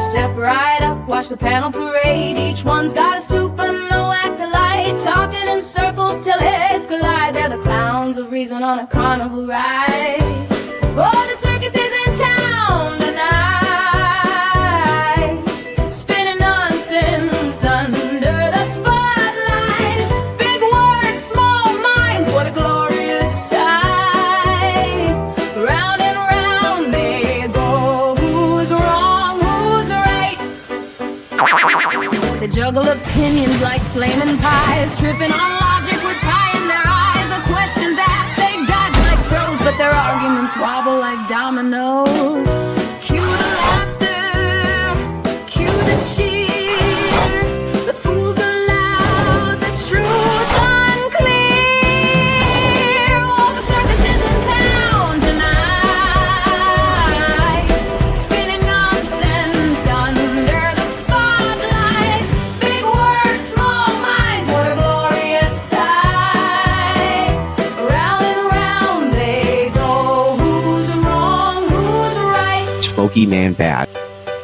Step right up, watch the panel parade. Each one's got a super no acolyte, talking in circles till heads collide. They're the clowns of reason on a carnival ride. Oh, the circus is in town tonight, spinning nonsense under the spotlight. Big words, small minds, what a glorious sight. Round and round they go. Who's wrong, who's right? They juggle opinions like flaming pies, tripping on logic with pie in their eyes. The questions asked, they dodge like pros, but their arguments wobble like dominoes. Cue the laughter, cue the cheer. The fools are loud, the truth unclear. Oh, the circus is in town tonight, spinning nonsense under the spotlight. Big words, small minds, what a glorious sight. Round and round they go. Who's wrong, who's right? Smoky Man Bad.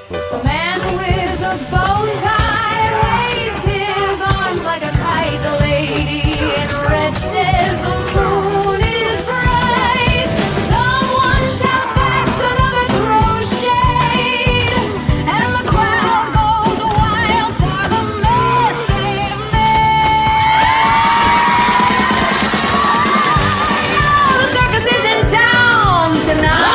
The man with the bow tie waves his arms like a kite. The lady in red says the moon is bright. Someone shouts back, another throws shade, and the crowd goes wild for the mess they made. Oh, the circus is in town tonight.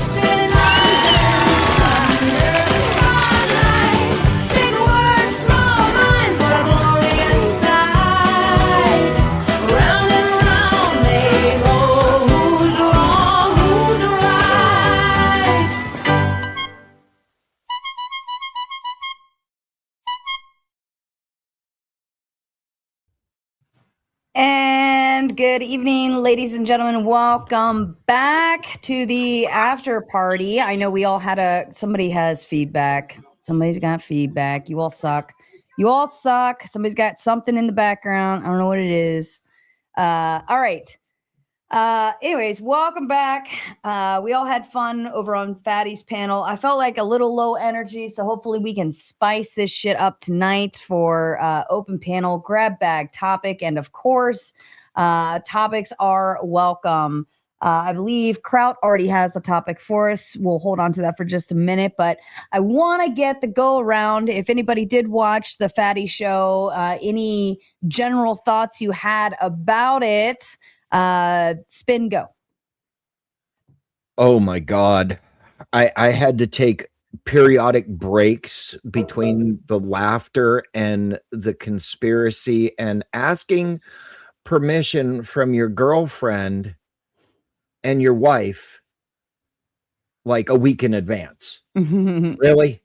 Spinning nonsense under the spotlight. Big words, small minds, what a glorious sight. Round and round they go. Who's wrong, who's right? And good evening, ladies and gentlemen. Welcome back to the after party. I know we all had somebody has feedback. Somebody's got feedback. You all suck. You all suck. Somebody's got something in the background. I don't know what it is. All right. Anyways, welcome back. We all had fun over on Fatty's panel. I felt like a little low energy, so hopefully we can spice this shit up tonight for open panel, grab bag topic, and of course, topics are welcome. I believe Kraut already has a topic for us. We'll hold on to that for just a minute, but I want to get the go around. If anybody did watch the Fatty show, any general thoughts you had about it? Spin go. Oh my God. I had to take periodic breaks between the laughter and the conspiracy and asking permission from your girlfriend and your wife like a week in advance. Really?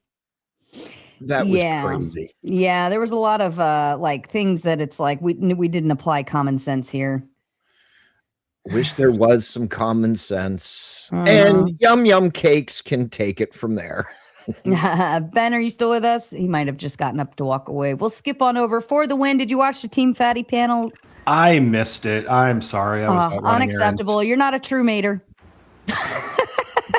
That was crazy. Yeah, there was a lot of like things that it's like we didn't apply common sense here. Wish there was some common sense. And Yum Yum Cakes can take it from there. Ben, are you still with us? He might have just gotten up to walk away. We'll skip on over. For the win, did you watch the Team Fatty panel? I missed it. I'm sorry. I was out running unacceptable. errands. You're not a true mater.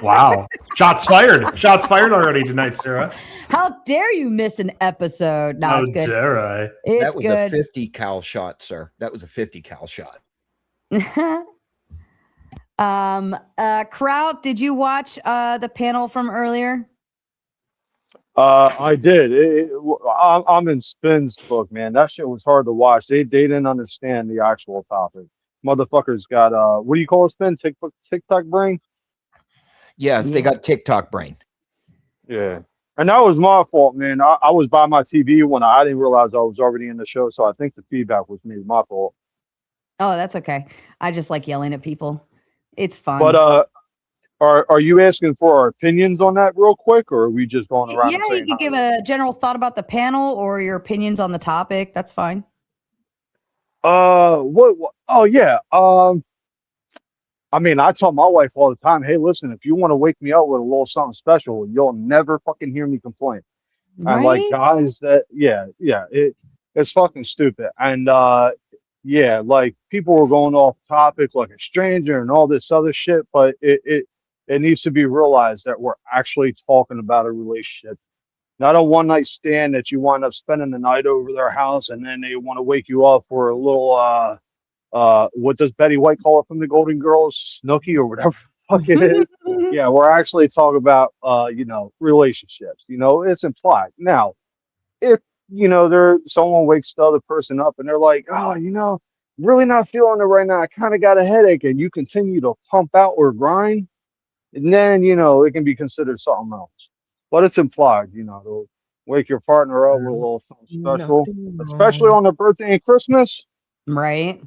Wow. Shots fired. Shots fired already tonight, Sarah. How dare you miss an episode? No, it's good. Dare I? It's that was good. a 50 cal shot, sir. That was a 50 cal shot. Kraut, did you watch the panel from earlier? I did. I'm in Spin's book, man. That shit was hard to watch. They didn't understand the actual topic. Motherfuckers got what do you call it, Spin? TikTok brain? Yes, they got TikTok brain. Yeah. And that was my fault, man. I was by my TV when I didn't realize I was already in the show, so I think the feedback was me, my fault. Oh, that's okay. I just like yelling at people. It's fun. But are you asking for our opinions on that real quick, or are we just going around? Yeah, you can give a general thought about the panel or your opinions on the topic. That's fine. What? Oh yeah. I mean, I tell my wife all the time, hey, listen, if you want to wake me up with a little something special, you'll never fucking hear me complain. Right? And like guys that, yeah. It's fucking stupid. And yeah, like people were going off topic like a stranger and all this other shit, but it needs to be realized that we're actually talking about a relationship, not a one night stand that you wind up spending the night over their house and then they want to wake you up for a little what does Betty White call it from the Golden Girls, Snooky or whatever the fuck it is. Yeah, we're actually talking about you know, relationships. You know, it's implied. Now, if you know someone wakes the other person up and they're like, oh, you know, really not feeling it right now, I kind of got a headache, and you continue to pump out or grind, and then you know it can be considered something else. But it's implied, you know, to wake your partner up with a little something special, especially on their birthday and Christmas. Right.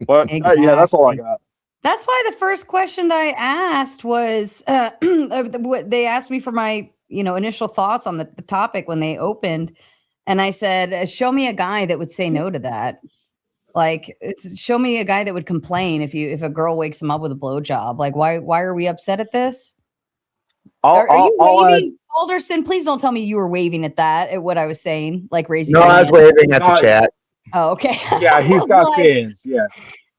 But yeah, that's all I got. That's why the first question I asked was, they asked me for my, you know, initial thoughts on the topic when they opened. And I said, show me a guy that would say no to that. Like, show me a guy that would complain if a girl wakes him up with a blowjob. Like, why are we upset at this? Are you waving, Alderson? Please don't tell me you were waving at that, at what I was saying, like raising. No, I was waving at the chat. Oh, okay. Yeah, he's got fans. Yeah.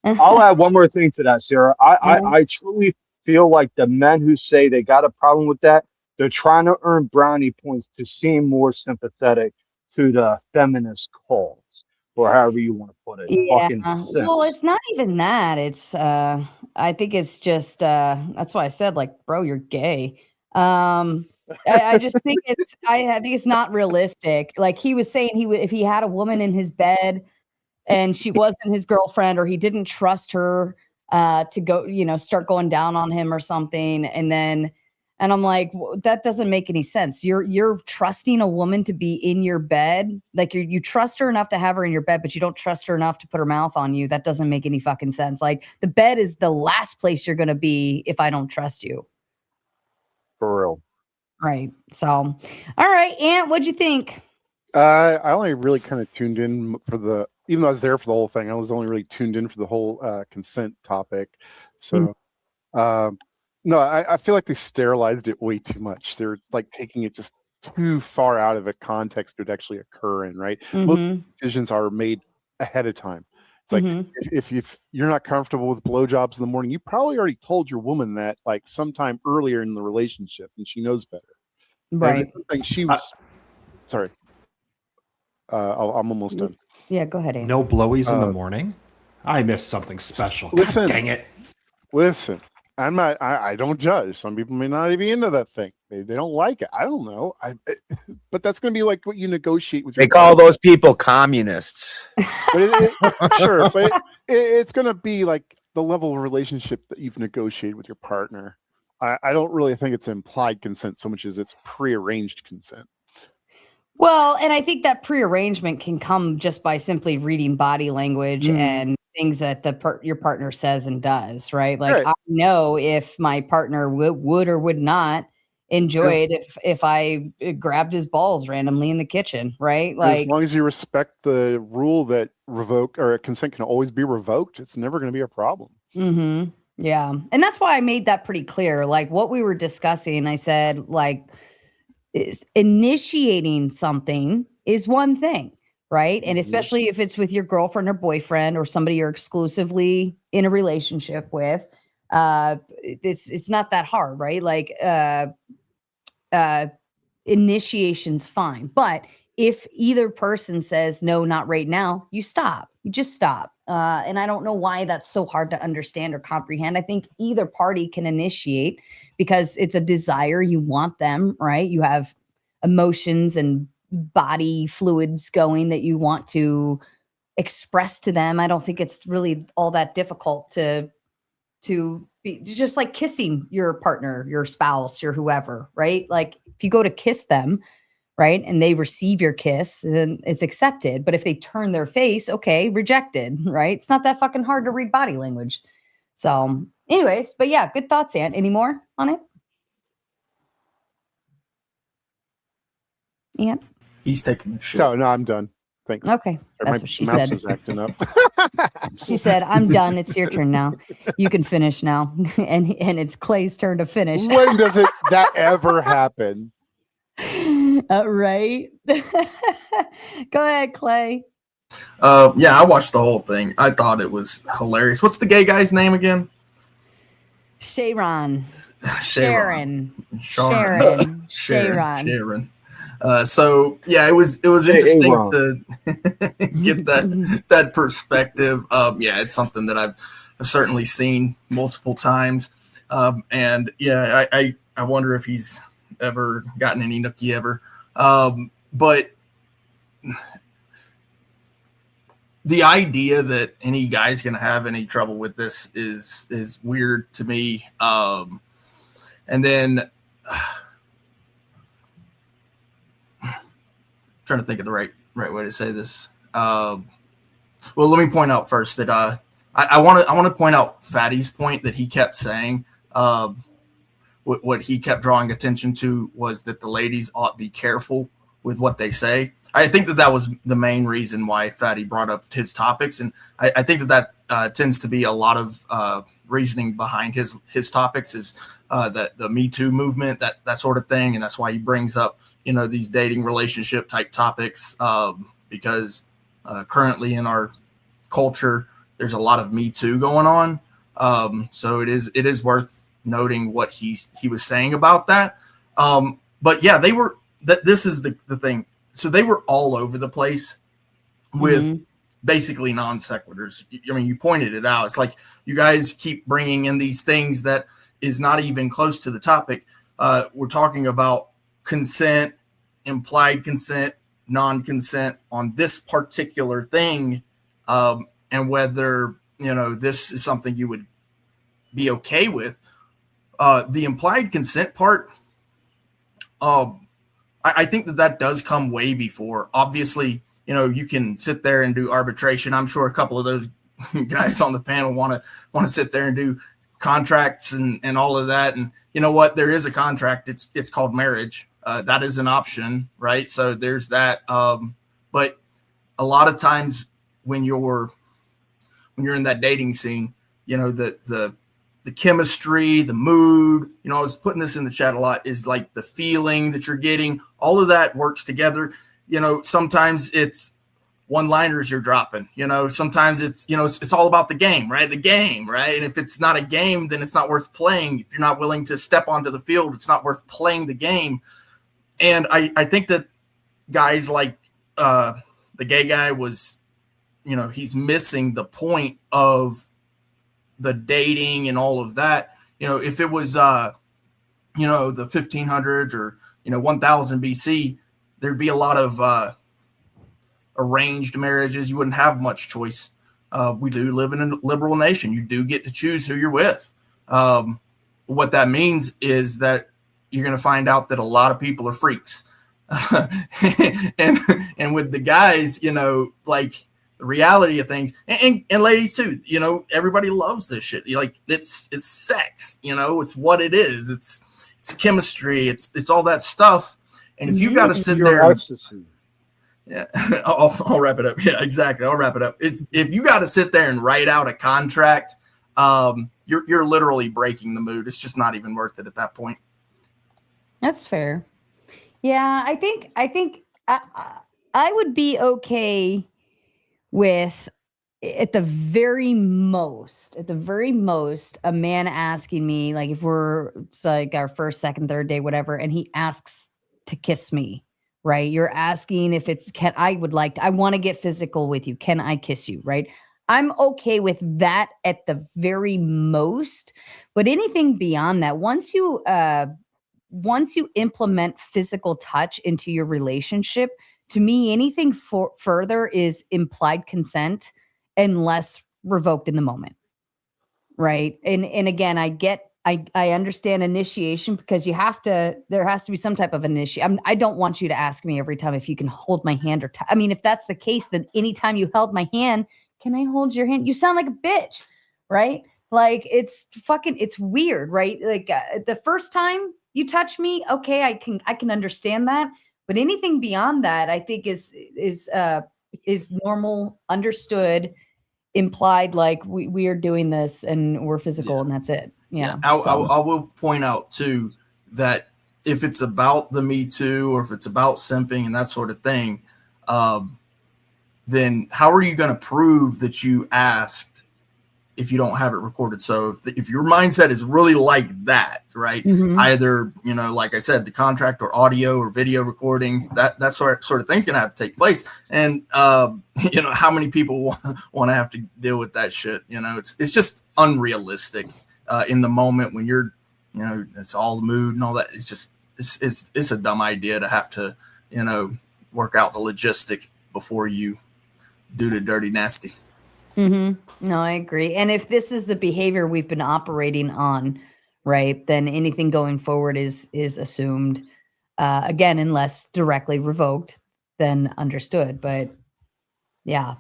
I'll add one more thing to that, Sarah. I truly feel like the men who say they got a problem with that, they're trying to earn brownie points to seem more sympathetic to the feminist cause, or however you want to put it. Yeah. Fucking sense. Well, it's not even that. It's I think it's just that's why I said, like, bro, you're gay. I just think I think it's not realistic. Like he was saying, he would, if he had a woman in his bed and she wasn't his girlfriend, or he didn't trust her to go, you know, start going down on him or something. And I'm like, that doesn't make any sense. You're trusting a woman to be in your bed. Like you trust her enough to have her in your bed, but you don't trust her enough to put her mouth on you. That doesn't make any fucking sense. Like the bed is the last place you're going to be if I don't trust you. For real. Right. So, all right, Ant, what'd you think? I only really kind of tuned in for even though I was there for the whole thing, I was only really tuned in for the whole consent topic. So, no, I feel like they sterilized it way too much. They're like taking it just too far out of a context it would actually occur in, right? Most decisions are made ahead of time. It's like if you're not comfortable with blowjobs in the morning, you probably already told your woman that like sometime earlier in the relationship, and she knows better. Right. And she was sorry. I'm almost done. Yeah, go ahead, Ant. No blowies in the morning? I missed something special. Listen, God dang it. Listen, I'm not. I don't judge. Some people may not be into that thing. They don't like it. I don't know. But that's going to be like what you negotiate with. They call those people communists. But sure, but it's going to be like the level of relationship that you've negotiated with your partner. I don't really think it's implied consent so much as it's prearranged consent. Well, and I think that prearrangement can come just by simply reading body language and things that your partner says and does, right? Like I know if my partner would or would not enjoy it if I grabbed his balls randomly in the kitchen, right? Like as long as you respect the rule that consent can always be revoked, it's never going to be a problem. Yeah, and that's why I made that pretty clear. Like what we were discussing, I said like is initiating something is one thing, right? And especially if it's with your girlfriend or boyfriend or somebody you're exclusively in a relationship with, it's not that hard, right? Like initiation's fine. But if either person says, no, not right now, you stop. You just stop. And I don't know why that's so hard to understand or comprehend. I think either party can initiate because it's a desire. You want them, right? You have emotions and body fluids going that you want to express to them. I don't think it's really all that difficult to be just like kissing your partner, your spouse, your whoever, right? Like if you go to kiss them, right, and they receive your kiss, then it's accepted. But if they turn their face, okay, rejected, right? It's not that fucking hard to read body language. So anyways, but yeah, good thoughts, Ant. Any more on it? Ant? He's taking the shit. So no, I'm done. Thanks. Okay, that's what she said. Was acting up. She said, I'm done. It's your turn now. You can finish now. And it's Clay's turn to finish. When does that ever happen? Right? Go ahead, Clay. Yeah, I watched the whole thing. I thought it was hilarious. What's the gay guy's name again? Sharon. Sharon. Sharon. Sharon. So yeah, it was interesting to get that perspective. Yeah, it's something that I've certainly seen multiple times. And yeah, I wonder if he's ever gotten any nookie ever. But the idea that any guy's going to have any trouble with this is weird to me. And then trying to think of the right way to say this. Well, let me point out first that I want to point out Fatty's point that he kept saying. What he kept drawing attention to was that the ladies ought to be careful with what they say. I think that was the main reason why Fatty brought up his topics, and I think that tends to be a lot of reasoning behind his topics is that the Me Too movement, that sort of thing, and that's why he brings up these dating relationship type topics because currently in our culture there's a lot of Me Too going on. So it is worth noting what he was saying about that. But yeah, this is the thing. So they were all over the place with basically non sequiturs. I mean, you pointed it out. It's like you guys keep bringing in these things that is not even close to the topic. We're talking about consent, implied consent, non-consent on this particular thing, and whether this is something you would be okay with. The implied consent part, I think that does come way before. Obviously, you can sit there and do arbitration. I'm sure a couple of those guys on the panel want to sit there and do contracts and all of that. And you know what? There is a contract. It's called marriage. That is an option, right? So there's that. But a lot of times when you're in that dating scene, the chemistry, the mood, I was putting this in the chat a lot, is like the feeling that you're getting. All of that works together. Sometimes it's one-liners you're dropping. Sometimes it's, it's all about the game, right? The game, right? And if it's not a game, then it's not worth playing. If you're not willing to step onto the field, it's not worth playing the game. And I think that guys like the gay guy was, he's missing the point of the dating and all of that. If it was the 1500s or 1000 BC, there'd be a lot of arranged marriages. You wouldn't have much choice. We do live in a liberal nation. You do get to choose who you're with. What that means is that you're going to find out that a lot of people are freaks. and with the guys, like the reality of things, and ladies too, everybody loves this shit. It's sex, it's what it is. It's chemistry. It's all that stuff. And if you got to sit there, yeah, I'll wrap it up. Yeah, exactly. I'll wrap it up. If you got to sit there and write out a contract, you're literally breaking the mood. It's just not even worth it at that point. That's fair. Yeah, I think I would be okay with, at the very most, a man asking me, like, if it's like our first, second, third day, whatever, and he asks to kiss me, right? You're asking if I want to get physical with you. Can I kiss you? Right? I'm okay with that at the very most, but anything beyond that, once you implement physical touch into your relationship, to me, anything further is implied consent unless revoked in the moment. Right. And again, I understand initiation, because there has to be some type of initiation. I don't want you to ask me every time if you can hold my hand or if that's the case, then anytime you held my hand, can I hold your hand? You sound like a bitch. Right. Like, it's weird. Right. Like the first time you touch me, okay, I can understand that. But anything beyond that, I think is normal, understood, implied, like we are doing this and we're physical, and that's it. Yeah. I will point out too that if it's about the Me Too or if it's about simping and that sort of thing, then how are you going to prove that you asked if you don't have it recorded? So if your mindset is really like that, right? Either, like I said, the contract or audio or video recording, that sort of thing's going to have to take place. And, how many people want to have to deal with that shit? It's just unrealistic in the moment when you're, it's all the mood and all that. It's just, it's a dumb idea to have to, work out the logistics before you do the dirty nasty. No, I agree. And if this is the behavior we've been operating on, right, then anything going forward is assumed. Again, unless directly revoked, then understood. But yeah.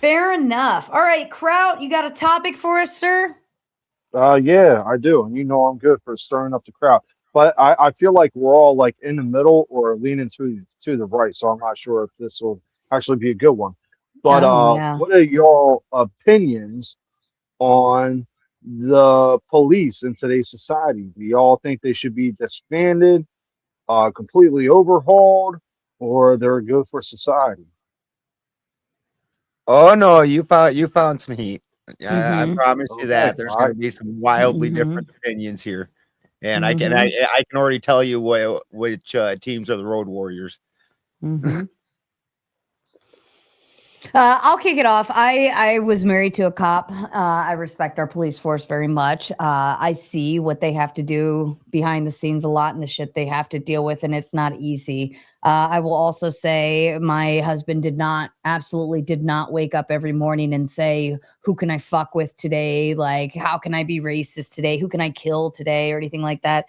Fair enough. All right, Kraut, you got a topic for us, sir? Yeah, I do, and I'm good for stirring up the crowd. But I feel like we're all like in the middle or leaning to the right, so I'm not sure if this will actually be a good one. But Yeah. what are your opinions on the police in today's society? Do y'all think they should be disbanded, completely overhauled, or they're good for society? Oh no, you found some heat. I promise you that Okay, there's all going right. to be some wildly different opinions here, and I can already tell you which teams are the Road Warriors. I'll kick it off. I was married to a cop. I respect our police force very much. I see what they have to do behind the scenes a lot and the shit they have to deal with, and it's not easy. I will also say my husband absolutely did not wake up every morning and say, who can I fuck with today? Like, how can I be racist today? Who can I kill today? Or anything like that.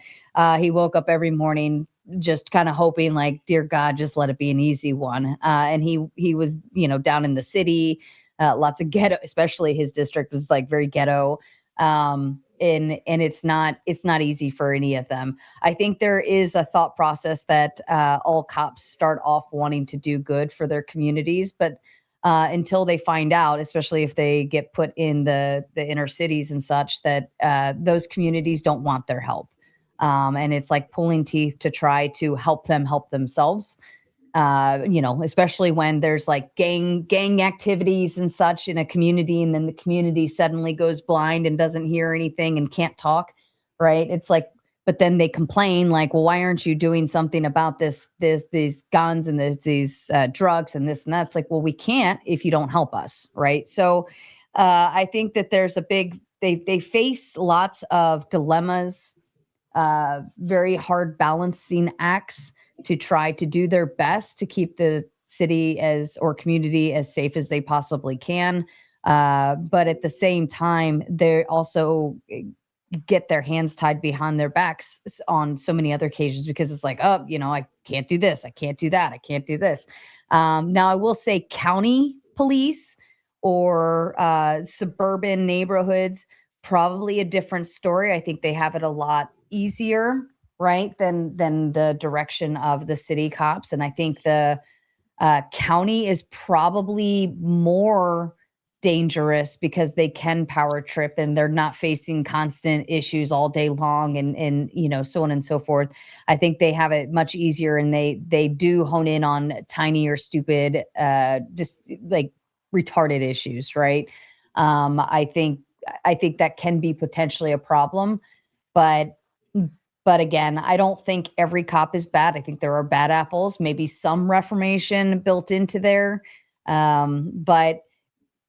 He woke up every morning just kind of hoping, like, dear God, just let it be an easy one. And he was, down in the city, lots of ghetto, especially his district was like very ghetto. And it's not easy for any of them. I think there is a thought process that all cops start off wanting to do good for their communities, but until they find out, especially if they get put in the inner cities and such, that those communities don't want their help. And it's like pulling teeth to try to help them help themselves. Especially when there's like gang activities and such in a community, and then the community suddenly goes blind and doesn't hear anything and can't talk, right? It's like, but then they complain like, well, why aren't you doing something about these guns and these drugs and this and that? It's like, well, we can't if you don't help us, right? So I think that there's they face lots of dilemmas, very hard balancing acts to try to do their best to keep the city or community as safe as they possibly can. But at the same time, they also get their hands tied behind their backs on so many other occasions, because it's like, oh, I can't do this. I can't do that. I can't do this. Now I will say county police or suburban neighborhoods, probably a different story. I think they have it a lot easier, right, than the direction of the city cops. And I think the county is probably more dangerous because they can power trip and they're not facing constant issues all day long and so on and so forth. I think they have it much easier, and they do hone in on tiny or stupid, just like retarded issues, right? I think that can be potentially a problem, but again, I don't think every cop is bad. I think there are bad apples, maybe some reformation built into there. But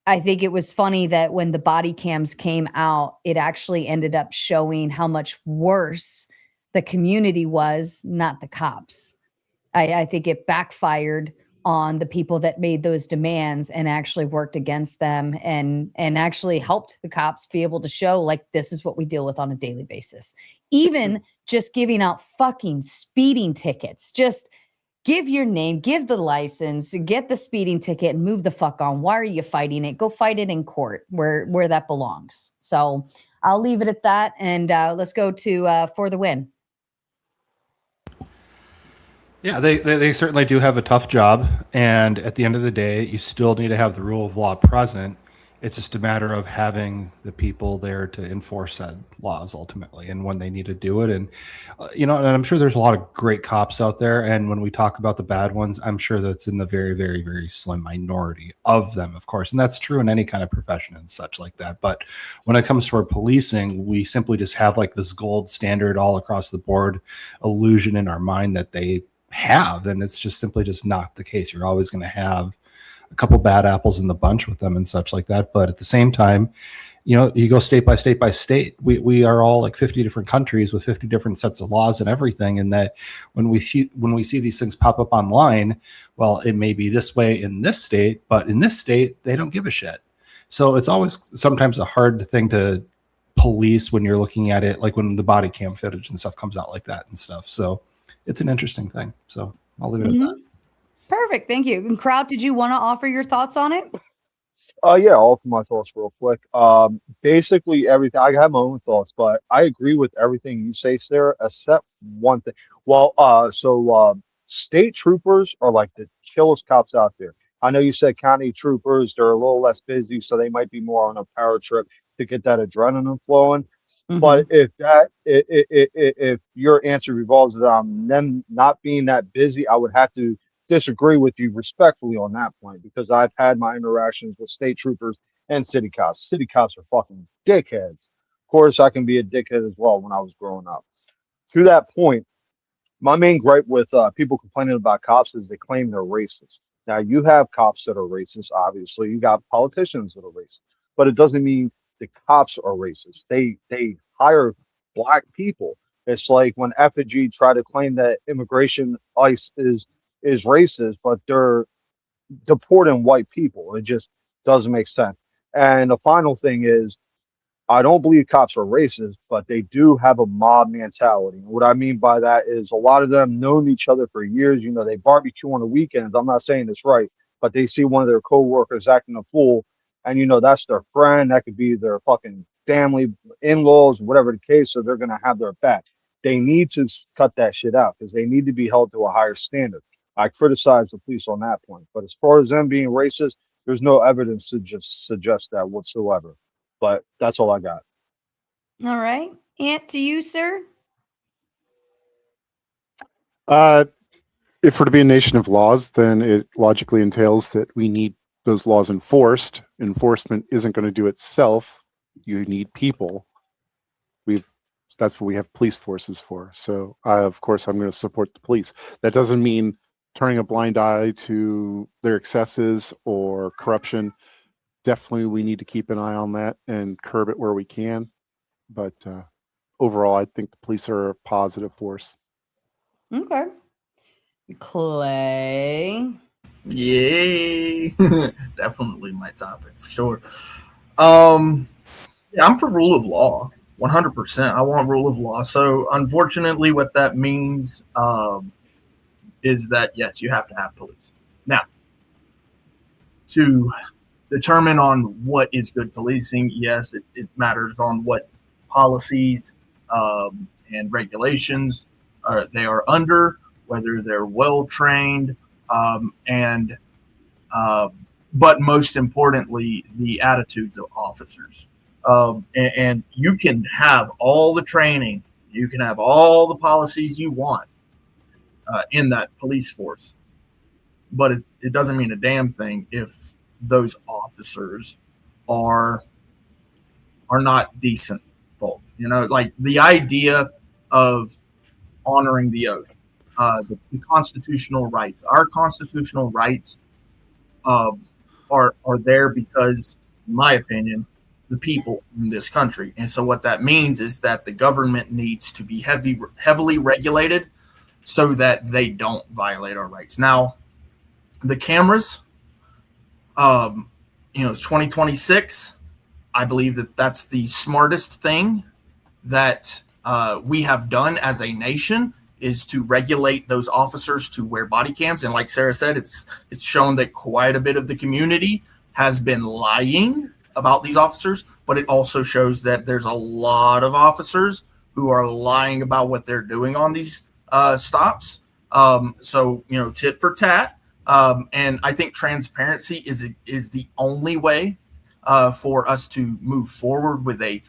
I think it was funny that when the body cams came out, it actually ended up showing how much worse the community was, not the cops. I think it backfired on the people that made those demands and actually worked against them, and actually helped the cops be able to show, like, this is what we deal with on a daily basis. Even just giving out fucking speeding tickets. Just give your name, give the license, get the speeding ticket, and move the fuck on. Why are you fighting it? Go fight it in court where that belongs. So I'll leave it at that, and let's go to For the Win. Yeah, they certainly do have a tough job, and at the end of the day, you still need to have the rule of law present. It's just a matter of having the people there to enforce said laws ultimately, and when they need to do it. And and I'm sure there's a lot of great cops out there. And when we talk about the bad ones, I'm sure that's in the very, very, very slim minority of them, of course. And that's true in any kind of profession and such like that. But when it comes to our policing, we simply just have like this gold standard all across the board illusion in our mind that they have, and it's just simply just not the case. You're always going to have a couple bad apples in the bunch with them and such like that. But at the same time, you go state by state by state. We are all like 50 different countries with 50 different sets of laws and everything. And that when we see these things pop up online, well, it may be this way in this state, but in this state, they don't give a shit. So it's always sometimes a hard thing to police when you're looking at it, like when the body cam footage and stuff comes out like that and stuff. So it's an interesting thing. So I'll leave it at that. Perfect. Thank you. And Kraut, did you want to offer your thoughts on it? Yeah, I'll offer my thoughts real quick. Basically everything. I have my own thoughts, but I agree with everything you say, Sarah, except one thing. Well, state troopers are like the chillest cops out there. I know you said county troopers, they're a little less busy, so they might be more on a power trip to get that adrenaline flowing. But if your answer revolves around them not being that busy, I would have to disagree with you respectfully on that point because I've had my interactions with state troopers and city cops. City cops are fucking dickheads. Of course, I can be a dickhead as well when I was growing up. To that point, my main gripe with people complaining about cops is they claim they're racist. Now, you have cops that are racist, obviously. You got politicians that are racist, but it doesn't mean the cops are racist. They hire black people. It's like when Effigy tried to claim that immigration ICE is racist, but they're deporting white people. It just doesn't make sense. And the final thing is, I don't believe cops are racist, but they do have a mob mentality. And what I mean by that is a lot of them known each other for years. They barbecue on the weekends. I'm not saying this right, but they see one of their coworkers acting a fool, and that's their friend. That could be their fucking family, in-laws, whatever the case. So they're gonna have their back. They need to cut that shit out because they need to be held to a higher standard. I criticize the police on that point, but as far as them being racist, there's no evidence to just suggest that whatsoever. But that's all I got. All right. Ant, to you, sir. If we're to be a nation of laws, then it logically entails that we need those laws enforced. Enforcement isn't going to do itself. You need people. That's what we have police forces for. So, of course, I'm going to support the police. That doesn't mean turning a blind eye to their excesses or corruption. Definitely, we need to keep an eye on that and curb it where we can. But overall, I think the police are a positive force. Okay. Clay. Yay. Definitely my topic for sure. Yeah, I'm for rule of law. 100%. I want rule of law. So unfortunately, what that means is that, yes, you have to have police. Now, to determine on what is good policing, yes, it matters on what policies and regulations they are under, whether they're well trained, but most importantly, the attitudes of officers. And you can have all the training, you can have all the policies you want in that police force, but it doesn't mean a damn thing if those officers are not decent folk. Like the idea of honoring the oath, the constitutional rights. Our constitutional rights are there because, in my opinion, the people in this country. And so what that means is that the government needs to be heavily regulated so that they don't violate our rights. Now, the cameras, it's 2026. I believe that that's the smartest thing that we have done as a nation, is to regulate those officers to wear body cams. And like Sarah said, it's shown that quite a bit of the community has been lying about these officers, but it also shows that there's a lot of officers who are lying about what they're doing on these stops. So, tit for tat. And I think transparency is the only way for us to move forward with a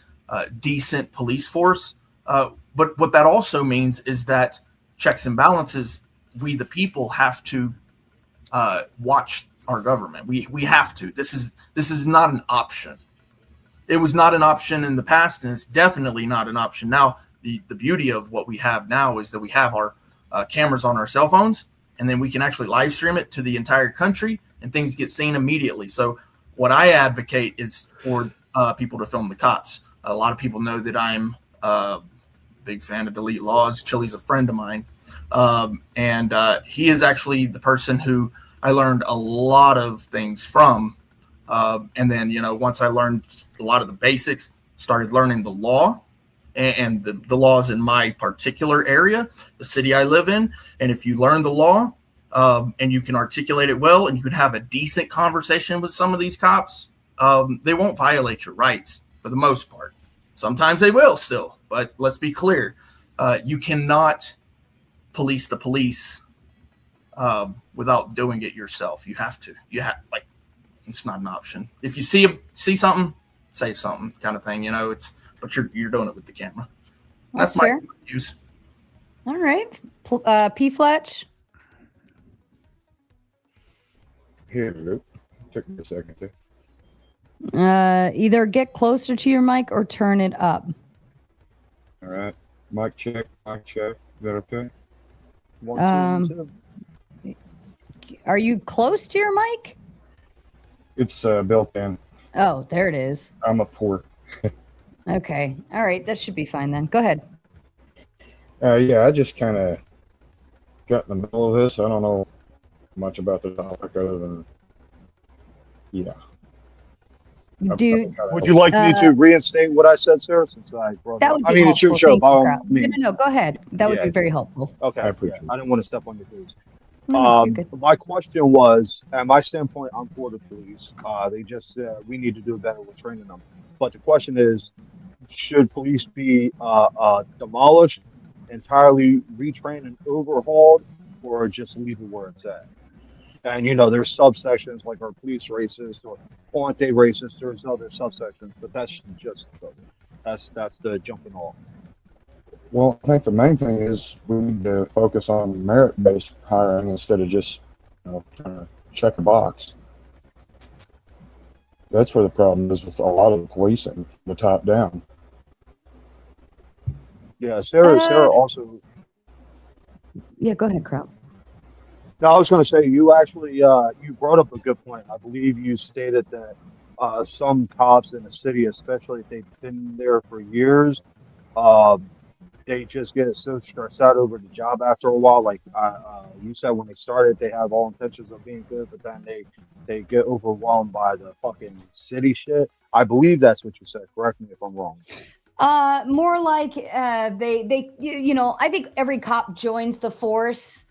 decent police force. But what that also means is that checks and balances, we the people have to watch our government. We have to. This is not an option. It was not an option in the past, and it's definitely not an option now. The beauty of what we have now is that we have our cameras on our cell phones, and then we can actually live stream it to the entire country, and things get seen immediately. So what I advocate is for people to film the cops. A lot of people know that I'm a big fan of Delete Laws. Chili's a friend of mine, and he is actually the person who I learned a lot of things from. And then, once I learned a lot of the basics, started learning the law and the laws in my particular area, the city I live in. And if you learn the law and you can articulate it well, and you can have a decent conversation with some of these cops, they won't violate your rights for the most part. Sometimes they will still, but let's be clear. You cannot police the police without doing it yourself. You have to. It's not an option. If you see something, say something, kind of thing. But you're doing it with the camera. That's my views. All right, P. Fletch. Here, Luke. Took me a second to. Either get closer to your mic or turn it up. All right. Mic check. Mic check. Is that okay? 1, 2, 2. Are you close to your mic? It's built in. Oh, there it is. I'm a port. Okay. All right. That should be fine then. Go ahead. Yeah, I just kind of got in the middle of this. I don't know much about the topic other than, yeah. Dude, Would you like me to reinstate what I said, Sarah? Since I brought that up? would be I mean, it's your helpful. show, by all Thank you, means. No, go ahead. That would Yeah. be very helpful. Okay, I appreciate I didn't want to step on your toes. No, you're good. My question was, at my standpoint, I'm for the police. They just we need to do better with training them. But the question is, should police be demolished, entirely retrained and overhauled, or just leave it where it's at? And there's subsections like our police racist or aren't they racist? There's other subsections, but that's just that's the jumping off. Well, I think the main thing is we need to focus on merit-based hiring instead of just trying to check a box. That's where the problem is with a lot of the policing, the top down. Yeah, Sarah also. Yeah, go ahead, Kraut. No, I was going to say you actually you brought up a good point. I believe you stated that some cops in the city, especially if they've been there for years, they just get so stressed out over the job after a while. Like you said, when they started, they have all intentions of being good, but then they get overwhelmed by the fucking city shit. I believe that's what you said. Correct me if I'm wrong. More like I think every cop joins the force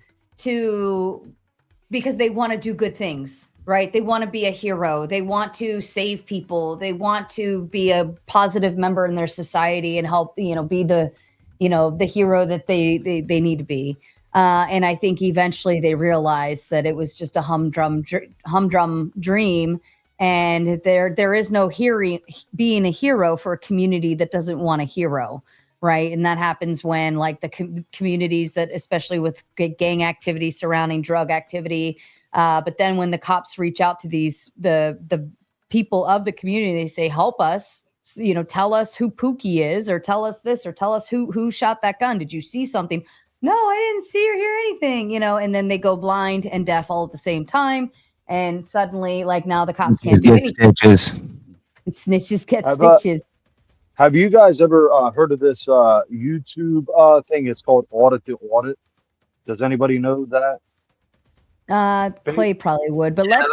because they want to do good things, right? They want to be a hero. They want to save people. They want to be a positive member in their society and help, be the hero that they need to be. And I think eventually they realized that it was just a humdrum dream. And there is no being a hero for a community that doesn't want a hero. Right. And that happens when like the communities that, especially with gang activity surrounding drug activity. But then when the cops reach out to the people of the community, they say, help us, tell us who Pookie is, or tell us this, or tell us who shot that gun. Did you see something? No, I didn't see or hear anything, and then they go blind and deaf all at the same time. And suddenly, like now the cops can't do anything. Stitches. And snitches get stitches. Have you guys ever heard of this YouTube thing? It's called Audit to Audit. Does anybody know that? Clay probably would, but let's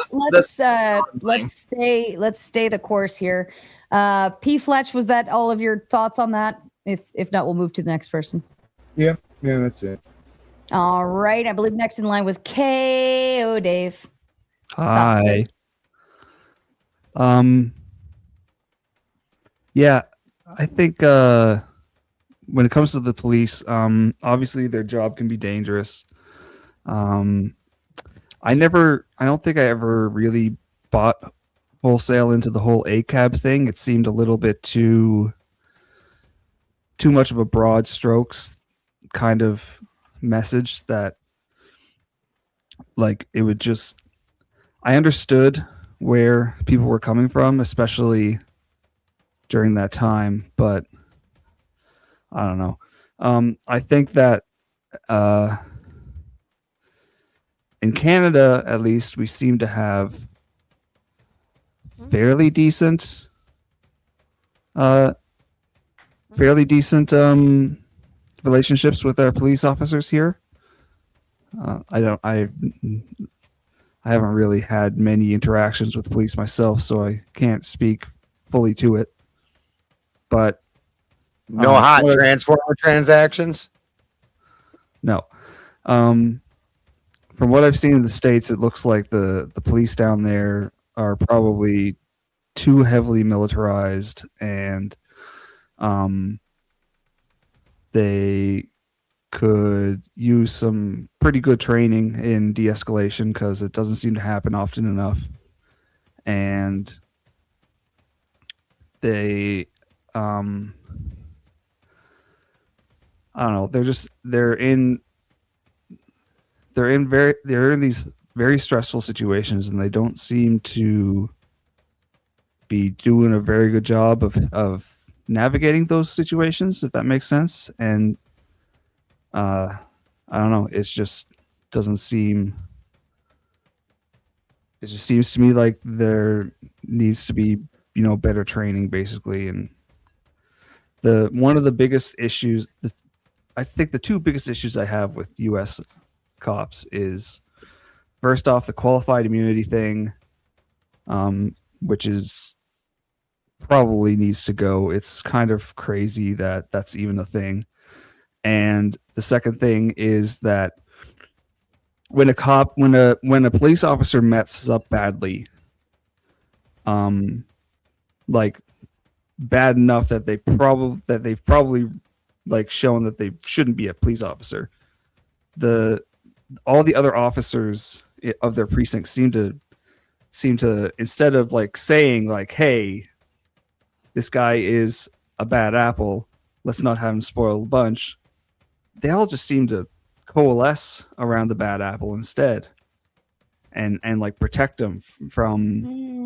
stay the course here. P. Fletch, was that all of your thoughts on that? If not, we'll move to the next person. Yeah, that's it. All right, I believe next in line was K.O. Dave. Hi. Yeah, I think when it comes to the police, obviously their job can be dangerous. I don't think I ever really bought wholesale into the whole ACAB thing. It seemed a little bit too much of a broad strokes kind of message that, like, it would just, I understood where people were coming from, especially during that time, but I don't know. I think that in Canada, at least, we seem to have fairly decent relationships with our police officers here. I haven't really had many interactions with police myself, so I can't speak fully to it. But No hot transformer transactions? no. From what I've seen in the States, it looks like the police down there are probably too heavily militarized, and they could use some pretty good training in de-escalation, because it doesn't seem to happen often enough. And they I don't know, they're in these very stressful situations, and they don't seem to be doing a very good job of navigating those situations, if that makes sense. And I don't know, it just seems to me like there needs to be, better training, basically. And one of the biggest issues, I think the two biggest issues I have with US cops is, first off, the qualified immunity thing, which is probably needs to go. It's kind of crazy that that's even a thing. And the second thing is that when a police officer messes up badly, like bad enough that they've probably like shown that they shouldn't be a police officer, all the other officers of their precinct seem to, instead of like saying like, hey, this guy is a bad apple, let's not have him spoil the bunch, they all just seem to coalesce around the bad apple instead, and like protect them from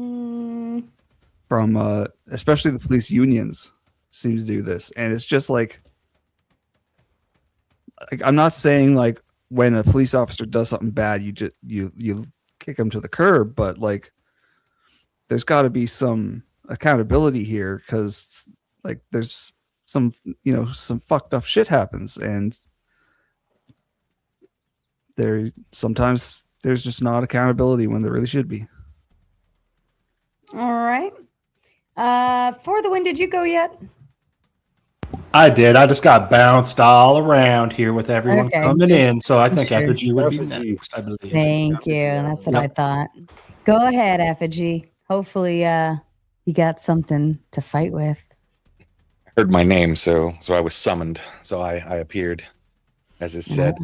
especially the police unions seem to do this. And it's just like I'm not saying like when a police officer does something bad, you kick him to the curb, but like there's got to be some accountability here, because like there's some fucked up shit happens, and sometimes there's just not accountability when there really should be. All right. For the win, did you go yet? I did. I just got bounced all around here with everyone coming in, so I think Effigy would be next, I believe. Thank you. That's what I thought. Go ahead, Effigy. Hopefully you got something to fight with. Heard my name, so I was summoned. So I appeared, as is said.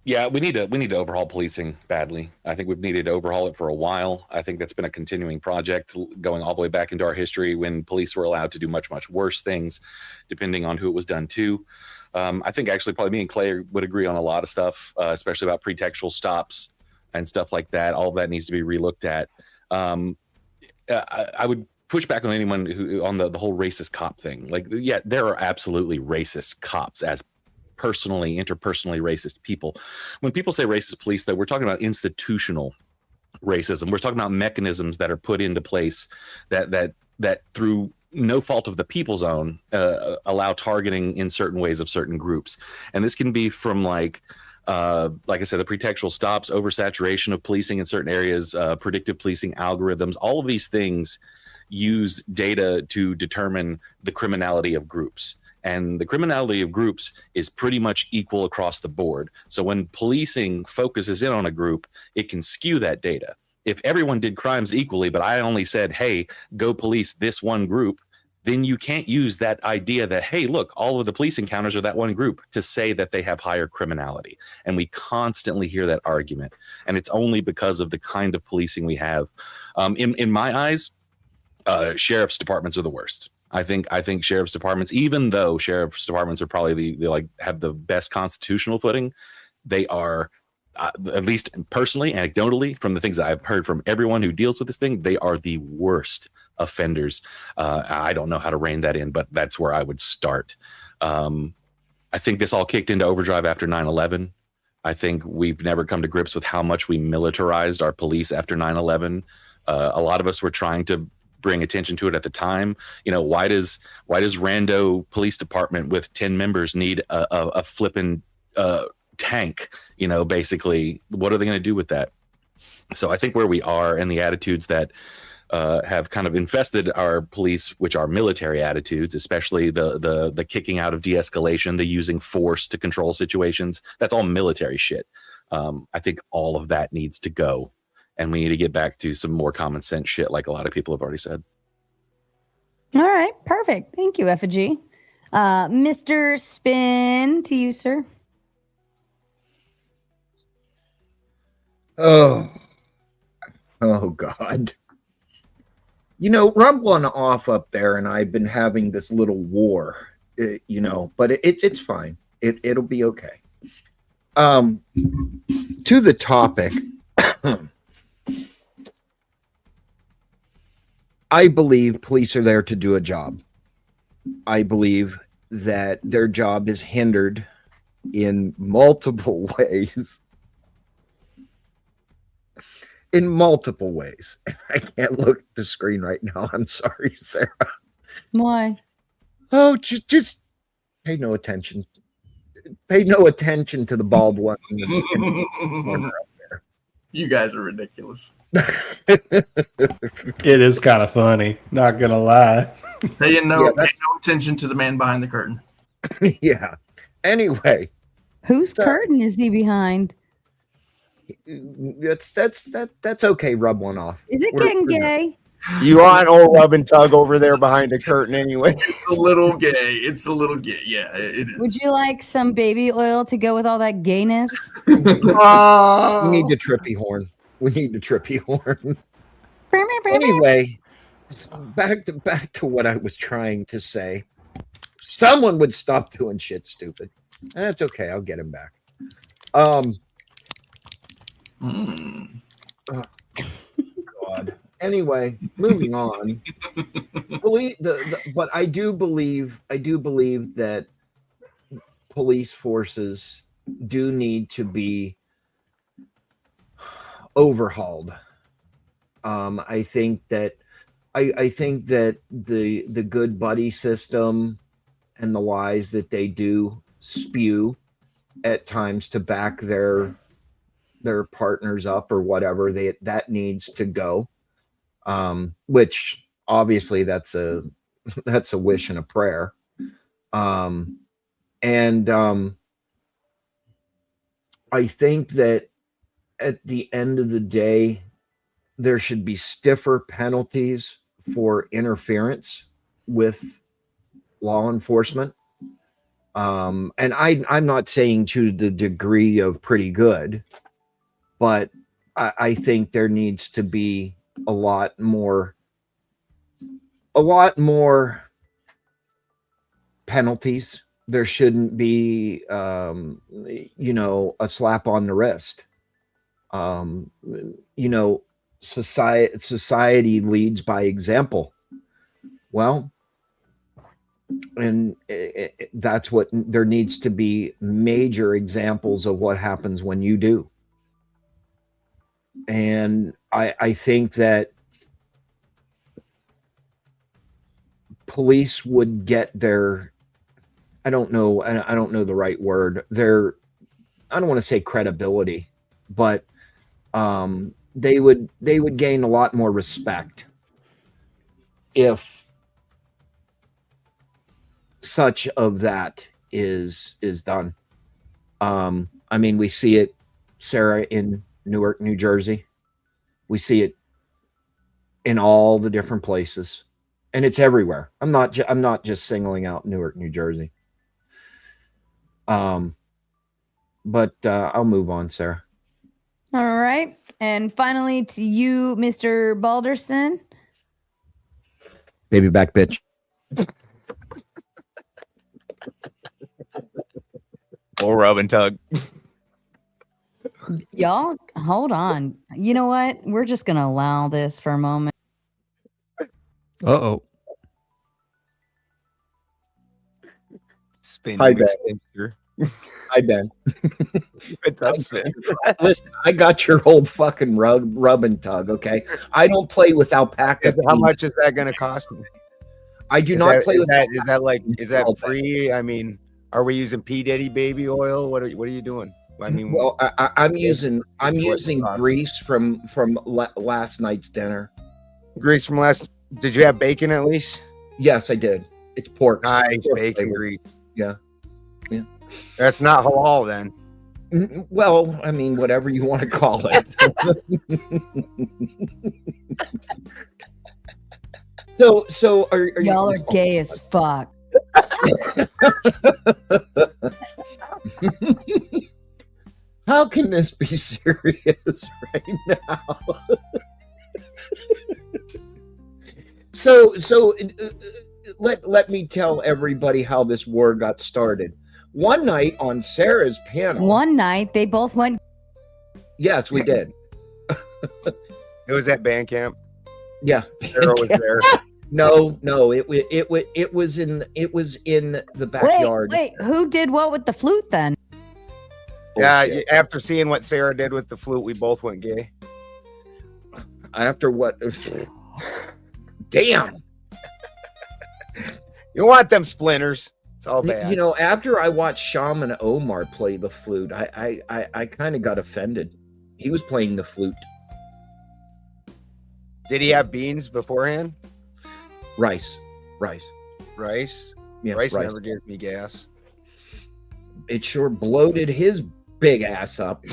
Yeah, we need to overhaul policing badly. I think we've needed to overhaul it for a while. I think that's been a continuing project going all the way back into our history, when police were allowed to do much, much worse things, depending on who it was done to. I think actually probably me and Clay would agree on a lot of stuff, especially about pretextual stops and stuff like that. All of that needs to be relooked at. I would push back on anyone who on the whole racist cop thing. Like, yeah, there are absolutely racist cops as interpersonally racist people. When people say racist police, though, we're talking about institutional racism. We're talking about mechanisms that are put into place that through no fault of the people's own allow targeting in certain ways of certain groups. And this can be from like I said, the pretextual stops, oversaturation of policing in certain areas, predictive policing algorithms. All of these things use data to determine the criminality of groups. And the criminality of groups is pretty much equal across the board. So when policing focuses in on a group, it can skew that data. If everyone did crimes equally, but I only said, hey, go police this one group, then you can't use that idea that, hey, look, all of the police encounters are that one group to say that they have higher criminality. And we constantly hear that argument. And it's only because of the kind of policing we have. In my eyes, sheriff's departments are the worst. I think sheriff's departments, even though sheriff's departments are probably the like have the best constitutional footing, they are, at least personally, anecdotally, from the things that I've heard from everyone who deals with this thing, they are the worst offenders. I don't know how to rein that in, but that's where I would start. I think this all kicked into overdrive after 9/11. I think we've never come to grips with how much we militarized our police after 9/11. A lot of us were trying to bring attention to it at the time. You know, why does rando police department with 10 members need a flippin' tank? You know, basically, what are they going to do with that? So I think where we are and the attitudes that have kind of infested our police, which are military attitudes, especially the kicking out of de-escalation, the using force to control situations, that's all military shit. I think all of that needs to go, and we need to get back to some more common sense shit, like a lot of people have already said. All right, perfect. Thank you, Effigy. Mr. Spin, to you, sir. Oh God. You know, rumbling off up there, and I've been having this little war, you know, but it's fine. It'll be okay. To the topic, I believe police are there to do a job. I believe that their job is hindered in multiple ways. In multiple ways. I can't look at the screen right now. I'm sorry, Sarah. Why? Oh, just pay no attention. Pay no attention to the bald one in the corner up there. You guys are ridiculous. It is kind of funny, not gonna lie. Pay no attention to the man behind the curtain. Yeah. Anyway, whose curtain is he behind? That's okay. Rub one off. Is it getting gay? You want old rub and tug over there behind the curtain anyway. It's a little gay. It's a little gay. Yeah, it is. Would you like some baby oil to go with all that gayness? We need the trippy horn. We need the trippy horn. Anyway, back to what I was trying to say. Someone would stop doing shit stupid. And that's okay. I'll get him back. God. Anyway, moving on. But I do believe that police forces do need to be overhauled. I think that the good buddy system and the lies that they do spew at times to back their partners up or whatever, that needs to go. Which obviously that's a wish and a prayer. I think that at the end of the day, there should be stiffer penalties for interference with law enforcement. And I'm not saying to the degree of pretty good, but I think there needs to be a lot more penalties. There shouldn't be, a slap on the wrist. Society leads by example. Well, and that's what there needs to be, major examples of what happens when you do. And I think that police would get their, I don't know the right word, their, I don't want to say credibility, but they would gain a lot more respect if such of that is done. I mean, we see it, Sarah, in Newark, New Jersey. We see it in all the different places. and it's everywhere. I'm not just singling out Newark, New Jersey. But I'll move on, Sarah. All right. And finally to you, Mr. Balderson. Baby back bitch. Or rub and tug. Y'all, hold on. You know what? We're just going to allow this for a moment. Uh-oh. Spin. Hi, Ben. Spinster. Hi, Ben. What's up, Spin? Listen, I got your old fucking rub and tug, okay? I don't play with alpaca. How much is that going to cost me? I do not play with that. Is that alpaca. free? I mean, are we using P Diddy baby oil? What are you doing? I mean, Well, I'm using grease from last night's dinner. grease from last. Did you have bacon at least? Yes, I did. It's pork. Nice Pork bacon flavor. grease. Yeah. That's not halal then. Well, I mean, whatever you want to call it. So are Y'all are gay as fuck. How can this be serious right now? So let me tell everybody how this war got started. One night on Sarah's panel. One night they both went. Yes, we did. It was at band camp. Yeah, Sarah was there. No, it was in the backyard. Wait, who did what with the flute then? Yeah, Bullshit. after seeing what Sarah did with the flute, we both went gay. After what? Damn. You want them splinters? It's all bad. You know, after I watched Shaman Omar play the flute, I kind of got offended. He was playing the flute. Did he have beans beforehand? Rice. Yeah, Rice. never gives me gas. It sure bloated his big ass up.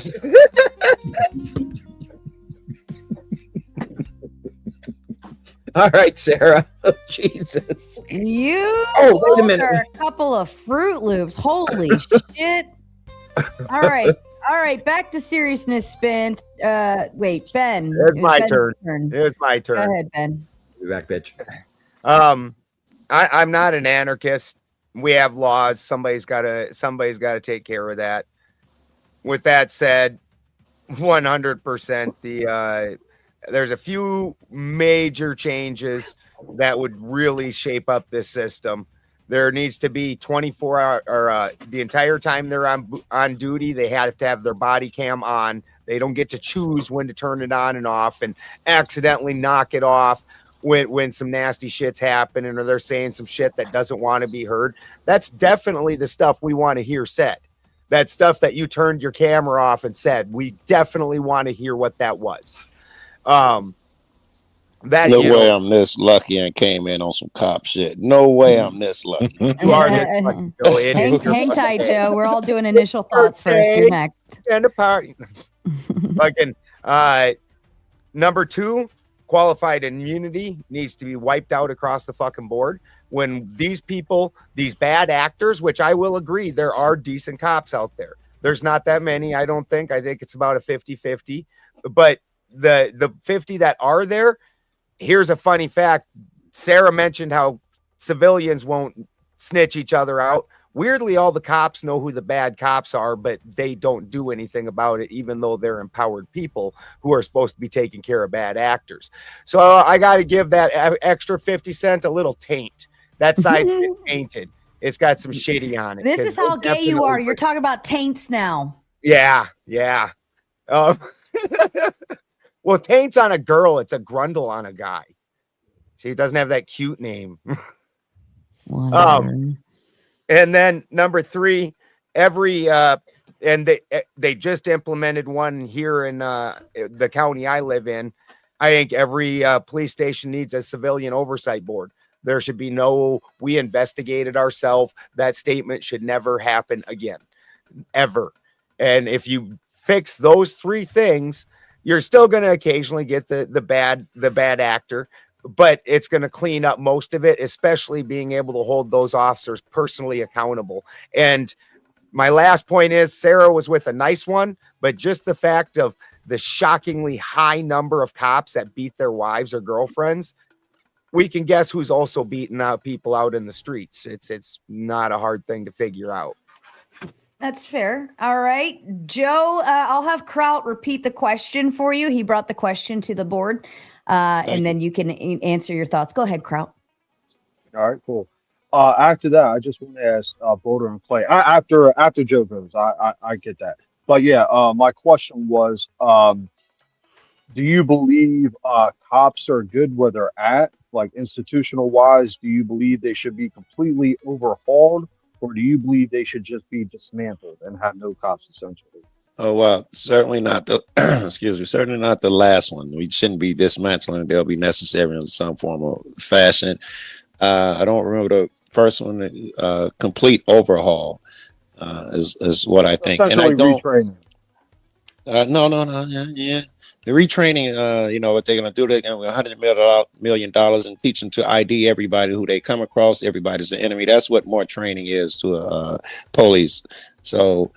All right, Sarah. Jesus. You Wait a minute. are a couple of Fruit Loops. Holy shit. All right. Back to seriousness, Spin. Wait, Ben. It's my Ben's turn. It's my turn. Go ahead, Ben. Be back, bitch. I'm not an anarchist. We have laws. Somebody's gotta take care of that. With that said, 100% there's a few major changes that would really shape up this system. There needs to be 24-hour or the entire time they're on duty, they have to have their body cam on. They don't get to choose when to turn it on and off and accidentally knock it off when some nasty shit's happening or they're saying some shit that doesn't want to be heard. That's definitely the stuff we want to hear said. That stuff that you turned your camera off and said, we definitely want to hear what that was. No way I'm this lucky and came in on some cop shit. No way I'm this lucky. You are this lucky, Joe. Hang tight, Joe. We're all doing initial thoughts first. You're next. And apart. Fucking number 2, qualified immunity needs to be wiped out across the fucking board. When these people, these bad actors, which I will agree, there are decent cops out there. There's not that many, I don't think. I think it's about a 50-50. But the 50 that are there, here's a funny fact. Sarah mentioned how civilians won't snitch each other out. Weirdly, all the cops know who the bad cops are, but they don't do anything about it, even though they're empowered people who are supposed to be taking care of bad actors. So I got to give that extra 50 cents a little taint. That side's been tainted. It's got some shitty on it. This is how gay you are. You're talking about taints now. Yeah. Well, taint's on a girl. It's a grundle on a guy. She doesn't have that cute name. And then number 3, every and they just implemented one here in the county I live in. I think every police station needs a civilian oversight board. There should be no, we investigated ourselves. That statement should never happen again, ever. And if you fix those 3 things, you're still going to occasionally get the bad actor, but it's going to clean up most of it, especially being able to hold those officers personally accountable. And my last point is Sara was with a nice one, but just the fact of the shockingly high number of cops that beat their wives or girlfriends, we can guess who's also beating out people out in the streets. It's not a hard thing to figure out. That's fair. All right, Joe, I'll have Kraut repeat the question for you. He brought the question to the board, and then you can answer your thoughts. Go ahead, Kraut. All right, cool. After that, I just want to ask Boulder and Clay. After Joe goes, I get that. But yeah, my question was, do you believe cops are good where they're at, like institutional wise? Do you believe they should be completely overhauled, or do you believe they should just be dismantled and have no cops essentially? Oh well, certainly not the excuse me, certainly not the last one. We shouldn't be dismantling. They'll be necessary in some form or fashion. I don't remember the first one. Complete overhaul is what I think. And I don't. Retraining. No. Yeah. The retraining, you know what they're gonna do? They're gonna $100 million and teach them to ID everybody who they come across. Everybody's the enemy. That's what more training is to a police. So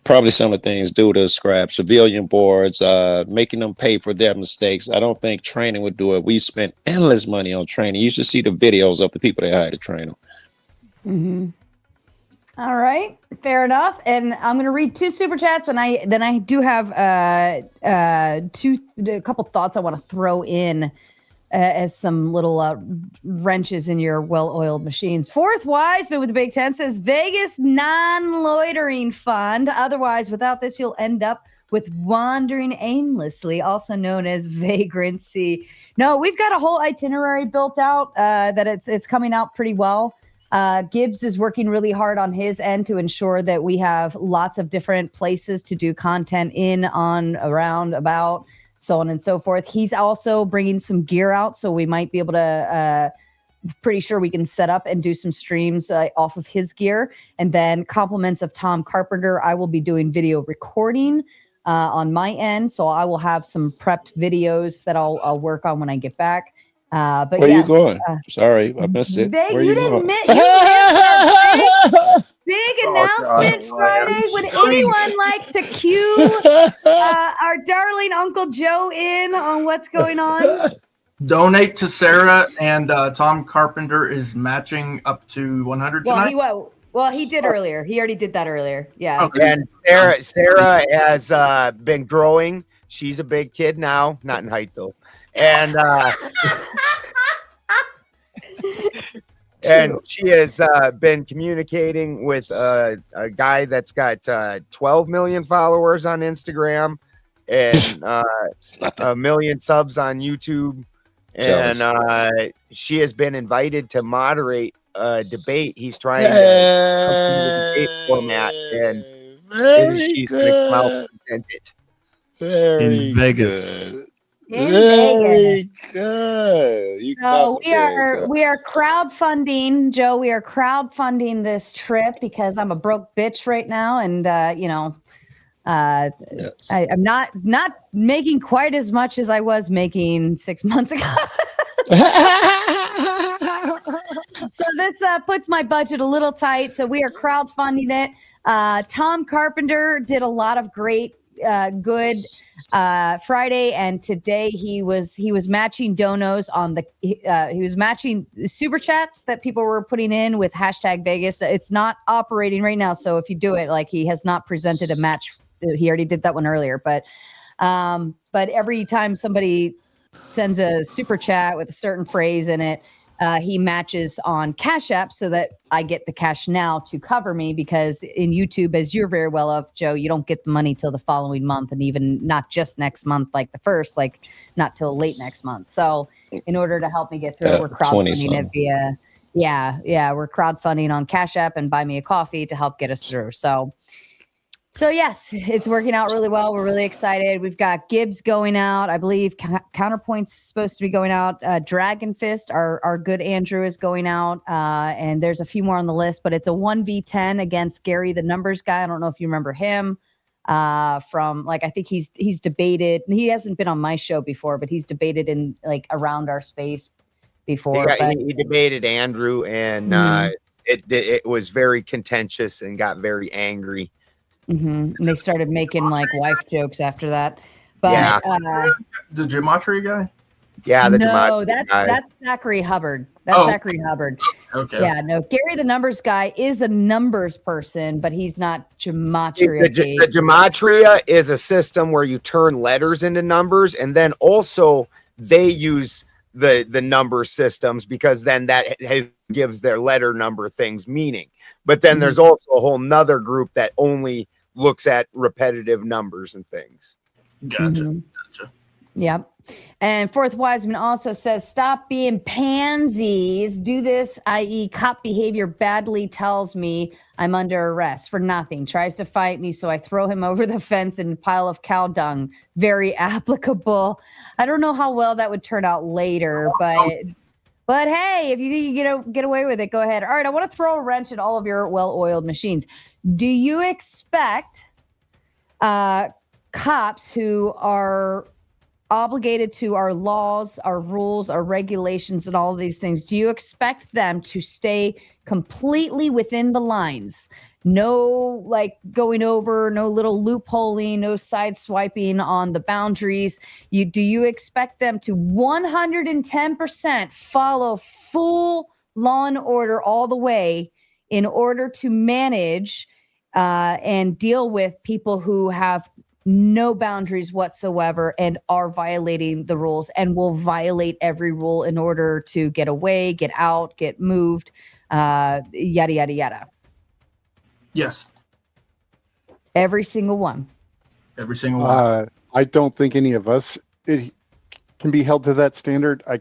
probably some of the things due to scrap civilian boards, making them pay for their mistakes. I don't think training would do it. We spent endless money on training. You should see the videos of the people they hired to train them. Mm-hmm. All right, fair enough. And I'm going to read 2 super chats, and I do have a couple thoughts I want to throw in as some little wrenches in your well-oiled machines. Fourth Wiseman with the Big 10 says Vegas non-loitering fund. Otherwise, without this, you'll end up with wandering aimlessly, also known as vagrancy. No, we've got a whole itinerary built out that it's coming out pretty well. Gibbs is working really hard on his end to ensure that we have lots of different places to do content in, on, around, about, so on and so forth. He's also bringing some gear out, so we might be able to, pretty sure we can set up and do some streams off of his gear. And then compliments of Tom Carpenter, I will be doing video recording on my end, so I will have some prepped videos that I'll work on when I get back. But where yes, you going? Sorry, I missed it. Where you going? Big announcement Friday. Would anyone like to cue our darling Uncle Joe in on what's going on? Donate to Sara, and Tom Carpenter is matching up to 100 tonight. Well, he did earlier. He already did that earlier. Yeah. Okay. And Sara has been growing. She's a big kid now, not in height though. And and she has been communicating with a guy that's got 12 million followers on Instagram and 1 million subs on YouTube. And she has been invited to moderate a debate. He's trying to come to the debate format, and she's going to come out and present it. Very in Vegas. Good. In Very Vegas. good. So we are crowdfunding, Joe. We are crowdfunding this trip because I'm a broke bitch right now, and Yes. I'm not making quite as much as I was making 6 months ago. So this puts my budget a little tight. So we are crowdfunding it. Tom Carpenter did a lot of great, good Friday, and today he was matching donos on the he was matching super chats that people were putting in with hashtag Vegas. It's not operating right now, so if you do it, like, he has not presented a match. He already did that one earlier, but every time somebody sends a super chat with a certain phrase in it, he matches on CASHAPP so that I get the cash now to cover me, because in YouTube, as you're very well of, Joe, you don't get the money till the following month, and even not just next month, like the first, like not till late next month. So in order to help me get through it, we're crowdfunding it via, we're crowdfunding on CASHAPP and Buy Me a Coffee to help get us through. So yes, it's working out really well. We're really excited. We've got Gibbs going out. I believe Counterpoint's supposed to be going out. Dragon Fist, our good Andrew, is going out. And there's a few more on the list, but it's a 1v10 against Gary, the numbers guy. I don't know if you remember him. from like, I think he's debated, and he hasn't been on my show before, but he's debated in like around our space before. He debated Andrew, and it was very contentious and got very angry. And they started making like wife jokes after that. But the gematria guy. Yeah, that's Zachary Hubbard. That's Zachary Hubbard. Okay. Yeah, no, Gary the numbers guy is a numbers person, but he's not gematria. The gematria is a system where you turn letters into numbers, and then also they use the number systems because then that gives their letter number things meaning. But then there's also a whole nother group that only looks at repetitive numbers and things. Gotcha. Yep. And Fourth Wiseman also says, stop being pansies. Do this, i.e. cop behavior badly tells me I'm under arrest for nothing. Tries to fight me, so I throw him over the fence in a pile of cow dung. Very applicable. I don't know how well that would turn out later, but hey, if you think you get away with it, go ahead. All right, I want to throw a wrench at all of your well-oiled machines. Do you expect cops who are obligated to our laws, our rules, our regulations, and all of these things, do you expect them to stay completely within the lines? No, like going over, no little loopholing, no side swiping on the boundaries. Do you expect them to 110% follow full law and order all the way in order to manage and deal with people who have no boundaries whatsoever and are violating the rules and will violate every rule in order to get away, get out, get moved, yada, yada, yada? Yes. Every single one. Every single one. I don't think any of us can be held to that standard. I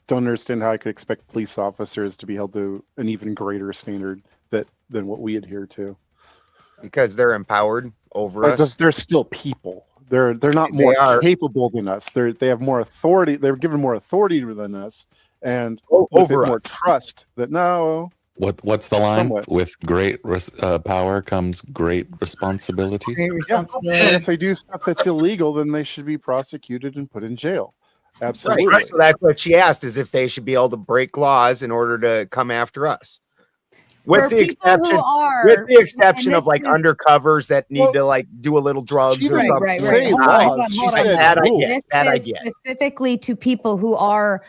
don't understand how I could expect police officers to be held to an even greater standard than what we adhere to. Because they're empowered over us. They're still people. They're not more capable than us. They have more authority. They're given more authority than us, and over more trust. That no. What's the line? Somewhat. With great power comes great responsibility. Great responsibility. And if they do stuff that's illegal, then they should be prosecuted and put in jail. Absolutely. Right. So that's what she asked: is if they should be able to break laws in order to come after us. With the exception of like undercovers that need to like do a little drugs or something. That I get. Specifically to people who are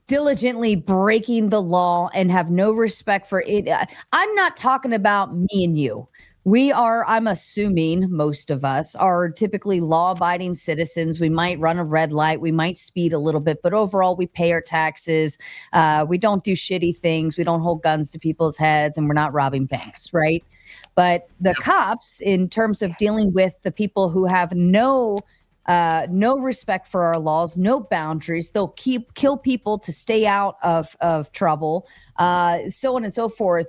diligently breaking the law and have no respect for it. I'm not talking about me and you. I'm assuming most of us are typically law-abiding citizens. We might run a red light. We might speed a little bit, but overall we pay our taxes. We don't do shitty things. We don't hold guns to people's heads, and we're not robbing banks, right? But the cops, in terms of dealing with the people who have no respect for our laws, no boundaries, they'll kill people to stay out of trouble, so on and so forth.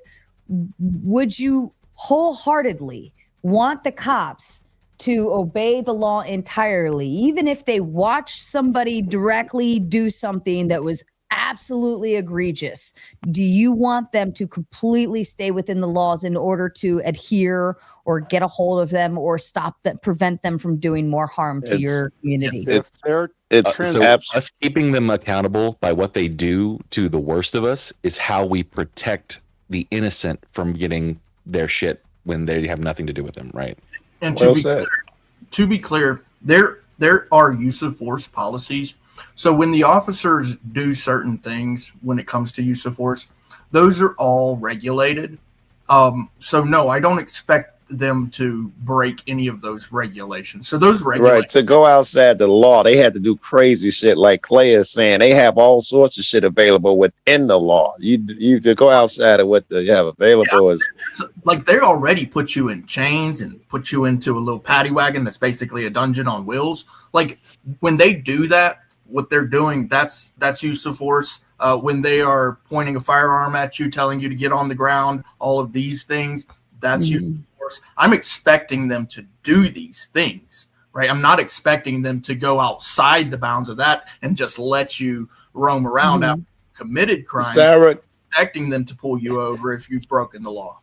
Would you wholeheartedly want the cops to obey the law entirely, even if they watch somebody directly do something that was absolutely egregious? Do you want them to completely stay within the laws in order to adhere or get a hold of them or stop them, prevent them from doing more harm to your community? So us keeping them accountable by what they do to the worst of us is how we protect the innocent from getting their shit when they have nothing to do with them, right? And to be clear, there are use of force policies. So when the officers do certain things when it comes to use of force, those are all regulated. So no, I don't expect them to break any of those regulations. So those regulations, right, to go outside the law, they had to do crazy shit. Like Clay is saying, they have all sorts of shit available within the law. You to go outside of what they have available is like they already put you in chains and put you into a little paddy wagon that's basically a dungeon on wheels. Like when they do that, what they're doing, that's use of force. When they are pointing a firearm at you, telling you to get on the ground, all of these things, that's use of force. I'm expecting them to do these things, right? I'm not expecting them to go outside the bounds of that and just let you roam around after you've committed crimes. Sarah, I'm expecting them to pull you over if you've broken the law.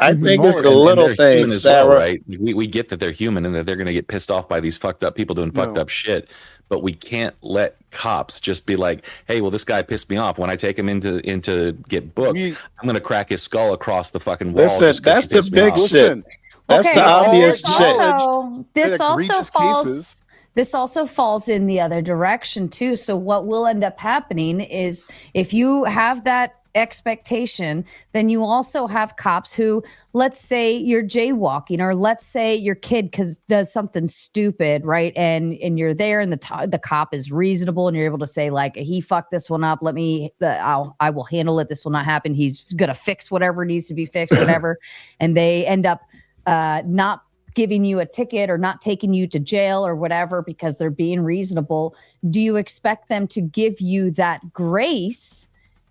I think it's the And little they're human things, as well, Sarah. right? We get that they're human and that they're going to get pissed off by these fucked up people doing fucked No. up shit, but we can't let cops just be like, "Hey, well, this guy pissed me off. When I take him into get booked, I'm going to crack his skull across the fucking wall." Listen, just 'cause that's he the pissed me big off. shit. Listen, That's Okay, the obvious this shit. also, this In also egregious falls. cases. This also falls in the other direction too. So what will end up happening is if you have that expectation, then you also have cops who, let's say you're jaywalking, or let's say your kid does something stupid, right? And you're there, and the cop is reasonable, and you're able to say like, he fucked this one up. I will handle it. This will not happen. He's gonna fix whatever needs to be fixed, whatever. And they end up not giving you a ticket or not taking you to jail or whatever because they're being reasonable. Do you expect them to give you that grace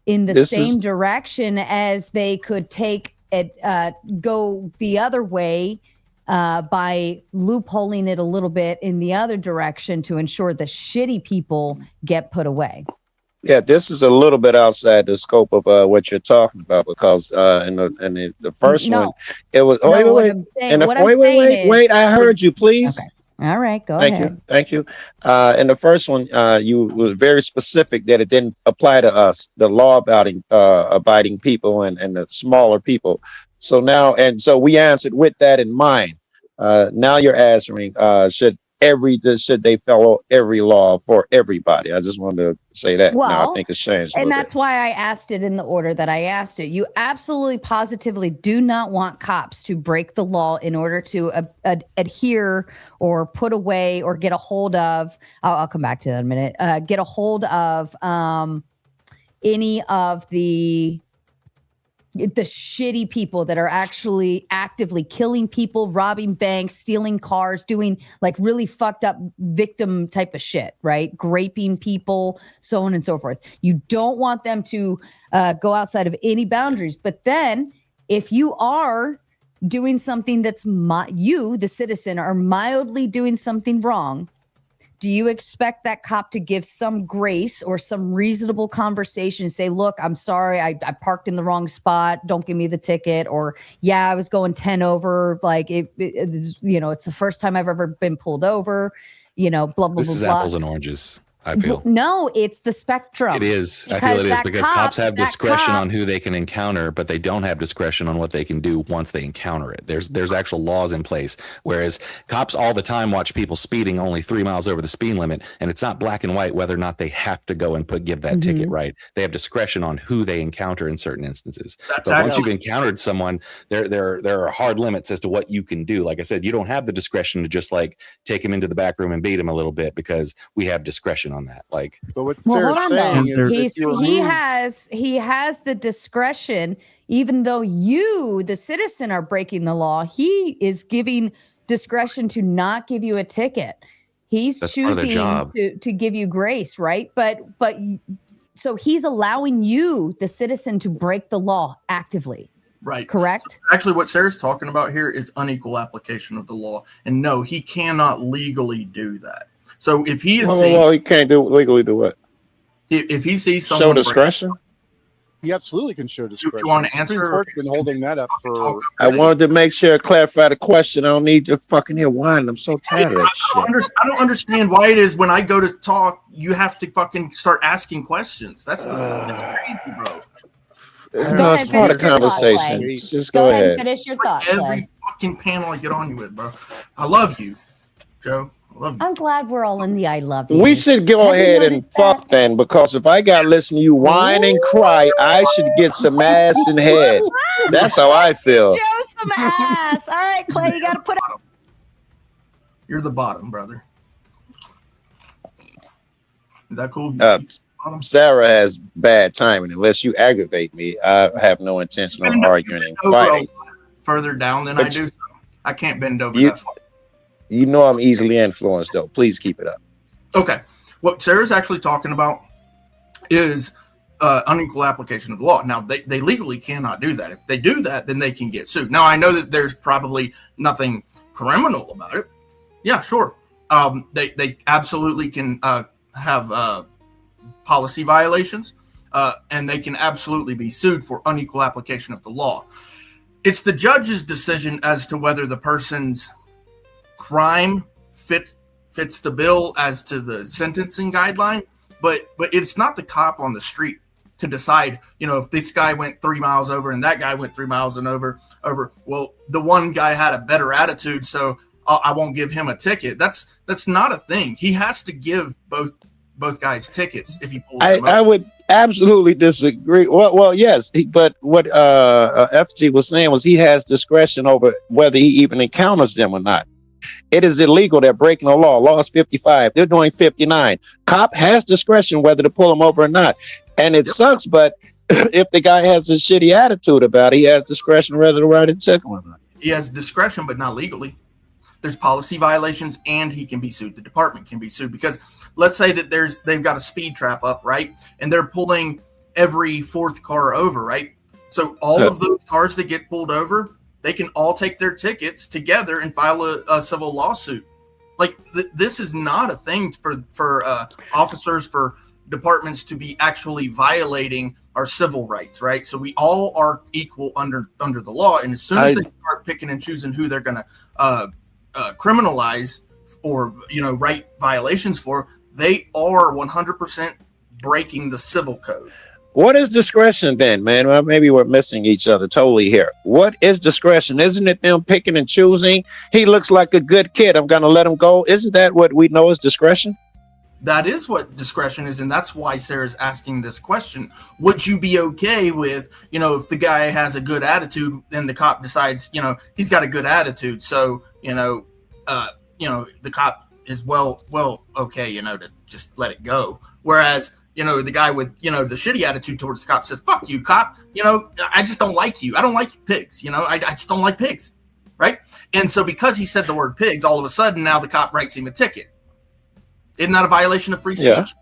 in the same direction as they could take it, go the other way by loopholing it a little bit in the other direction to ensure the shitty people get put away? Yeah, this is a little bit outside the scope of what you're talking about, because in the first one, it was wait. Wait, I heard you. Please. Okay. All right, go ahead. Thank you. In the first one, you was very specific that it didn't apply to us, the law-abiding people and the smaller people. So now, and so we answered with that in mind. Now you're answering, should they follow every law for everybody? I just wanted to say that. Well, now I think it's changed. And that's why I asked it in the order that I asked it. You absolutely positively do not want cops to break the law in order to adhere or put away or get a hold of, I'll come back to that in a minute, get a hold of any of the shitty people that are actually actively killing people, robbing banks, stealing cars, doing like really fucked up victim type of shit, right? Graping people, so on and so forth. You don't want them to go outside of any boundaries. But then if you are doing something that's you, the citizen, are mildly doing something wrong, do you expect that cop to give some grace or some reasonable conversation and say, look, I'm sorry, I parked in the wrong spot. Don't give me the ticket. Or, yeah, I was going 10 over. Like, it's the first time I've ever been pulled over, blah, blah, blah. This is apples and oranges, I feel. No, it's the spectrum. It is. I feel it is because cops have discretion on who they can encounter, but they don't have discretion on what they can do once they encounter it. There's actual laws in place, whereas cops all the time watch people speeding only 3 miles over the speed limit, and it's not black and white whether or not they have to go and give that ticket, right? They have discretion on who they encounter in certain instances. But once you've encountered someone, there are hard limits as to what you can do. Like I said, you don't have the discretion to just like take him into the back room and beat him a little bit because we have discretion on that. Like, but what Sarah's saying is he has the discretion, even though you, the citizen, are breaking the law. He is giving discretion to not give you a ticket. He's choosing to give you grace, right? But so he's allowing you, the citizen, to break the law actively. Right. Correct. So actually, what Sarah's talking about here is unequal application of the law. And no, he cannot legally do that. So if he is he can't legally do what? If he sees someone show discretion, he absolutely can show discretion. You want to Supreme answer? Court's been holding that up for. I wanted to make sure I clarify the question. I don't need to fucking hear whining. I'm so tired of that shit. I don't understand why it is when I go to talk, you have to fucking start asking questions. That's crazy, bro. No, it's part of the conversation. Just go ahead. Finish your thought. Every fucking panel I get on you with, bro. I love you, Joe. I'm glad we're all in the I love you. We should go ahead and fuck then, because if I got to listen to you whine and cry, I should get some ass in head. That's how I feel. Joe, some ass. All right, Clay, you got to put it. You're the bottom, brother. Is that cool? Sarah has bad timing. Unless you aggravate me, I have no intention of arguing and fighting. Further down than I do. I can't bend over that far. You know I'm easily influenced, though. Please keep it up. Okay. What Sarah's actually talking about is unequal application of the law. Now, they legally cannot do that. If they do that, then they can get sued. Now, I know that there's probably nothing criminal about it. Yeah, sure. They absolutely can have policy violations, and they can absolutely be sued for unequal application of the law. it's the judge's decision as to whether the person's crime fits the bill as to the sentencing guideline, but it's not the cop on the street to decide, if this guy went 3 miles over and that guy went 3 miles and over, well, the one guy had a better attitude, so I won't give him a ticket. That's not a thing. He has to give both guys tickets if he pulls them over. I would absolutely disagree. Well, yes, but what FG was saying was he has discretion over whether he even encounters them or not. It is illegal. They're breaking the law. Law is 55. They're doing 59. Cop has discretion whether to pull them over or not. And it sucks, but if the guy has a shitty attitude about it, he has discretion whether to write a ticket or not. He has discretion, but not legally. There's policy violations, and he can be sued. The department can be sued because let's say that they've got a speed trap up, right? And they're pulling every fourth car over, right? So all of those cars that get pulled over, they can all take their tickets together and file a civil lawsuit. Like this is not a thing for officers, for departments to be actually violating our civil rights, right? So we all are equal under the law, and as soon as they start picking and choosing who they're going to criminalize or write violations for, they are 100% breaking the civil code. What is discretion then, man? Well, maybe we're missing each other totally here. What is discretion? Isn't it them picking and choosing? He looks like a good kid, I'm going to let him go. Isn't that what we know as discretion? That is what discretion is, and that's why Sarah's asking this question. Would you be okay with, if the guy has a good attitude, then the cop decides, he's got a good attitude, so the cop is well okay, to just let it go. Whereas, the guy with, the shitty attitude towards the cop says, "Fuck you, cop. I just don't like you. I don't like pigs. I just don't like pigs." Right? And so because he said the word pigs, all of a sudden now the cop writes him a ticket. Isn't that a violation of free speech?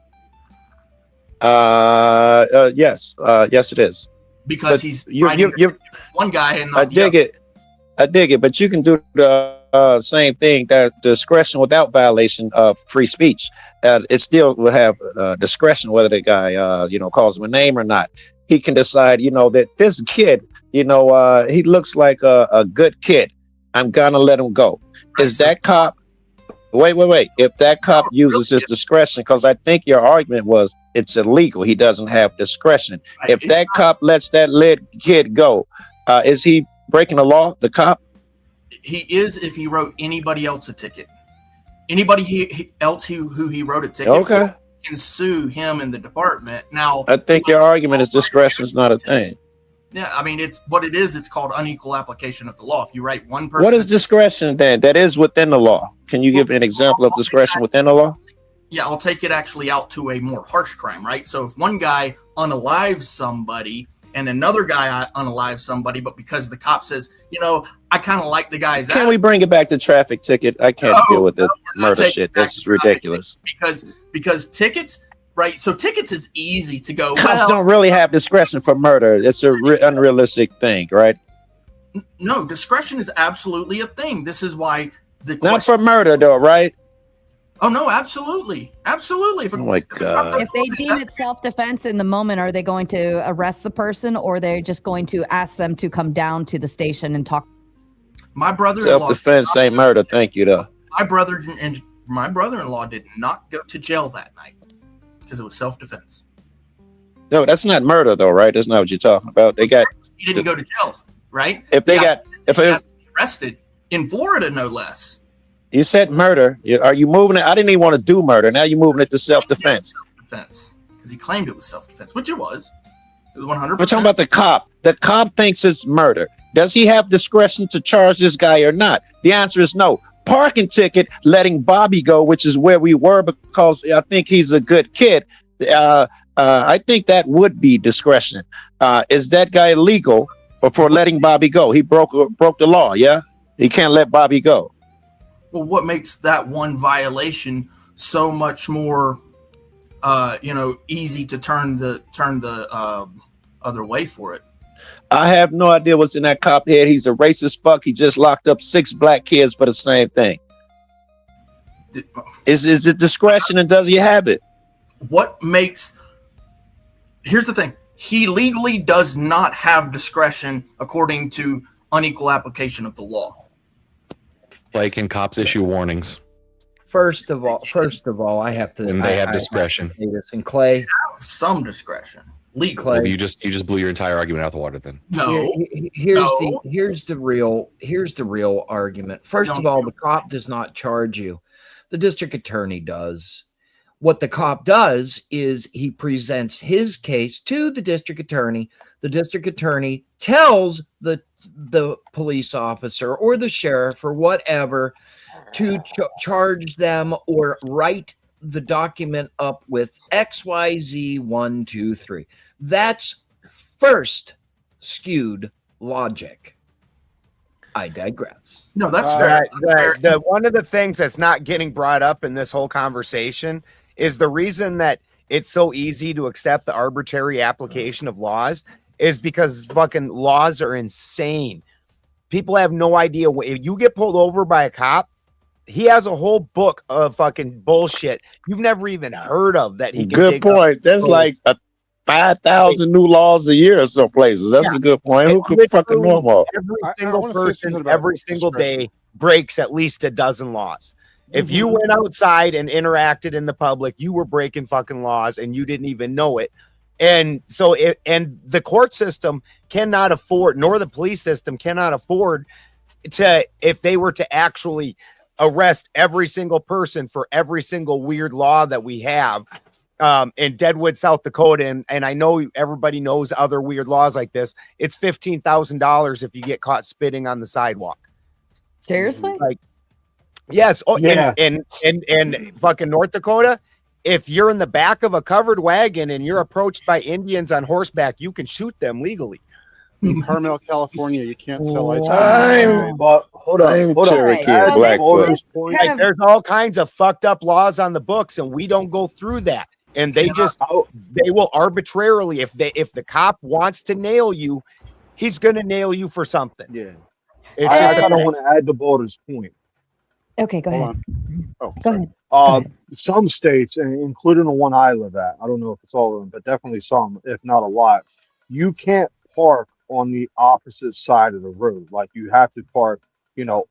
Yeah. Yes. Yes, it is. Because but he's you're one guy and I dig it, but you can do the same thing, that discretion without violation of free speech. It still will have discretion whether the guy calls him a name or not. He can decide that this kid he looks like a good kid, I'm gonna let him go. Right. Is that cop wait if that cop uses his discretion, because I think your argument was it's illegal, he doesn't have discretion. Right. If that cop lets that kid go, is he breaking the law, the cop? He is if he wrote anybody else a ticket. Anybody else who he wrote a ticket for can sue him in the department. Now, I think your argument is discretion is not a thing. Yeah, I mean, it's what it is. It's called unequal application of the law. If you write one person, what is discretion then? That is within the law. Can you give an example of discretion within the law? Yeah, I'll take it actually out to a more harsh crime, right? So if one guy unalives somebody and another guy unalives somebody, but because the cop says, I kind of like the guy's Can we bring it back to traffic ticket? I can't deal with the murder shit. This is ridiculous. Because tickets, right? So tickets is easy to go. Cops don't really have discretion for murder. It's a unrealistic thing, right? No, discretion is absolutely a thing. This is why not for murder, though, right? Oh no, absolutely. Oh my God. If they deem it self-defense in the moment, are they going to arrest the person, or they're just going to ask them to come down to the station and talk? My brother-in-law, self-defense ain't murder. Thank you, though. My brother-in-law did not go to jail that night because it was self-defense. No, that's not murder, though, right? That's not what you're talking about. He didn't go to jail, right? If he has to be arrested in Florida, no less. You said murder. Are you moving it? I didn't even want to do murder. Now you're moving it to self-defense. Self-defense, because he claimed it was self-defense, which it was. It was 100%. We're talking about the cop. The cop thinks it's murder. Does he have discretion to charge this guy or not? The answer is no. Parking ticket, letting Bobby go, which is where we were because I think he's a good kid. I think that would be discretion. Is that guy illegal for letting Bobby go? He broke the law. Yeah, he can't let Bobby go. Well, what makes that one violation so much more, easy to turn the other way for it? I have no idea what's in that cop head. He's a racist fuck. He just locked up 6 black kids for the same thing. Is it discretion, and does he have it? Here's the thing. He legally does not have discretion according to unequal application of the law. Like, can cops issue warnings? First of all, I have to. And they have I discretion. to say this. And Clay, Some discretion. Legal. Clay, Well, you just blew your entire argument out the water then. No. here's the real argument. First of all, the cop does not charge you. The district attorney does. What the cop does is he presents his case to the district attorney. The district attorney tells the police officer or the sheriff or whatever to charge them or write the document up with XYZ 1, 2, 3. That's first skewed logic. I digress. No, that's fair. One of the things that's not getting brought up in this whole conversation is the reason that it's so easy to accept the arbitrary application of laws is because fucking laws are insane. People have no idea what, if you get pulled over by a cop, he has a whole book of fucking bullshit you've never even heard of that he can Good point. There's like 5,000 new laws a year in some places. That's a good point. Who could fucking know about? Every single person, every single day breaks at least a dozen laws. If you went outside and interacted in the public, you were breaking fucking laws and you didn't even know it. And so, and the court system cannot afford, nor the police system cannot afford to, if they were to actually arrest every single person for every single weird law that we have in Deadwood, South Dakota. And I know everybody knows other weird laws like this. It's $15,000 if you get caught spitting on the sidewalk. Seriously? Like, yes. Oh, Yeah. And fucking North Dakota, if you're in the back of a covered wagon and you're approached by Indians on horseback, you can shoot them legally. In Carmel, California, you can't sell ice I'm- But hold on. Cherokee Well, and Blackfoot. this Point. kind Like, of- there's all kinds of fucked up laws on the books, and we don't go through that. And they will arbitrarily, if the cop wants to nail you, he's gonna nail you for something. Yeah. It's I just kind of want to add to Boulder's point. Okay, go Hold ahead. on. Oh, Go sorry. ahead. Some states, including the one I live at, I don't know if it's all of them, but definitely some, if not a lot, you can't park on the opposite side of the road. Like, you have to park,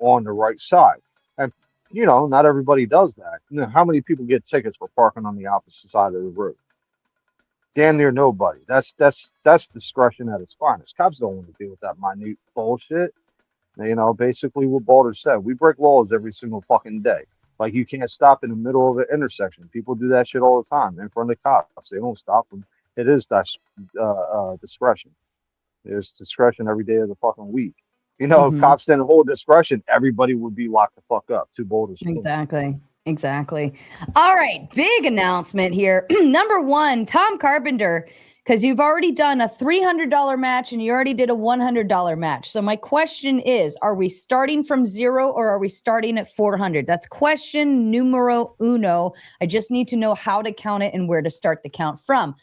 on the right side. And, not everybody does that. How many people get tickets for parking on the opposite side of the road? Damn near nobody. That's discretion at its finest. Cops don't want to deal with that minute bullshit. Basically what Balder said. We break laws every single fucking day. Like, you can't stop in the middle of an intersection. People do that shit all the time in front of cops. They don't stop them. It is discretion. There's discretion every day of the fucking week. If cops didn't hold discretion, everybody would be locked the fuck up. Two Boulders. Exactly. All right. Big announcement here. Number one, Tom Carpenter, because you've already done a $300 match and you already did a $100 match. So my question is, are we starting from zero or are we starting at 400? That's question numero uno. I just need to know how to count it and where to start the count from.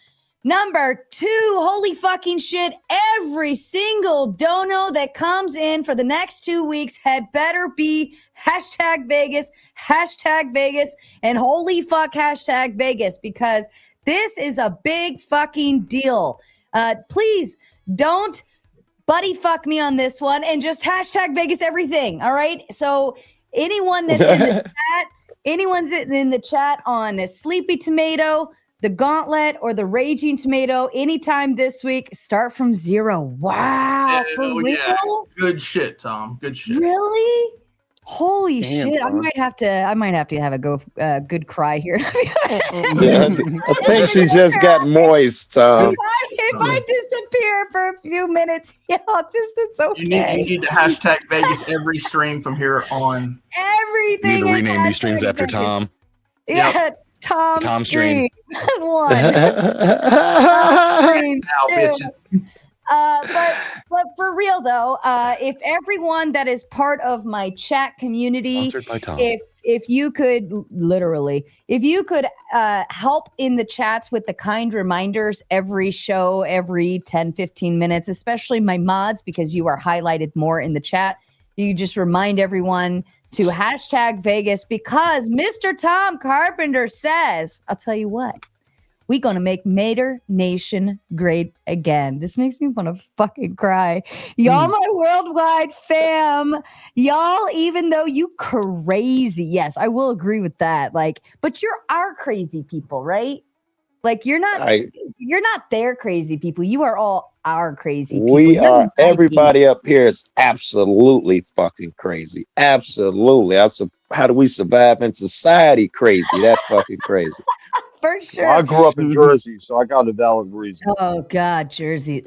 Number two, holy fucking shit. Every single dono that comes in for the next 2 weeks had better be #Vegas, #Vegas, and holy fuck #Vegas, because this is a big fucking deal. Please don't buddy fuck me on this one and just #Vegas everything. All right. So anyone that's in the chat, anyone's in the chat on a Sleepy Tomato, the Gauntlet, or the Raging Tomato, anytime this week, start from zero. Wow. For real? Yeah. Good shit, Tom. Good shit. Really? Holy Damn, shit. Tom. I might have to have a good cry here. I think she just got moist. If I disappear for a few minutes, it's okay. You need to #Vegas every stream from here on. Everything. You need to is rename these streams after #Vegas. Tom. Yeah, Tom stream. One. Tom stream Now, two. bitches. But for real though, if everyone that is part of my chat community, Sponsored by Tom. if you could help in the chats with the kind reminders every show, every 10-15 minutes, especially my mods, because you are highlighted more in the chat. You just remind everyone to #Vegas, because Mr. Tom Carpenter says, I'll tell you what, We gonna make Mater Nation great again. This makes me want to fucking cry. Y'all, my worldwide fam. Y'all, even though you crazy, yes, I will agree with that. Like, but you're our crazy people, right? Like you're not their crazy people. You are all our crazy people. We You're are, my everybody up here is absolutely fucking crazy. Absolutely. How do we survive in society crazy? That fucking crazy. For sure. Well, I grew up in Jersey, so I got a valid reason. Oh God, Jersey.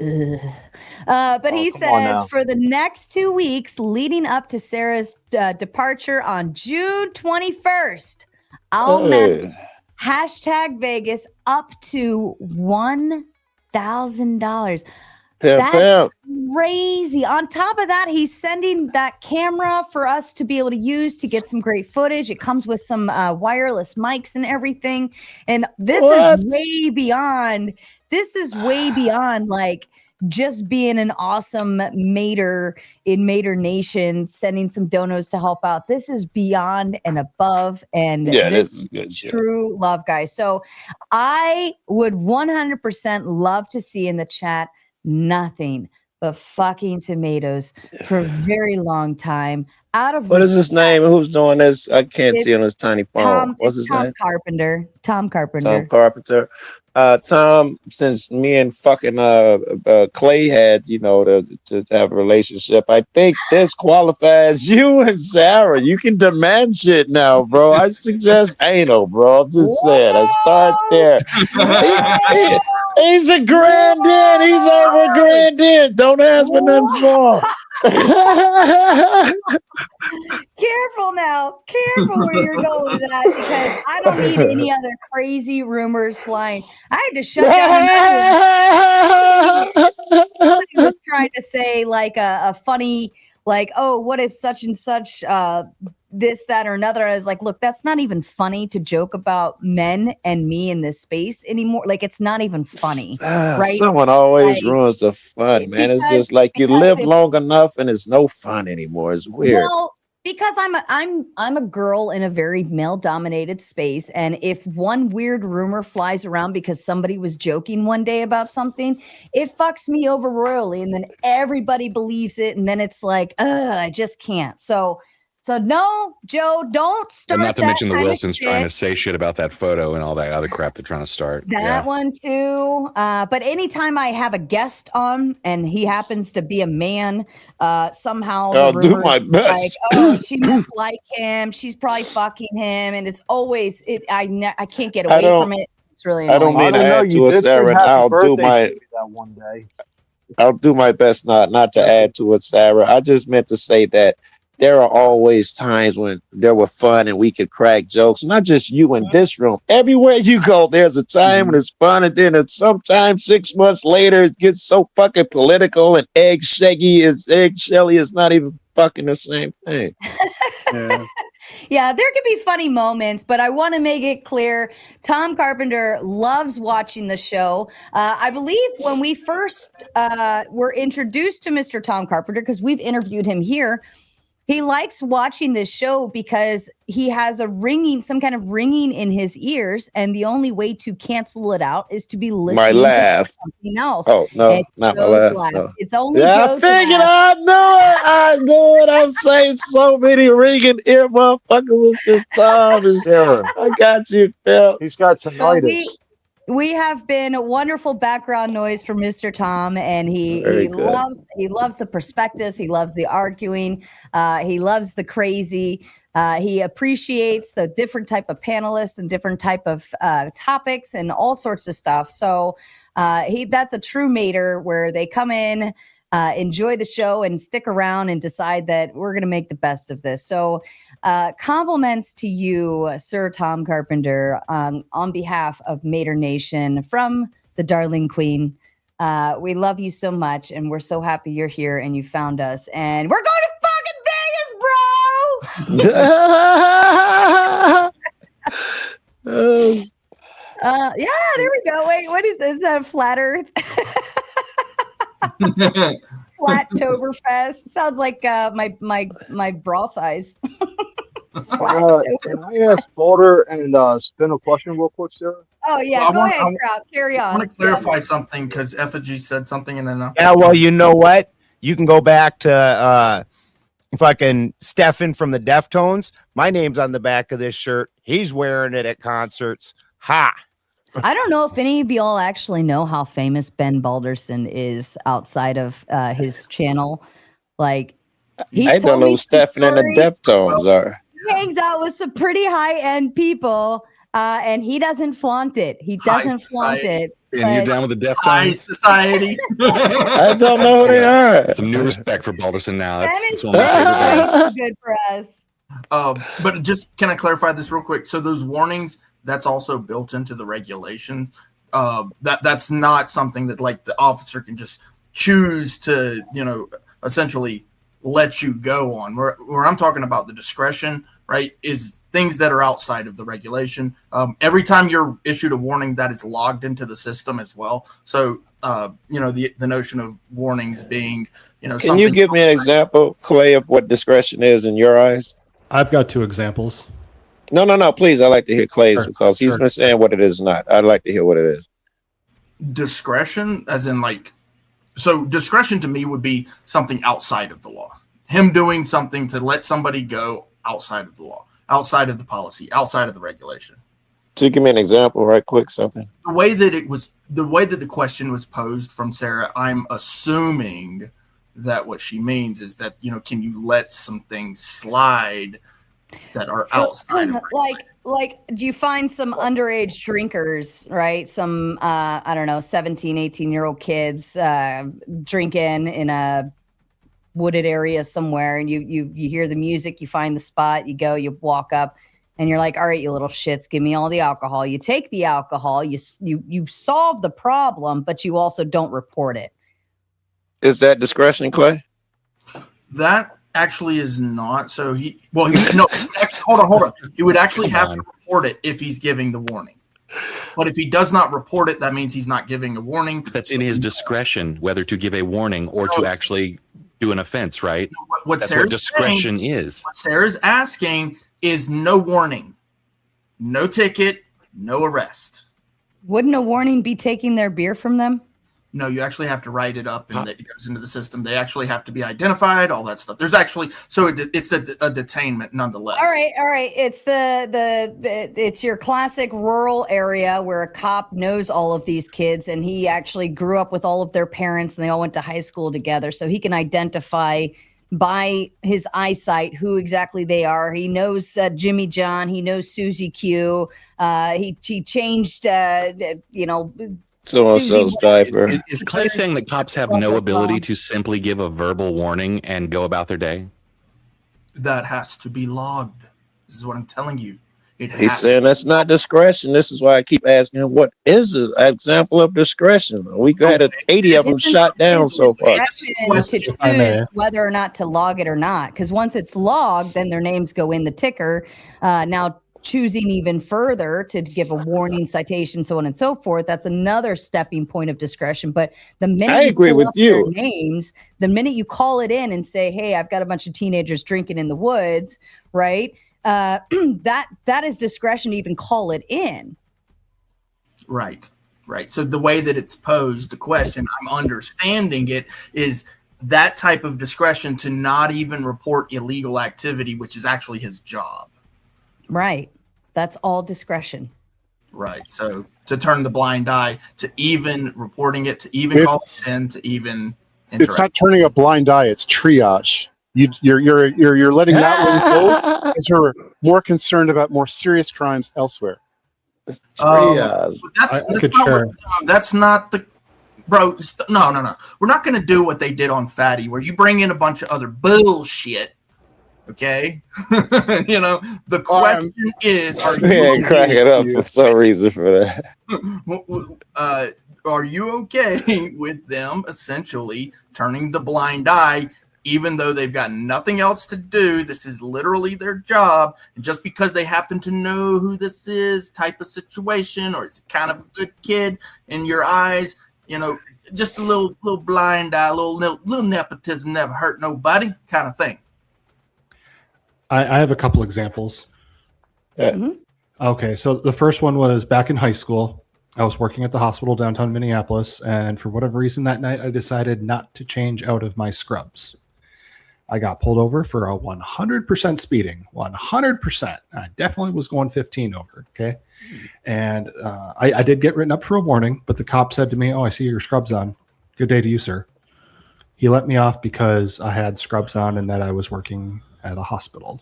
But he come on says now. for the next 2 weeks leading up to Sarah's departure on June 21st, I'll match #Vegas up to $1,000. That's crazy. On top of that, he's sending that camera for us to be able to use to get some great footage. It comes with some wireless mics and everything. And this is way beyond. This is way beyond like just being an awesome mater in Mater Nation, sending some donos to help out. This is beyond and above. And this is good true love, guys. So I would 100% love to see in the chat nothing but fucking tomatoes for a very long time. Out of what is his name? Who's doing this? I can't see on his tiny phone. What's his name? Carpenter. Tom Carpenter. Tom Carpenter. Tom, since me and fucking Clay had, to have a relationship, I think this qualifies you and Sarah. You can demand shit now, bro. I suggest anal, bro. I'm just saying. I start there. He's a grand in. He's over a grand in. Don't ask for nothing small. Careful now. Careful where you're going with that, because I don't need any other crazy rumors flying. I had to shut down. Somebody was trying to say like a funny, like, oh, what if such and such this, that, or another. I was like, look, that's not even funny to joke about men and me in this space anymore. Like, it's not even funny, right? Someone always ruins the fun, man. It's just like you live long enough and it's no fun anymore. It's weird. Well, because I'm a girl in a very male-dominated space, and if one weird rumor flies around because somebody was joking one day about something, it fucks me over royally, and then everybody believes it, and then it's like, I just can't. So no, Joe, don't start. And not to that mention the kind of Wilsons shit. trying to say shit about that photo and all that other crap they're trying to start. That one too. But anytime I have a guest on and he happens to be a man, somehow I'll do my best. like, oh, she must like him. She's probably fucking him, and it's always I can't get away from it. It's really annoying. I don't mean to add to it, Sarah. I'll do my best not to add to it, Sarah. I just meant to say that there are always times when there were fun and we could crack jokes. Not just you in this room. Everywhere you go, there's a time when it's fun, and then it's sometimes 6 months later it gets so fucking political and eggshelly is not even fucking the same thing. Yeah, there could be funny moments, but I want to make it clear Tom Carpenter loves watching the show. I believe when we first were introduced to Mr. Tom Carpenter, because we've interviewed him here, he likes watching this show because he has some kind of ringing in his ears, and the only way to cancel it out is to be listening to something else. Oh, no, it's not Joe's my laugh. No. It's only I Joe's figured laugh. I knew it. I've saved so many ringing ear motherfuckers with this time. I got you, Phil. He's got tinnitus. We have been a wonderful background noise for Mr. Tom, and he loves the perspectives. He loves the arguing. He loves the crazy. He appreciates the different type of panelists and different type of topics and all sorts of stuff. So that's a true mater where they come in, enjoy the show, and stick around and decide that we're going to make the best of this. So compliments to you, Sir Tom Carpenter, on behalf of Mater Nation from the Darling Queen. We love you so much, and we're so happy you're here and you found us. And we're going to fucking Vegas, bro! Yeah, there we go. Wait, what is this? Is that a flat Earth? Flattoberfest. Sounds like my bra size. Can I ask Boulder and spin a question real quick, Sarah? Oh yeah, Well, go ahead, Kraut. Carry I on. want to clarify something because Effigy said something, and then Yeah, well, you know what? You can go back to fucking Stefan from the Deftones. My name's on the back of this shirt. He's wearing it at concerts. Ha! I don't know if any of y'all actually know how famous Ben Balderson is outside of his channel. Like, he's I don't told know me who Stefan and the Deftones are. he hangs out with some pretty high-end people, and he doesn't flaunt it. He doesn't flaunt it. And you down with the High Deftones? society. I don't know who they are. Some new respect for Balderson now. That's one of That my favorite is good for us. But just can I clarify this real quick? So those warnings, that's also built into the regulations. That's not something that like the officer can just choose to, essentially let you go on. Where I'm talking about the discretion, right, is things that are outside of the regulation. Every time you're issued a warning, that is logged into the system as well. So, the notion of warnings being, Can you give me an example, Clay, of what discretion is in your eyes? I've got 2 examples. No, please. I'd like to hear Clay's because he's Sure. been saying what it is not. I'd like to hear what it is. Discretion, as in so discretion to me would be something outside of the law. Him doing something to let somebody go outside of the law, outside of the policy, outside of the regulation. So you give me an example right quick, something. The way that the question was posed from Sarah, I'm assuming that what she means is that, can you let some things slide that are outside of like do you find some underage drinkers, right? Some I don't know, 17, 18-year-old kids drinking in a wooded area somewhere, and you hear the music, you find the spot, you go, you walk up, and you're like, all right, you little shits, give me all the alcohol. You take the alcohol, you solve the problem, but you also don't report it. Is that discretion, Clay? That actually is not. So hold on. He would actually have to report it if he's giving the warning. But if he does not report it, that means he's not giving a warning. That's in his discretion whether to give a warning or to actually do an offense, right? That's what discretion is. What Sarah's asking is no warning, no ticket, no arrest. Wouldn't a warning be taking their beer from them? No, you actually have to write it up, and it goes into the system. They actually have to be identified, all that stuff. There's actually, it's a detainment nonetheless. All right. It's it's your classic rural area where a cop knows all of these kids, and he actually grew up with all of their parents, and they all went to high school together, so he can identify by his eyesight who exactly they are. He knows Jimmy John. He knows Susie Q. He changed, So-and-so's diaper. Is Clay saying that cops have no ability to simply give a verbal warning and go about their day? That has to be logged. This is what I'm telling you. He's saying that's not discretion. This is why I keep asking him, what is an example of discretion? We had 80 of them shot down so far. To choose whether or not to log it or not. Because once it's logged, then their names go in the ticker. Now, choosing even further to give a warning, citation, so on and so forth, that's another stepping point of discretion. But the minute I agree with you, their names, the minute you call it in and say, hey, I've got a bunch of teenagers drinking in the woods, right? That is discretion to even call it in. Right. So the way that it's posed, the question, I'm understanding it, is that type of discretion to not even report illegal activity, which is actually his job. Right. That's all discretion. Right. So to turn the blind eye to even reporting it, to even call it in, to even interact. It's not turning a blind eye, it's triage. You're letting that one go because you're more concerned about more serious crimes elsewhere. That's not the bro. No. We're not going to do what they did on Fatty, where you bring in a bunch of other bullshit. Okay, the question is: crack it up for some reason for that. Are you okay with them essentially turning the blind eye? Even though they've got nothing else to do, this is literally their job. And just because they happen to know who this is, type of situation, or it's kind of a good kid in your eyes, just a little blind eye, little nepotism never hurt nobody kind of thing. I have a couple examples. Yeah. Okay, so the first one was back in high school. I was working at the hospital downtown Minneapolis, and for whatever reason that night, I decided not to change out of my scrubs. I got pulled over for a 100% speeding, 100%. I definitely was going 15 over, okay? And I did get written up for a warning, but the cop said to me, "Oh, I see your scrubs on. Good day to you, sir." He let me off because I had scrubs on and that I was working at a hospital.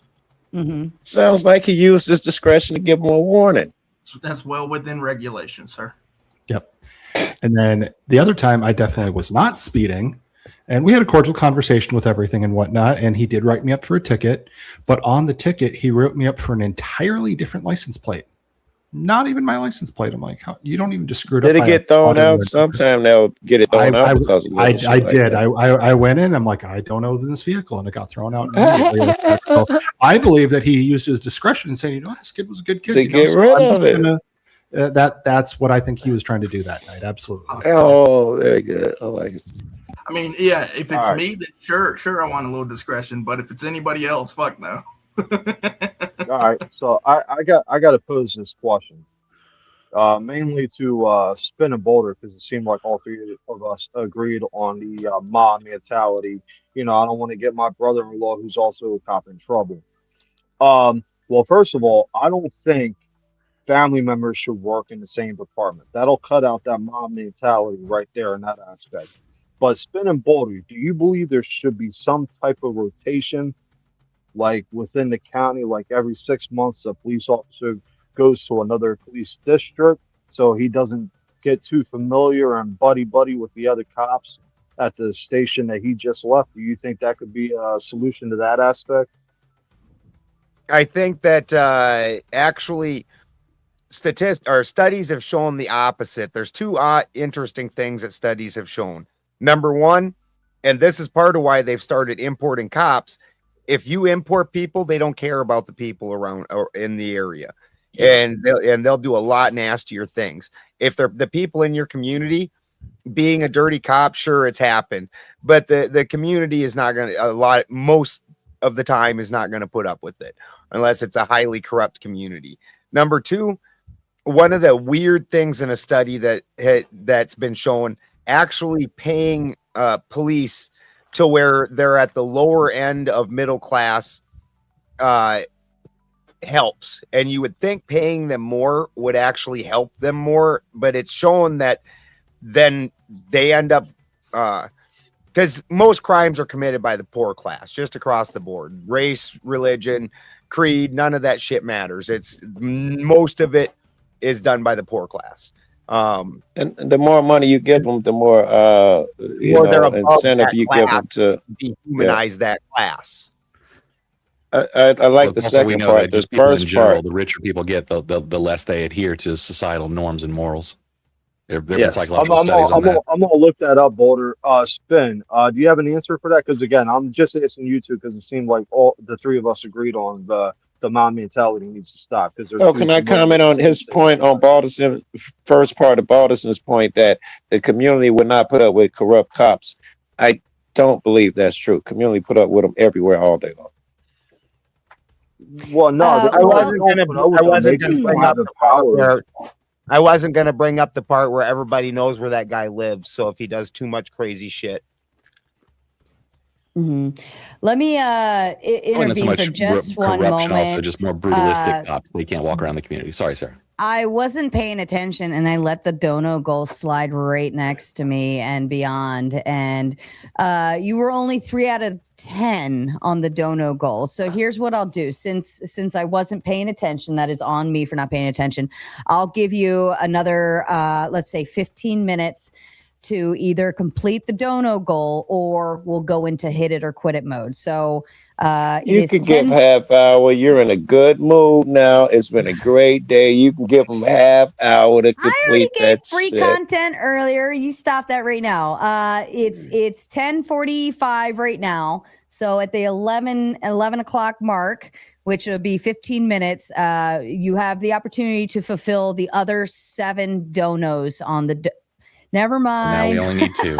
Sounds like he used his discretion to give him a warning. That's well within regulation, sir. Yep. And then the other time I definitely was not speeding, and we had a cordial conversation with everything and whatnot, and he did write me up for a ticket, but on the ticket he wrote me up for an entirely different license plate. Not even my license plate. I'm like, you don't even just screw it up. Did it get thrown out? Sometime they'll get it thrown out because of I like did. that. I went in. I'm like, I don't own this vehicle, and it got thrown out immediately. So I believe that he used his discretion and saying, you know, this kid was a good kid. To get rid of it. That's what I think he was trying to do that night. Absolutely. Oh, very good. I like it. I mean, yeah, if it's me, then sure, I want a little discretion. But if it's anybody else, fuck no. All right, so I got to pose this question, mainly to Spin and Boulder, because it seemed like all three of us agreed on the mob mentality. You know, I don't want to get my brother-in-law, who's also a cop, in trouble. Well, first of all, I don't think family members should work in the same department. That'll cut out that mob mentality right there in that aspect. But Spin and Boulder, do you believe there should be some type of rotation? Like within the county, like every 6 months, a police officer goes to another police district so he doesn't get too familiar and buddy with the other cops at the station that he just left. Do you think that could be a solution to that aspect? I think that actually studies have shown the opposite. There's two interesting things that studies have shown. Number one, and this is part of why they've started importing cops. If you import people, they don't care about the people around or in the area, and they'll do a lot nastier things. If they're the people in your community, being a dirty cop, sure, it's happened, but the community is not going to most of the time is not going to put up with it unless it's a highly corrupt community. Number two, one of the weird things in a study that's been shown, actually paying police to where they're at the lower end of middle class helps. And you would think paying them more would actually help them more, but it's shown that then they end up because most crimes are committed by the poor class, just across the board. Race, religion, creed, none of that shit matters. It's most of it is done by the poor class. And the more money you give them, the more incentive you give them to dehumanize that class. I like the second part. The first part, the richer people get, the less they adhere to societal norms and morals. There been Yes. psychological studies on that. I'm gonna look that up, Boulder. Spin. Do you have an answer for that? Because again, I'm just asking you two because it seemed like all the three of us agreed on the mob mentality needs to stop. Because can I comment on his point on Balderson? First part of Balderson's point that the community would not put up with corrupt cops. I don't believe that's true. Community put up with them everywhere all day long. Well, no, I wasn't going to bring up the part where everybody knows where that guy lives. So if he does too much crazy shit. Let me intervene for just one moment. Also, just more brutalistic cops. They can't walk around the community. Sorry, Sarah. I wasn't paying attention and I let the dono goal slide right next to me and beyond. And you were only 3 out of 10 on the dono goal. So here's what I'll do. Since I wasn't paying attention, that is on me for not paying attention. I'll give you another, let's say 15 minutes to either complete the dono goal or we'll go into hit it or quit it mode. So you can give half hour. You're in a good mood now. It's been a great day. You can give them half hour to complete I already gave that free shit. content earlier. You stop that right now. It's 10:45 right now. So at the 11 o'clock mark, which will be 15 minutes, you have the opportunity to fulfill the other 7 donos on the. Never mind. Now we only need 2.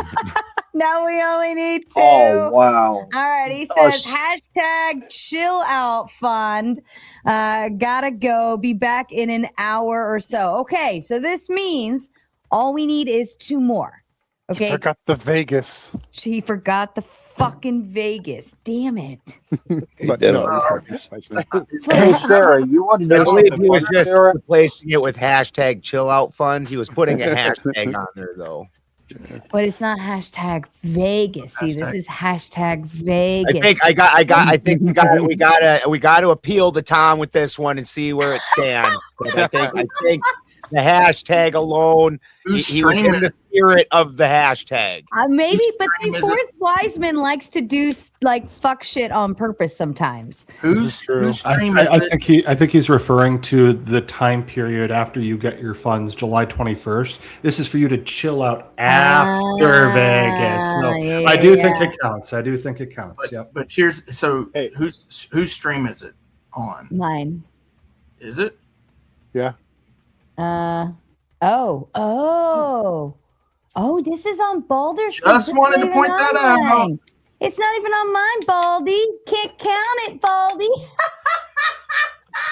Now we only need 2. Oh wow. All right, he Oh, says hashtag chill out fund. Gotta go. Be back in an hour or so. Okay, so this means all we need is 2 more. Okay. You forgot the Vegas. He forgot the fucking Vegas. Damn it. But did no, on purpose. Hey Sarah, you want to I know believe something he was funny, just Sarah? replacing it with hashtag chill out fund. He was putting a hashtag on there though. But it's not hashtag Vegas. See, this is hashtag Vegas. I think we got to appeal to Tom with this one and see where it stands. I think the hashtag alone, he was in the spirit of the hashtag. Maybe, but the fourth Wiseman likes to do like fuck shit on purpose sometimes. Whose stream is I it? think he's referring to the time period after you get your funds, July 21st. This is for you to chill out after Vegas. So I do think it counts. I do think it counts. Yep. But here's whose stream is it on? Mine. Is it? Yeah. Oh, this is on Balder's. Just wanted to point that out. It's not even on mine, Baldy. Can't count it, Baldy.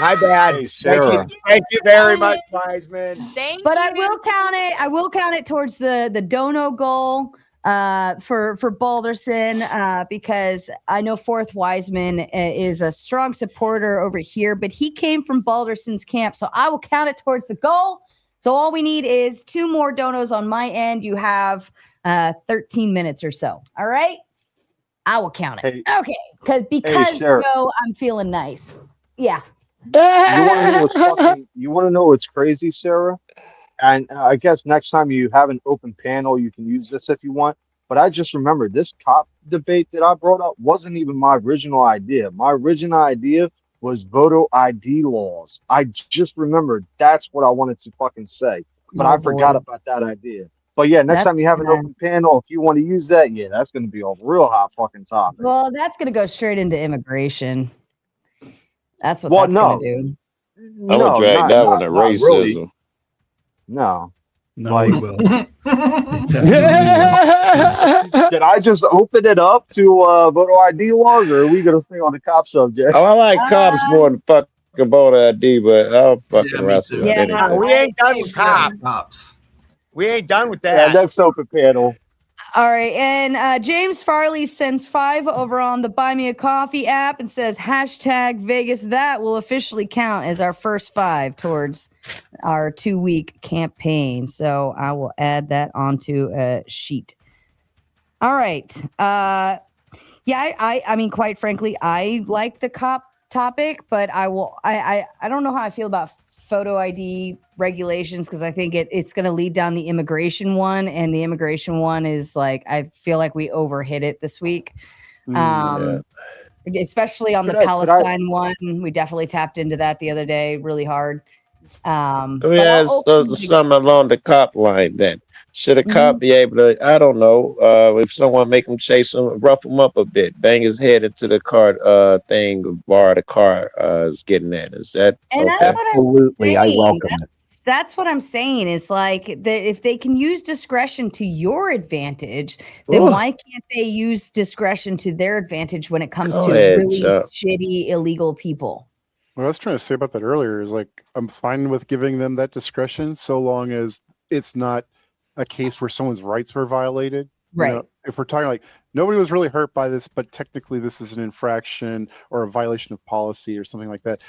My bad. Hey, Sarah. Thank you very much, Wiseman. But I will count it. I will count it towards the dono goal for Balderson because I know Fourth Wiseman is a strong supporter over here, but he came from Balderson's camp, so I will count it towards the goal. So all we need is 2 more donos on my end. You have 13 minutes or so. All right, I will count it. Hey, Okay, because Sarah. Joe, I'm feeling nice. Yeah. You want to know what's crazy, Sarah? And I guess next time you have an open panel, you can use this if you want. But I just remembered this cop debate that I brought up wasn't even my original idea. My original idea was voter ID laws. I just remembered that's what I wanted to fucking say. But I forgot about that idea. But yeah, next time you have an open panel, if you want to use that, yeah, that's going to be a real hot fucking topic. Well, that's going to go straight into immigration. That's what that's going to do. I'm gonna drag that one to racism. Really. No. No, Like- we will. Did I just open it up to voter ID laws, or are we gonna stay on the cop subject? Oh, I like cops more than fucking voter ID, but I'll fucking wrestle with it. No, we ain't done with cops. We ain't done with Yeah, that. next open panel. All right, and James Farley sends 5 over on the Buy Me a Coffee app and says hashtag Vegas. That will officially count as our first 5 towards our 2-week campaign. So I will add that onto a sheet. All right. I mean, quite frankly, I like the cop topic, but I don't know how I feel about photo ID regulations because I think it's going to lead down the immigration one, and the immigration one is like, I feel like we overhit it this week. Especially on the Palestine one. We definitely tapped into that the other day really hard. Let me ask something along the cop line then. Should a cop be able to, I don't know, if someone make him chase him, rough him up a bit, bang his head into the car thing, bar the car is getting at? Is that and okay? that's what Absolutely, I'm I saying. welcome it. That's what I'm saying. Is like if they can use discretion to your advantage, then why can't they use discretion to their advantage when it comes to really shitty illegal people? What I was trying to say about that earlier is like, I'm fine with giving them that discretion so long as it's not a case where someone's rights were violated. Right. You know, if we're talking like nobody was really hurt by this, but technically this is an infraction or a violation of policy or something like that.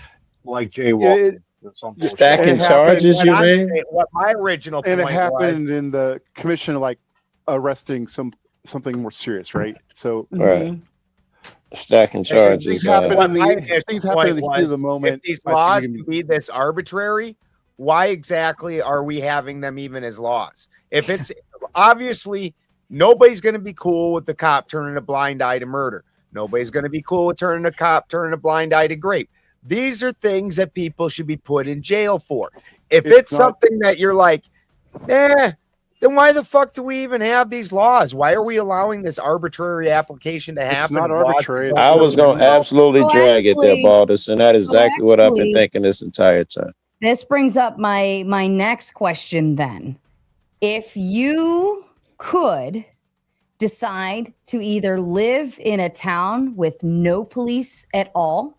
Like jaywalking. Stacking charges, you mean? What my original point and it was. happened in the commission, like arresting something more serious, right? So right. Stacking charges. Things happen in the heat of the moment. If these laws can be this arbitrary, why exactly are we having them even as laws? If it's obviously nobody's going to be cool with the cop turning a blind eye to murder. Nobody's going to be cool with turning a blind eye to grape. These are things that people should be put in jail for. If it's something that you're like, then why the fuck do we even have these laws? Why are we allowing this arbitrary application to happen? It's not arbitrary. I was going to absolutely drag it there, Baldus, and that is exactly what I've been thinking this entire time. This brings up my next question then. If you could decide to either live in a town with no police at all,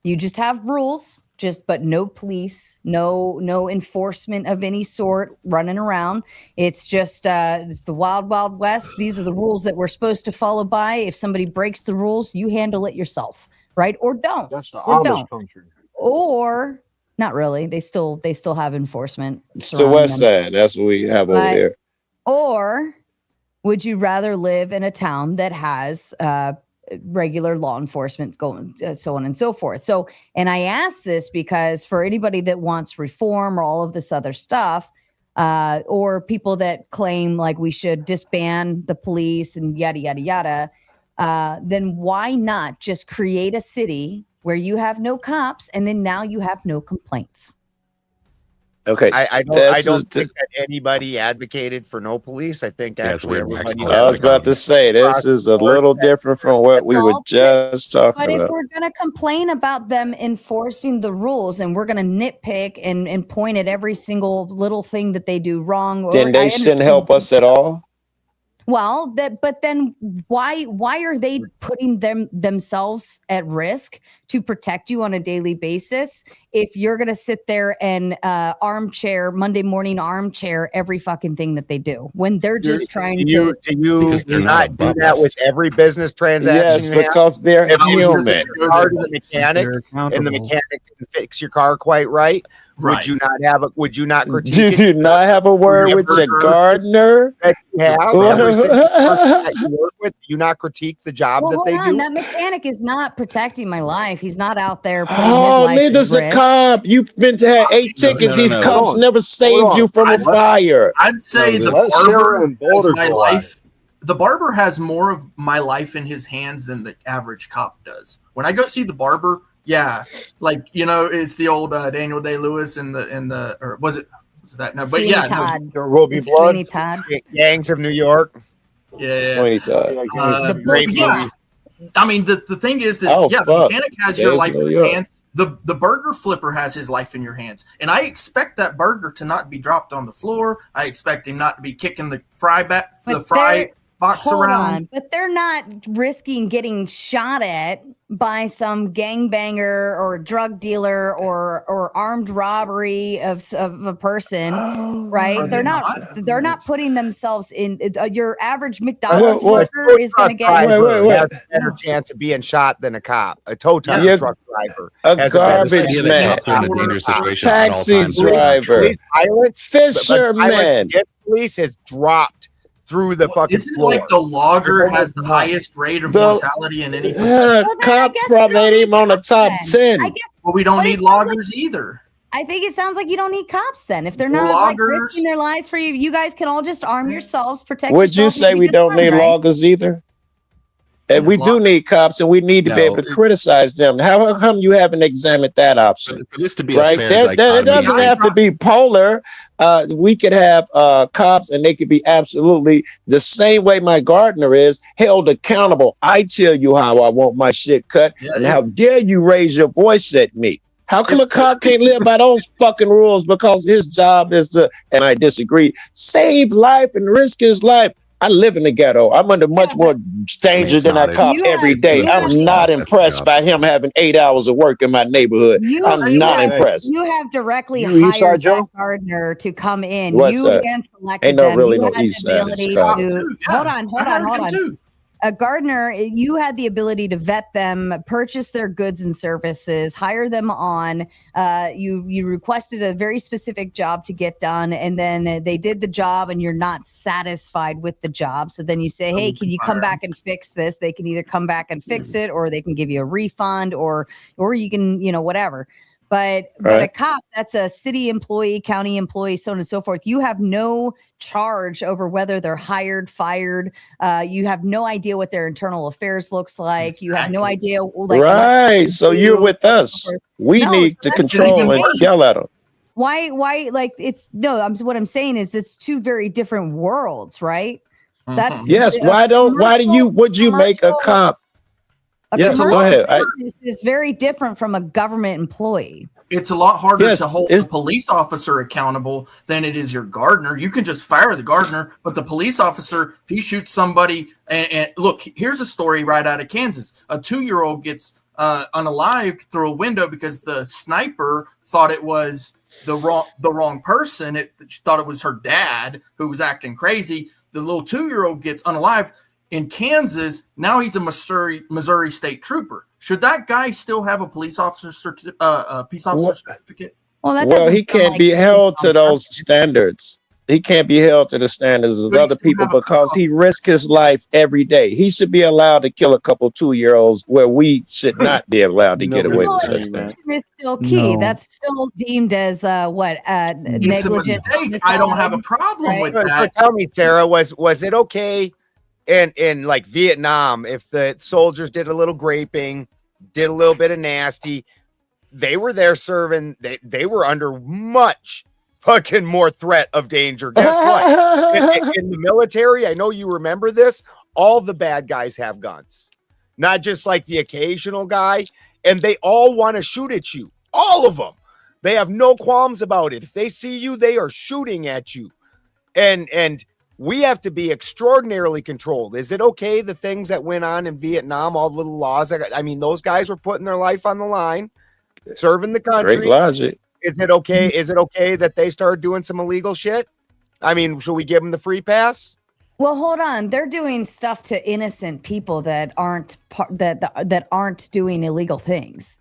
you just have rules, but no police, no enforcement of any sort running around. It's just it's the wild, wild west. These are the rules that we're supposed to follow by. If somebody breaks the rules, you handle it yourself, right? Or don't. That's the Or Amish don't. country. Or not really. They still have enforcement. It's the west side. That's what we have over there. Or would you rather live in a town that has regular law enforcement going, so on and so forth? So, and I ask this because for anybody that wants reform or all of this other stuff, or people that claim like we should disband the police and yada, yada, yada, then why not just create a city where you have no cops and then now you have no complaints? Okay. I don't think that anybody advocated for no police. I think actually everybody. I was about to say this is a little different from what we were just talking But if about. we're going to complain about them enforcing the rules and we're going to nitpick and point at every single little thing that they do wrong, Then they shouldn't help us at all. Well, but then why are they putting themselves at risk to protect you on a daily basis if you're going to sit there and Monday morning armchair every fucking thing that they do when they're just trying to? Do you not do that with every business transaction? Yes, you have? because they're If you human. visit your car to the mechanic and the mechanic can fix your car quite right, would you not have would you not critique? Did you not have a word with your gardener? That you have every single person that you work with, you not critique the job that they do? That mechanic is not protecting my life. He's not out there putting Oh, his life neither's at a risk. cop. You've been to have 8 tickets. These cops never saved you from a fire. I'd say the barber has my life. The barber has more of my life in his hands than the average cop does. When I go see the barber, yeah, like it's the old Daniel Day-Lewis and the or was that no? But Sweeney yeah, Todd. There will be It's blood. Sweeney Todd. Gangs of New York. Yeah, Sweeney Todd. Great yeah. movie. I mean, the thing is Oh, the fuck. mechanic has your Gangs life of in New his York. hands. The burger flipper has his life in your hands, and I expect that burger to not be dropped on the floor. I expect him not to be kicking the fry box Hold around. on, but they're not risking getting shot at by some gangbanger or drug dealer or armed robbery of a person, right? They're not putting themselves in. Your average McDonald's worker is going to get has a better chance of being shot than a cop. A tow truck driver, A has better garbage chance man, of being in a dangerous situation taxi at all times. driver, Police violence, fisherman. Police has dropped through the fucking Isn't it floor. like the logger has the highest rate of mortality in any? Cop probably ain't even on the top 10. Well, we don't need loggers either. I think it sounds like you don't need cops then. If they're Well, not like loggers- risking their lives for you, you guys can all just arm yourselves, protect Would you yourselves, say and we be don't fine, need right? loggers either? And we do need cops, and we need to be able to criticize them. How come you haven't examined that option? For this to be Right? a fair It dichotomy, doesn't have to be polar. We could have cops, and they could be absolutely the same way my gardener is held accountable. I tell you how I want my shit cut, and how dare you raise your voice at me? How come a cop can't live by those fucking rules because his job is to, and I disagree, save life and risk his life? I live in the ghetto. I'm under much more danger than that cop every day. I'm not impressed by him having 8 hours of work in my neighborhood. I'm not impressed. You have directly You East Side hired Joe? that gardener to come in. West You Side. again selected Ain't no them. really You no had East the Side in ability Chicago. to hold on. A gardener, you had the ability to vet them, purchase their goods and services, hire them on. You requested a very specific job to get done, and then they did the job, and you're not satisfied with the job. So then you say, "Hey, can you come back and fix this?" They can either come back and fix it, or they can give you a refund, or you can, whatever. But a cop, that's a city employee, county employee, so on and so forth. You have no charge over whether they're hired, fired. You have no idea what their internal affairs looks like. You have no idea. Right. So you're with us. We need to control and yell at them. Why? Like what I'm saying is it's two very different worlds, right? That's yes. Would you make a cop? A Yes, go commercial ahead. business is very different from a government employee. It's a lot harder Yes, to hold a police officer accountable than it is your gardener. You can just fire the gardener, but the police officer, if he shoots somebody, and look, here's a story right out of Kansas. A 2-year-old gets unalived through a window because the sniper thought it was the wrong person. She thought it was her dad who was acting crazy. The little 2-year-old gets unalived. In Kansas, now he's a Missouri state trooper. Should that guy still have a peace officer certificate? Well, he can't be held to those standards. He can't be held to the standards of other people because he risks his life every day. He should be allowed to kill a couple 2-year-olds where we should not be allowed to get away with such things. Is still key. No. That's still deemed as negligent. I don't have a problem with But that. tell me, Sarah, was it okay in like Vietnam if the soldiers did a little graping, did a little bit of nasty? They were there serving. They were under much fucking more threat of danger. Guess what? In the military, I know you remember this. All the bad guys have guns, not just like the occasional guy, and they all want to shoot at you. All of them. They have no qualms about it. If they see you, they are shooting at you, and we have to be extraordinarily controlled. Is it okay, the things that went on in Vietnam, all the little laws? I mean, those guys were putting their life on the line, serving the country. Great logic. Is it okay? Is it okay that they started doing some illegal shit? I mean, should we give them the free pass? Well, hold on. They're doing stuff to innocent people that aren't that aren't doing illegal things.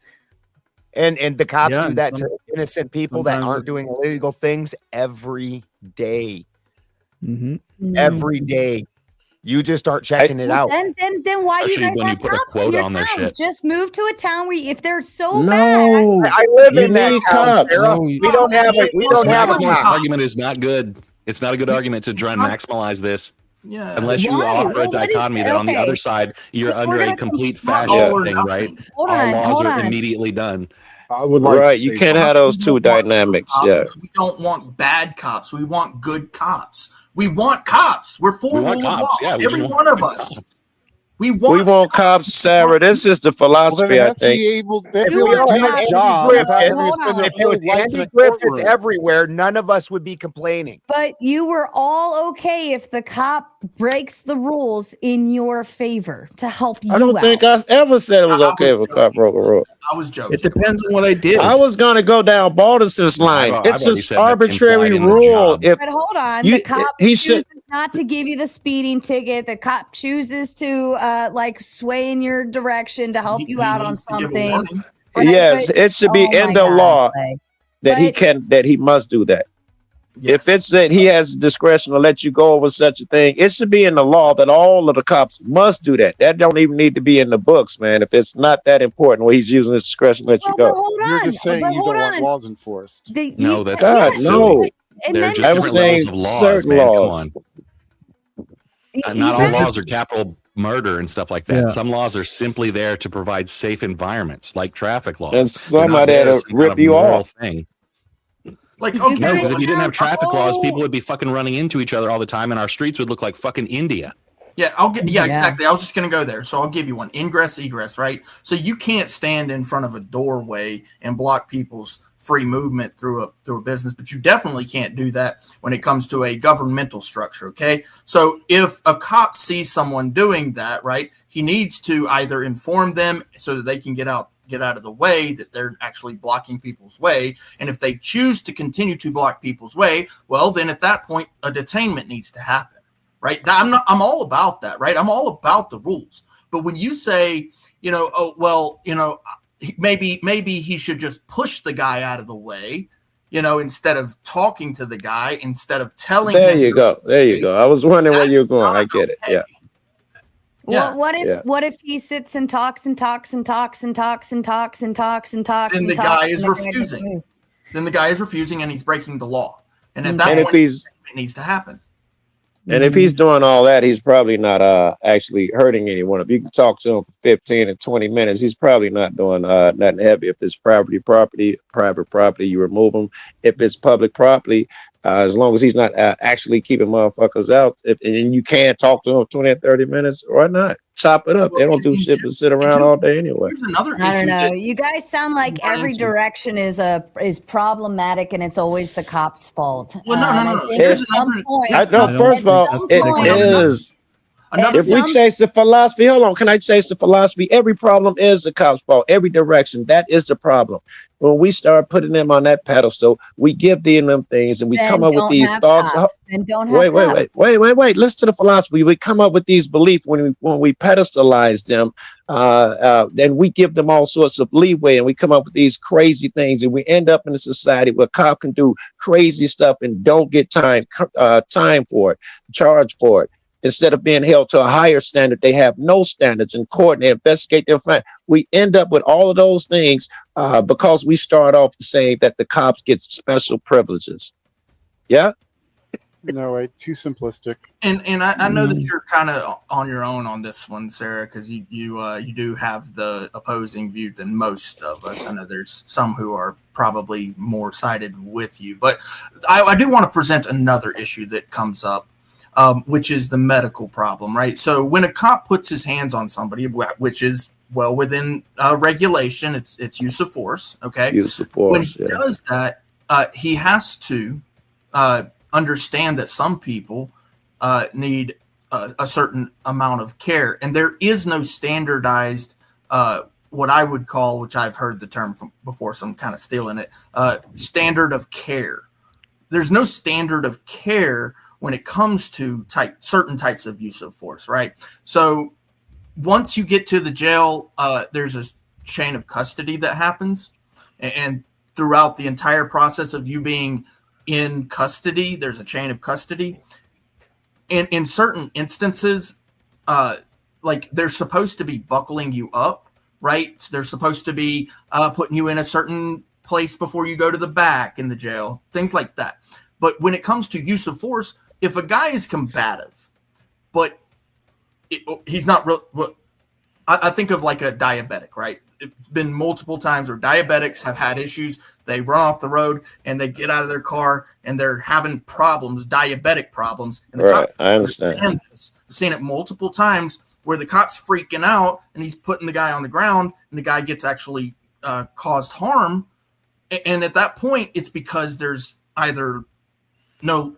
And the cops Yeah, do that some- to innocent people that sometimes aren't doing illegal things every day. Mm-hmm. Every day. You just start checking it out. Then why do you Especially guys when you have put a cops in quota your on their towns? shit. Just move to a town where if they're so No. bad. I live You in that need town, cops. Sarah. No, We don't have a Maximalist cop. argument is not good. It's not a good argument to try and maximize this. Yeah. Unless you Why? offer Well, a what is- dichotomy that on the okay. other side you're If we're under a gonna complete not fascist all or thing, nothing. right? Hold All on, laws hold are on. immediately done. I would like Right, to you say can't have those two dynamics. Yeah. We don't want bad cops. We want good cops. We want cops. We're for We want rule of cops. law. Yeah, we Every just one want of good us. cops. We We want cops, Sarah. This is the Well, then philosophy, it I has to be think. able. They If feel we all like had a Andy job Griffith, without having to spend their if it was whole life in Andy a Griffith courtroom. everywhere, none of us would be complaining. But you were all okay if the cop breaks the rules in your favor to help you I don't out. think I ever said it was okay if a cop broke a rule. I was joking. It depends on what I did. I was going to go down Balderson's line. I've It's already an said that arbitrary implied in the rule. job. If But hold on, You- the cop he chooses should- not to give you the speeding ticket. The cop chooses to like sway in your direction to help you out on needs to give a something. warning. Right, yes, but- it should be oh in my the God, law Clay. that he must do that. Yes. If it's that he has discretion to let you go over such a thing, it should be in the law that all of the cops must do that. That don't even need to be in the books, man. If it's not that important where he's using his discretion to let you Well, but go. hold You're on. just saying but you hold don't want on. laws enforced. No, that's God, silly. no. And They're then just I different was levels saying of laws, certain man. laws. Come on. you Not all guys- laws are capital murder and stuff like that. Yeah. Some laws are simply there to provide safe environments, like traffic laws. And They're some not are there there to as some rip kind of you moral off. thing. Like, You okay, No, guys because if you didn't have traffic laws, Oh. people would be fucking running into each other all the time, and our streets would look like fucking India. yeah, I'll get. Yeah, Yeah. exactly. I was just gonna go there, so I'll give you one: ingress, egress. Right. So you can't stand in front of a doorway and block people's free movement through a business, but you definitely can't do that when it comes to a governmental structure. Okay. So if a cop sees someone doing that, right, he needs to either inform them so that they can get out of the way, that they're actually blocking people's way. And if they choose to continue to block people's way, well, then at that point, a detainment needs to happen. Right. I'm all about that. Right. I'm all about the rules. But when you say, oh, well, maybe he should just push the guy out of the way, instead of talking to the guy, instead of telling There him. you go. There you go. I was wondering where you're going. I get it. Yeah. Yeah. What if he sits and talks and talks and talks and talks and talks and talks and talks Then and the talks guy and is the guy doesn't refusing. move? Then the guy is refusing and he's breaking the law. And at that And if point, he's it needs to happen. And if he's doing all that, he's probably not actually hurting anyone. If you can talk to him for 15 and 20 minutes, he's probably not doing nothing heavy. If it's private property, you remove him. If it's public property, as long as he's not actually keeping motherfuckers out, and you can talk to him 20 and 30 minutes, why not? chop it up. They don't do shit but sit around all day anyway. Here's another I don't issue know. that You guys sound like run every into. direction is problematic, and it's always the cop's fault. Well, no. I think Here's at some another. point, I know. I First of all, at some it point- is. Another If we some- chase the philosophy, hold on. Can I chase the philosophy? Every problem is the cop's fault. Every direction, that is the problem. When we start putting them on that pedestal, we give them things, and we then come up with don't these have thoughts. cops. Then don't have cops. Wait. Listen to the philosophy. We come up with these beliefs when we pedestalize them. Then we give them all sorts of leeway, and we come up with these crazy things, and we end up in a society where a cop can do crazy stuff and don't get time for it, charge for it. Instead of being held to a higher standard, they have no standards in court, and they investigate their fine. We end up with all of those things because we start off saying that the cops get special privileges. Yeah. No way, too simplistic. And I know that you're kind of on your own on this one, Sarah, because you do have the opposing view than most of us. I know there's some who are probably more sided with you, but I do want to present another issue that comes up, which is the medical problem, right? So when a cop puts his hands on somebody, which is well within regulation, it's use of force, okay? Use of force. When he does that, he has to understand that some people need a certain amount of care, and there is no standardized what I would call, which I've heard the term from before, so I'm kind of stealing it, standard of care. There's no standard of care when it comes to certain types of use of force, right? So once you get to the jail, there's a chain of custody that happens, and throughout the entire process of you being in custody, there's a chain of custody. And in certain instances, like they're supposed to be buckling you up, right? They're supposed to be putting you in a certain place before you go to the back in the jail, things like that. But when it comes to use of force, if a guy is combative, but he's not real, I think of like a diabetic, right? It's been multiple times where diabetics have had issues. They run off the road and they get out of their car and they're having problems, diabetic problems. And the cops I understand this. I've seen it multiple times where the cop's freaking out and he's putting the guy on the ground and the guy gets actually caused harm. And at that point, it's because there's either no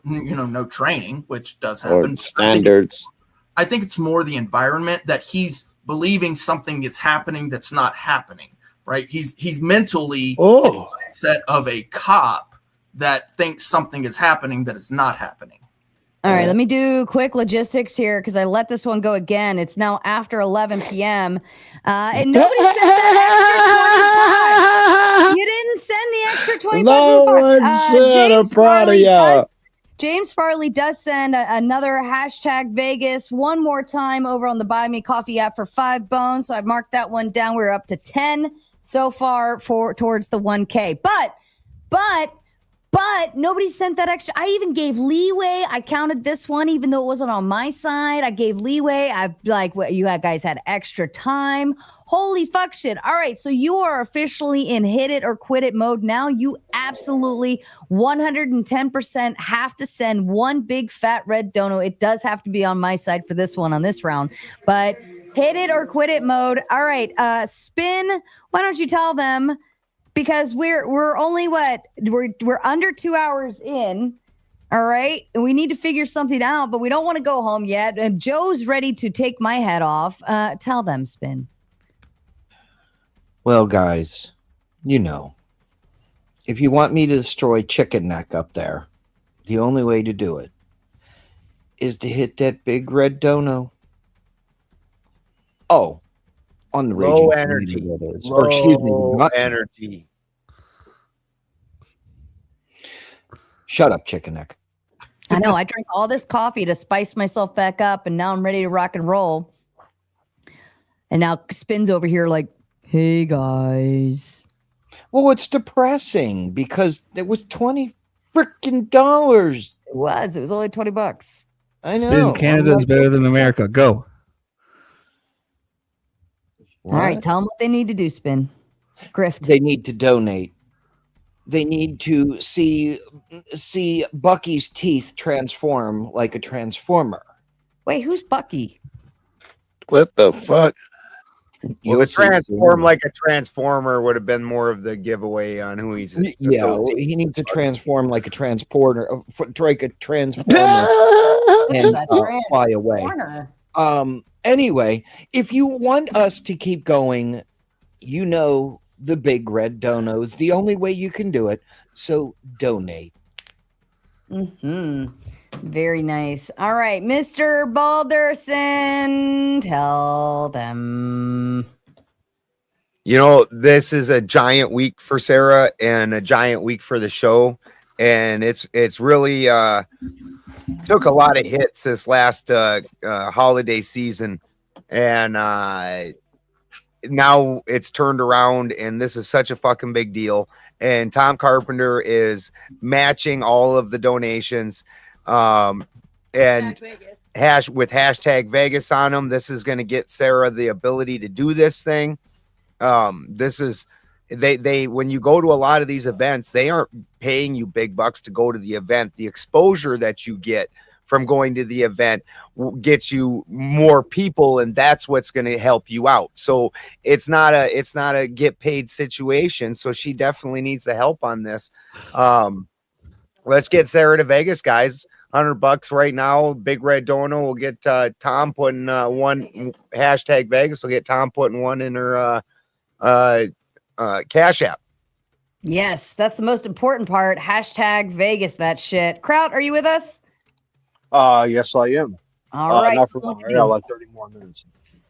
training, which does happen. Or standards. I think it's more the environment that he's believing something is happening that's not happening, right? He's mentally in the mindset of a cop that thinks something is happening that is not happening. All right, let me do quick logistics here because I let this one go again. It's now after 11 p.m. And nobody sent that extra 25. You didn't send the extra 25. No one said I'm proud of y'all. James Farley does send another hashtag Vegas one more time over on the Buy Me Coffee app for $5. So I've marked that one down. We're up to 10 so far towards the 1K. But nobody sent that extra. I even gave leeway. I counted this one, even though it wasn't on my side. I gave leeway. You guys had extra time. Holy fuck shit. All right. So you are officially in hit it or quit it mode now. You absolutely 110% have to send one big fat red dono. It does have to be on my side for this one on this round, but hit it or quit it mode. All right. Spin. Why don't you tell them? Because we're only we're under 2 hours in. All right. And we need to figure something out, but we don't want to go home yet. And Joe's ready to take my head off. Tell them, Spin. Well, guys, if you want me to destroy Chicken Neck up there, the only way to do it is to hit that big red dono. Oh, on the Low Raging energy. Community, that is. Low Or excuse me, not energy. Shut up, Chicken Neck. I know. I drank all this coffee to spice myself back up, and now I'm ready to rock and roll. And now Spin's over here like, hey, guys. Well, it's depressing because it was $20 freaking. It was only $20. I know. Spin, Canada's better than America. Go. All right. Tell them what they need to do, Spin. Grift. They need to donate. They need to see Bucky's teeth transform like a transformer. Wait, who's Bucky? What the fuck? Well, You'll the see transform soon. like a transformer would have been more of the giveaway on who he's Yeah, associated he needs to with. transform like a transporter, like a transformer, and That's fly away. Anyway, if you want us to keep going, you know the big red dono is the only way you can do it. So donate. Very nice. All right, Mr. Balderson, tell them. You know, this is a giant week for Sarah and a giant week for the show, and it's really took a lot of hits this last holiday season, and now it's turned around, and this is such a fucking big deal. And Tom Carpenter is matching all of the donations, and with hashtag Vegas on them. This is going to get Sarah the ability to do this thing. This is they when you go to a lot of these events, they aren't paying you big bucks to go to the event. The exposure that you get from going to the event gets you more people, and that's what's going to help you out. So it's not a get paid situation. So she definitely needs the help on this. Let's get Sarah to Vegas, guys. $100 right now. Big Red Dono will get Tom putting one hashtag Vegas. Will get Tom putting one in her Cash App. Yes, that's the most important part. Hashtag Vegas, that shit. Kraut, are you with us? Yes, I am. All right. Not for long. I got like 30 more minutes.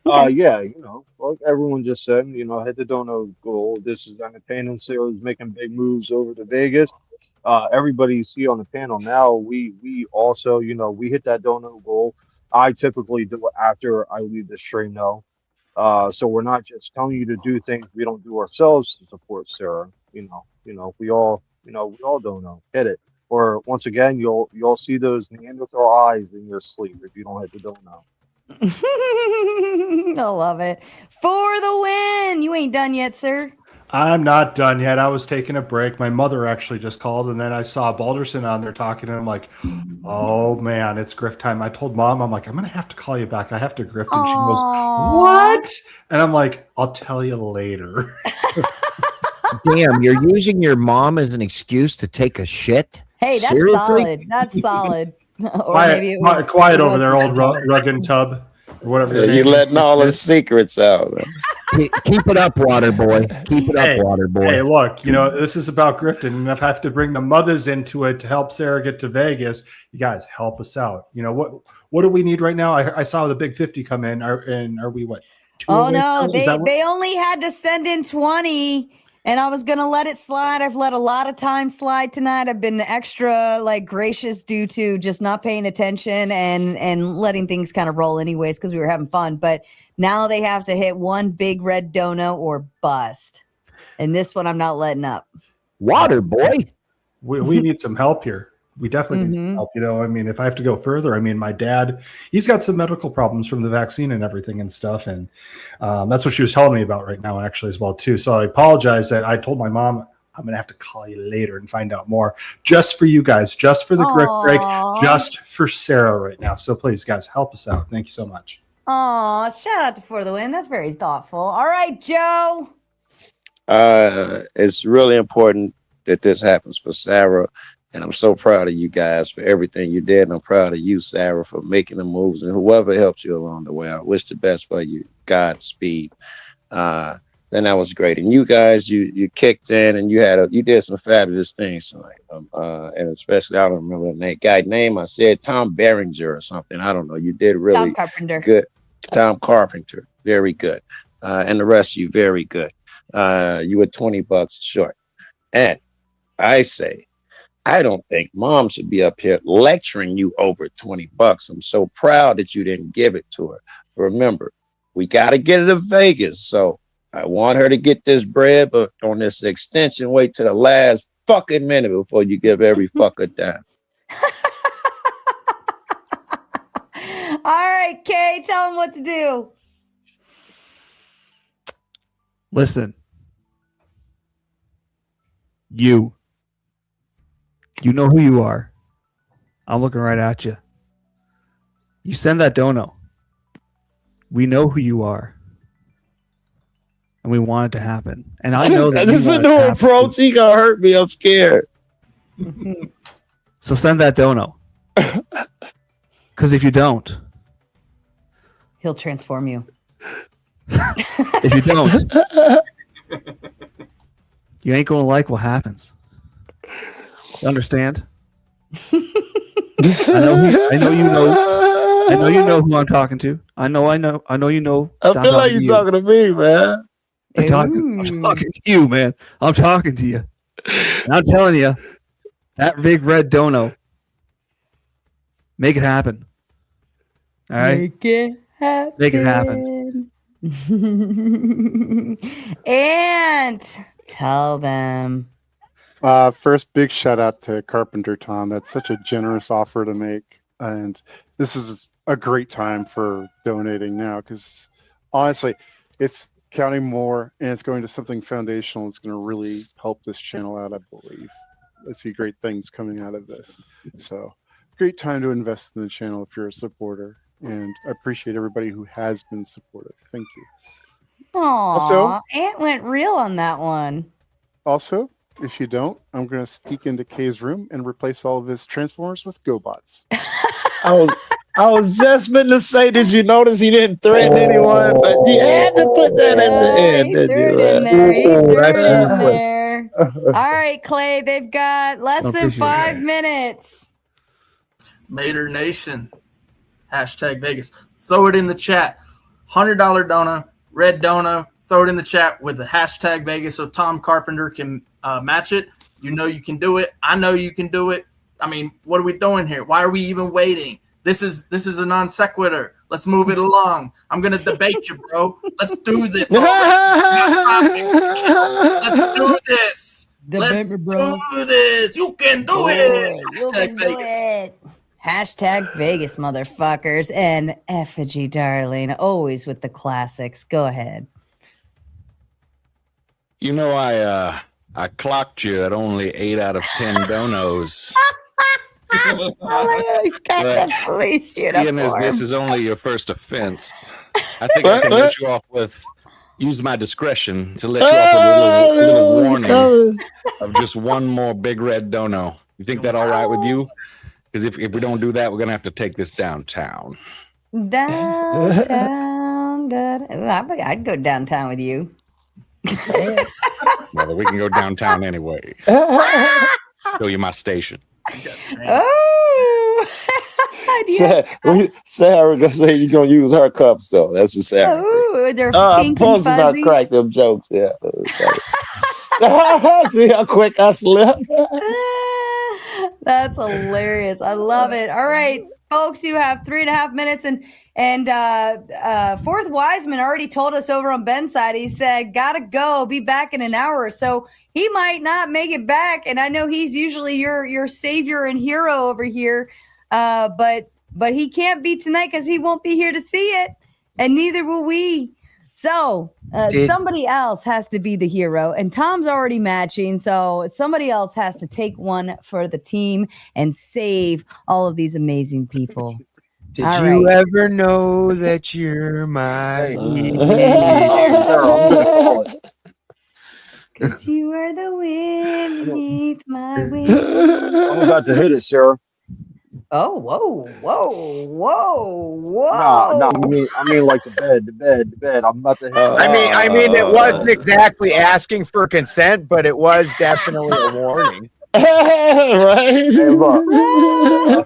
Yeah, you know, like everyone just said, you know, hit the dono goal. This is entertaining. Sarah's making big moves over to Vegas. Everybody you see on the panel now, we also, you know, we hit that dono goal. I typically do it after I leave the stream though. So we're not just telling you to do things we don't do ourselves to support Sarah. We all don't know. Hit it. Or once again, you'll see those Neanderthal eyes in your sleep if you don't hit the dono. I love it. For the win. You ain't done yet, sir. I'm not done yet. I was taking a break. My mother actually just called, and then I saw Balderson on there talking, and I'm like, oh man, it's grift time. I told Mom, I'm like, I'm going to have to call you back. I have to grift. And she goes, what? And I'm like, I'll tell you later. Damn, you're using your mom as an excuse to take a shit? Hey, that's Seriously? solid. That's solid. Or Quiet, maybe it was quiet it over was there, old solid. rug and tub, or whatever. your You're name letting is. all the secrets out. Keep it up, water boy. Keep it Hey, up, water boy. Hey, look, you know, this is about grifting, and if I have to bring the mothers into it to help Sarah get to Vegas, you guys help us out. You know, what do we need right now? I saw the big 50 come in, are we what? Oh no, they only had to send in 20, and I was gonna let it slide. I've let a lot of time slide tonight. I've been extra like gracious due to just not paying attention and letting things kind of roll anyways because we were having fun. But now they have to hit one big red dono or bust, and this one I'm not letting up. Water boy. We need some help here. We definitely need some help. You know, I mean, if I have to go further, I mean, my dad, he's got some medical problems from the vaccine and everything and stuff. And that's what she was telling me about right now, actually, as well, too. So I apologize that I told my mom, I'm going to have to call you later and find out more just for you guys, just for the grift break, just for Sarah right now. So please, guys, help us out. Thank you so much. Oh, shout out to For the Win. That's very thoughtful. All right, Joe. It's really important that this happens for Sarah. And I'm so proud of you guys for everything you did. And I'm proud of you, Sarah, for making the moves. And whoever helped you along the way, I wish the best for you. Godspeed. Then that was great. And you guys, you kicked in and you did some fabulous things tonight. And especially, I don't remember the guy's name. I said Tom Berenger or something. I don't know. You did really Tom Carpenter. Good. Tom Carpenter. Very good. And the rest of you, very good. You were $20 short. And I say, I don't think Mom should be up here lecturing you over $20. I'm so proud that you didn't give it to her. Remember, we got to get her to Vegas. So I want her to get this bread, but on this extension, wait to the last fucking minute before you give every fucker down. All right, Kay, tell him what to do. Listen. You know who you are. I'm looking right at you. You send that dono. We know who you are, and we want it to happen. And I know that this is a new approach. He gonna hurt me. I'm scared. So send that dono. Because if you don't, He'll transform you. if you don't, you ain't gonna like what happens. You understand? I know you know who I'm talking to. I know you know. I feel like you're talking to me, man. I'm talking to you, man. I'm talking to you. And I'm telling you, that big red dono, make it happen. All right? Make it happen. Make it happen. And tell them. First, big shout out to Carpenter Tom. That's such a generous offer to make. And this is a great time for donating now because honestly, it's counting more and it's going to something foundational. It's going to really help this channel out, I believe. I see great things coming out of this. So, great time to invest in the channel if you're a supporter. And I appreciate everybody who has been supportive. Thank you. Aww, Also, Ant went real on that one. Also, if you don't, I'm going to sneak into Kay's room and replace all of his Transformers with GoBots. I was just meant to say, did you notice he didn't threaten anyone? But you had to put that at the end. He threw it in there. He threw it in there. All right, Clay, they've got less than 5 minutes. Mater Nation. Hashtag Vegas. Throw it in the chat. $100 dono, red dono. Throw it in the chat with the hashtag Vegas so Tom Carpenter can match it. You know you can do it. I know you can do it. I mean, what are we doing here? Why are we even waiting? This is a non sequitur. Let's move it along. I'm gonna debate you, bro. Let's do this. Let's do this. Let's do this. You can do it. Hashtag Vegas. Hashtag Vegas, motherfuckers. And effigy, darling. Always with the classics. Go ahead. You know, I clocked you at only 8 out of 10 donos. He's got that police uniform. Seeing as this is only your first offense, I think I can let you off with use my discretion to let you off a little warning of just one more big red dono. You think that all right with you? Because if we don't do that, we're gonna have to take this downtown. Downtown. I'd go downtown with you. Well, we can go downtown anyway. Show you my station. Oh, Sarah gonna say you're gonna use her cups though. That's what Sarah. Oh, they're I'm supposed to not crack them jokes. Yeah. See how quick I slipped. That's hilarious. I love it. All right, folks, you have 3.5 minutes, and Fourth Wiseman already told us over on Ben's side. He said, "Gotta go. Be back in an hour or so." He might not make it back, and I know he's usually your savior and hero over here, but he can't be tonight because he won't be here to see it, and neither will we. So somebody else has to be the hero, and Tom's already matching, so somebody else has to take one for the team and save all of these amazing people. Did you ever know that you're my hero? Because you are the wind beneath my wings. I'm about to hit it, Sarah. Oh, whoa. No, I mean like the bed. I'm about to hit it. I mean, it wasn't exactly asking for consent, but it was definitely a warning. Right? Hey, look. A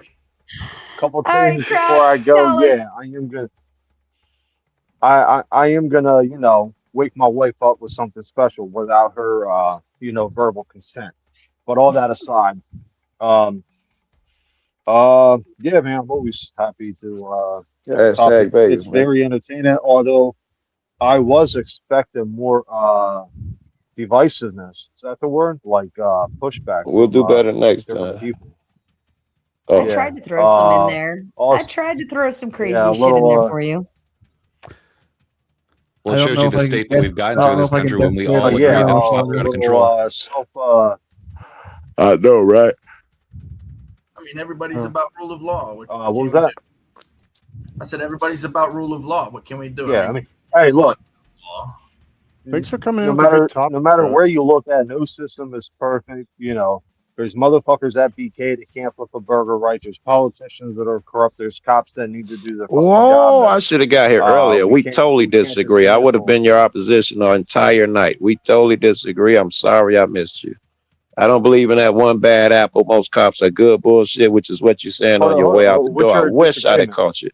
couple things before I go. Yeah, I am good. I am gonna, wake my wife up with something special without her, verbal consent. But all that aside, yeah, man, I'm always happy to. It's very entertaining. Although I was expecting more divisiveness. Is that the word? Like pushback. We'll do better next time. People. I tried to throw some in there. I tried to throw some crazy shit in there for you. Well, it shows you the state that we've gotten to in this country when we all agree that it's out of control. I know, right? I mean, everybody's about rule of law. What was that? I said everybody's about rule of law. What can we do? Yeah, I mean, hey, look. Thanks for coming No in with a matter good topic. no matter bro. where you look at, no system is perfect. You know, there's motherfuckers at BK that can't flip a burger right. There's politicians that are corrupt. There's cops that need to do their fucking job Whoa, I better. should have got here earlier. We totally just disagree. I stand would have for been your opposition the entire night. We totally disagree. I'm sorry I missed you. I don't believe in that one bad apple. Most cops are good bullshit, which is what you're saying on your way out the What's door. I your wish I'd have disagreement? caught you.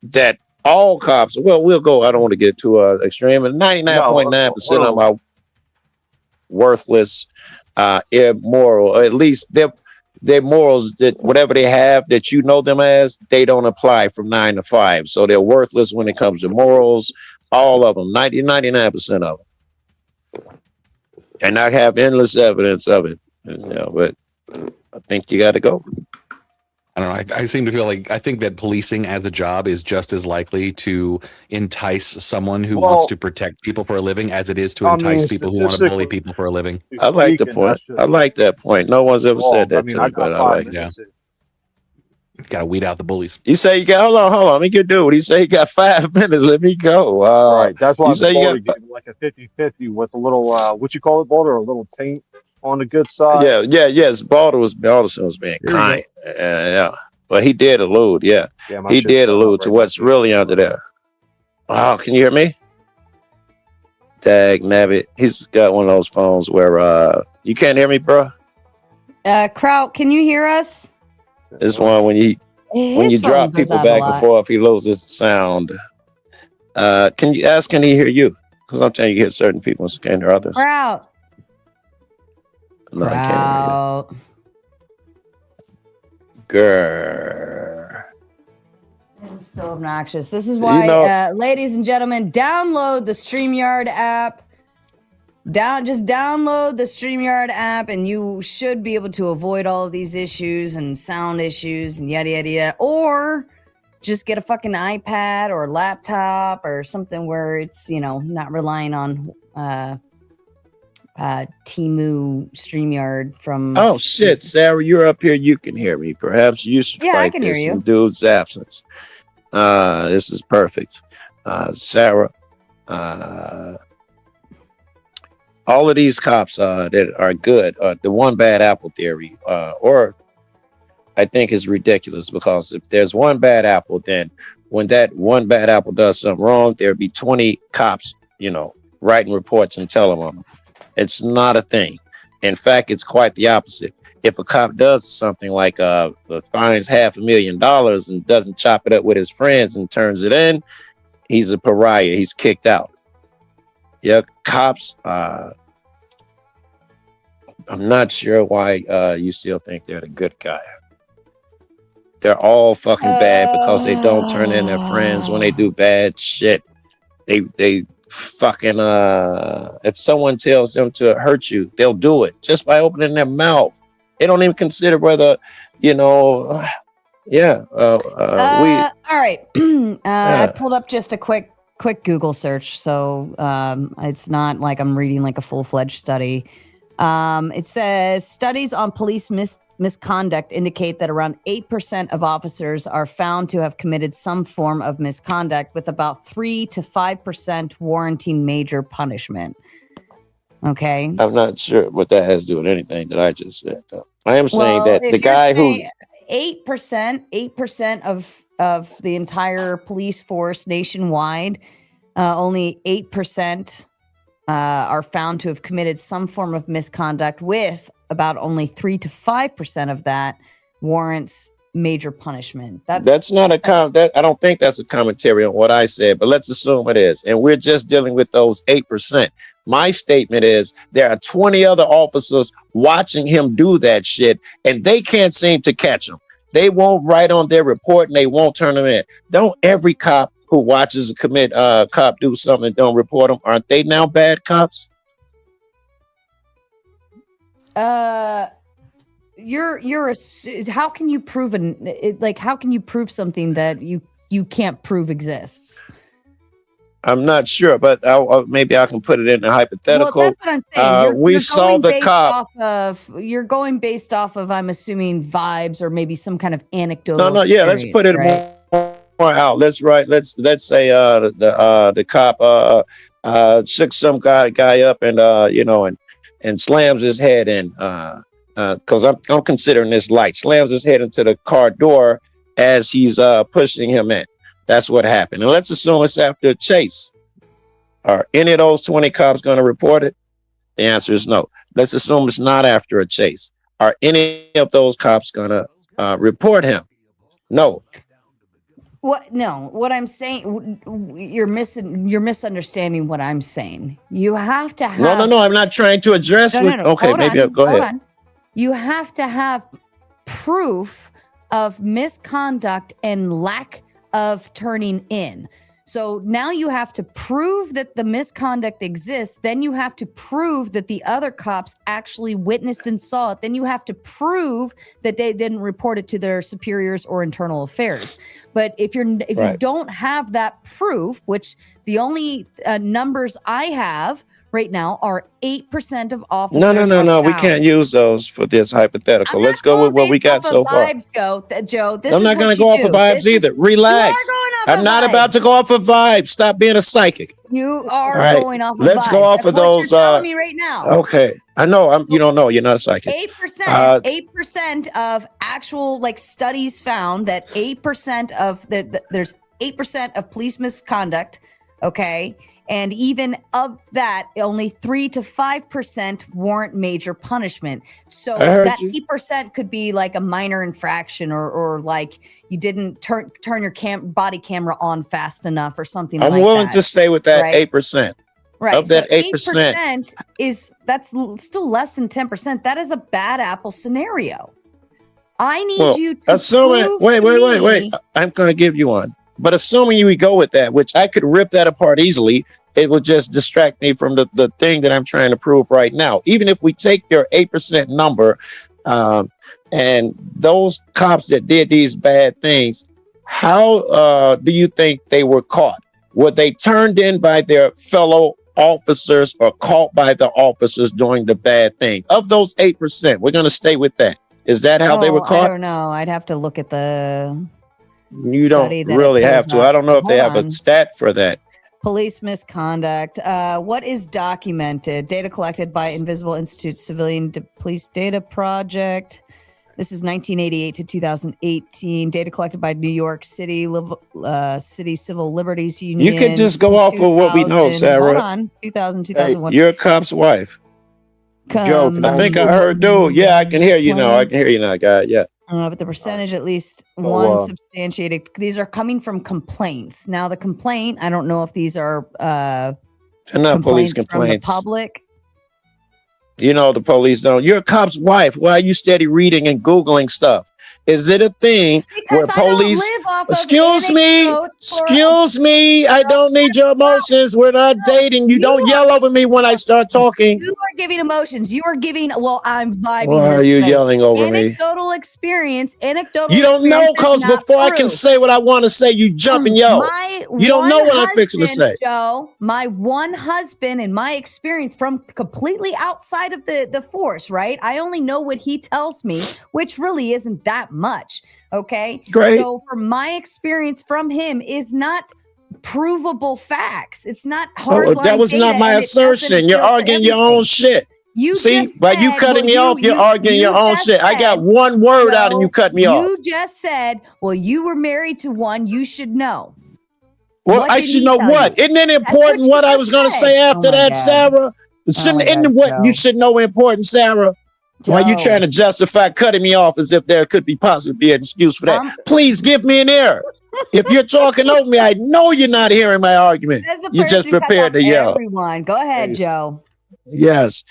That all cops, well, we'll go. I don't want to get too extreme, but 99.9% of them are worthless, immoral, or at least their morals, that whatever they have that you know them as, they don't apply from 9 to 5. So they're worthless when it comes to morals. All of them, 99% of them. And I have endless evidence of it. You know, but I think you got to go. I don't know. I seem to feel like I think that policing as a job is just as likely to entice someone who wants to protect people for a living as it is to entice people who want to bully people for a living. I like the point. I like that point. No one's ever said that to me, but I like it. Yeah. Got to weed out the bullies. You say you got, hold on. Let me get dude. He say he got 5 minutes. Let me go. Right. That's why you say you got like a 50-50 with a little, what you call it, Boulder? A little taint on the good side. yes. Balderson was being kind. Yeah. But he did allude, he did allude to what's really under there. Oh, can you hear me? Dag nabbit. He's got one of those phones where you can't hear me, bro. Kraut, can you hear us? This one when you drop people back and forth, he loses sound. Can you ask? Can he hear you? Because sometimes you hear certain people and can't hear others. Kraut. No, I can't hear you. Girl. This is so obnoxious. This is why, ladies and gentlemen, download the StreamYard app. Just download the StreamYard app, and you should be able to avoid all of these issues and sound issues and yada yada yada. Or just get a fucking iPad or laptop or something where it's not relying on Temu StreamYard from. Oh shit, Sarah, you're up here. You can hear me. Perhaps you should fight this in dude's absence. This is perfect. Sarah, all of these cops that are good, the one bad apple theory, or I think is ridiculous, because if there's one bad apple, then when that one bad apple does something wrong, there'd be 20 cops, writing reports and telling them. It's not a thing. In fact, it's quite the opposite. If a cop does something like fines $500,000 and doesn't chop it up with his friends and turns it in, he's a pariah. He's kicked out. Yeah, cops. I'm not sure why you still think they're the good guy. They're all fucking bad because they don't turn in their friends when they do bad shit. They fucking if someone tells them to hurt you, they'll do it just by opening their mouth. They don't even consider whether all right. I pulled up just a quick Google search, so it's not like I'm reading like a full-fledged study. It says studies on police misconduct indicate that around 8% of officers are found to have committed some form of misconduct, with about 3 to 5% warranting major punishment. Okay. I'm not sure what that has to do with anything that I just said, though. I am saying that the guy who 8% of the entire police force nationwide, only 8% are found to have committed some form of misconduct, with about only 3 to 5% of that warrants major punishment. That's not I don't think that's a commentary on what I said, but let's assume it is. And we're just dealing with those 8%. My statement is there are 20 other officers watching him do that shit, and they can't seem to catch him. They won't write on their report, and they won't turn them in. Don't every cop who watches a cop do something and don't report them, aren't they now bad cops? How can you prove how can you prove something that you can't prove exists? I'm not sure, but maybe I can put it in a hypothetical. Well, that's what I'm saying. We saw the cop. You're going based off of, I'm assuming, vibes or maybe some kind of anecdotal. No, yeah. Let's put it more out. Let's say the cop shook some guy up and and slams his head in because I'm considering this light, slams his head into the car door as he's pushing him in. That's what happened. And let's assume it's after a chase. Are any of those 20 cops going to report it? The answer is no. Let's assume it's not after a chase. Are any of those cops going to report him? No. What? No. What I'm saying, you're misunderstanding what I'm saying. You have to have. No. I'm not trying to address. No. Okay, maybe go ahead. On. You have to have proof of misconduct and lack of turning in. So now you have to prove that the misconduct exists. Then you have to prove that the other cops actually witnessed and saw it. Then you have to prove that they didn't report it to their superiors or internal affairs. But if you don't have that proof, which the only numbers I have right now are 8% of officers. No. We can't use those for this hypothetical. Let's go with what we got so far. Joe, I'm not going to go off of vibes either. Relax. I'm not about to go off of vibes. Stop being a psychic. You are going off of vibes. Let's go off of those. You're telling me right now. Okay. I know. You don't know. You're not a psychic. 8% of actual studies found that 8% of there's 8% of police misconduct. Okay. And even of that, only 3 to 5% warrant major punishment. So that 8% could be like a minor infraction, or like you didn't turn your body camera on fast enough, or something like that. I'm willing to stay with that 8%. Right. Of that so 8%, that's still less than 10%. That is a bad apple scenario. I need you to assuming. Wait. I'm going to give you one. But assuming you would go with that, which I could rip that apart easily, it would just distract me from the thing that I'm trying to prove right now. Even if we take your 8% number, and those cops that did these bad things, how do you think they were caught? Were they turned in by their fellow officers or caught by the officers doing the bad thing? Of those 8%, we're going to stay with that. Is that how they were caught? I don't know. I'd have to look at the. You don't really have to. I don't know if they have a stat for that. Police misconduct. What is documented? Data collected by Invisible Institute Civilian Police Data Project. This is 1988 to 2018. Data collected by New York City City Civil Liberties Union. You can just go off of what we know, Sarah. Hold on. 2001. Hey, you're a cop's wife. Joe, I think I heard, dude. Yeah, I can hear you now. I can hear you now, guy. Yeah. But the percentage, at least one substantiated. These are coming from complaints. Now, the complaint, I don't know if these are not police complaints from the public. You know, the police don't. You're a cop's wife. Why are you steady reading and Googling stuff? Is it a thing where police? Excuse me. I don't need your emotions. We're not dating. You don't yell over me when I start talking. You are giving emotions. You are giving. Well, I'm vibing. Why are you yelling over me? Anecdotal experience. You don't know, because before I can say what I want to say, you jump and yell. You don't know what I'm fixing to say. Joe, my one husband and my experience from completely outside of the force, right? I only know what he tells me, which really isn't that much. Okay. Great. So for my experience from him is not provable facts. It's not hard. That was not my assertion. You're arguing your own shit. You see, by you cutting me off, you're arguing your own shit. I got one word out and you cut me off. You just said, well, you were married to one, you should know. Well, I should know what? Isn't it important what I was going to say after that, Sarah? Isn't what you should know important, Sarah? Why are you trying to justify cutting me off as if there could be possibly be an excuse for that? Please give me an ear. If you're talking over me, I know you're not hearing my argument. You're just prepared to yell. Everyone, go ahead, Joe. Yes.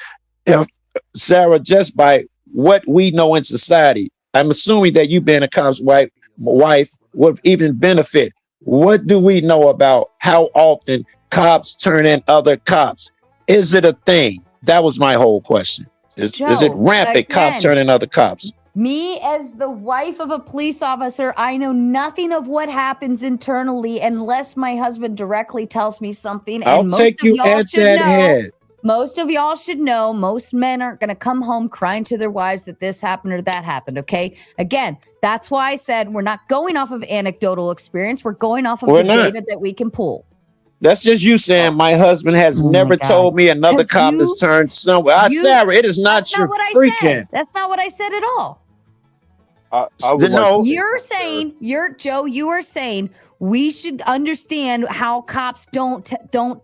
If Sarah, just by what we know in society, I'm assuming that you being a cop's wife would even benefit. What do we know about how often cops turn in other cops? Is it a thing? That was my whole question. Is it rampant, cops turning other cops? Me, as the wife of a police officer, I know nothing of what happens internally unless my husband directly tells me something. I'll take you at that head. Most of y'all should know most men aren't going to come home crying to their wives that this happened or that happened, okay? Again, that's why I said we're not going off of anecdotal experience. We're going off of the data that we can pull. That's just you saying my husband has never told me another cop has turned somewhere. Sarah, it is not your freaking. That's not what I said at all. You're saying, Joe, you are saying we should understand how cops don't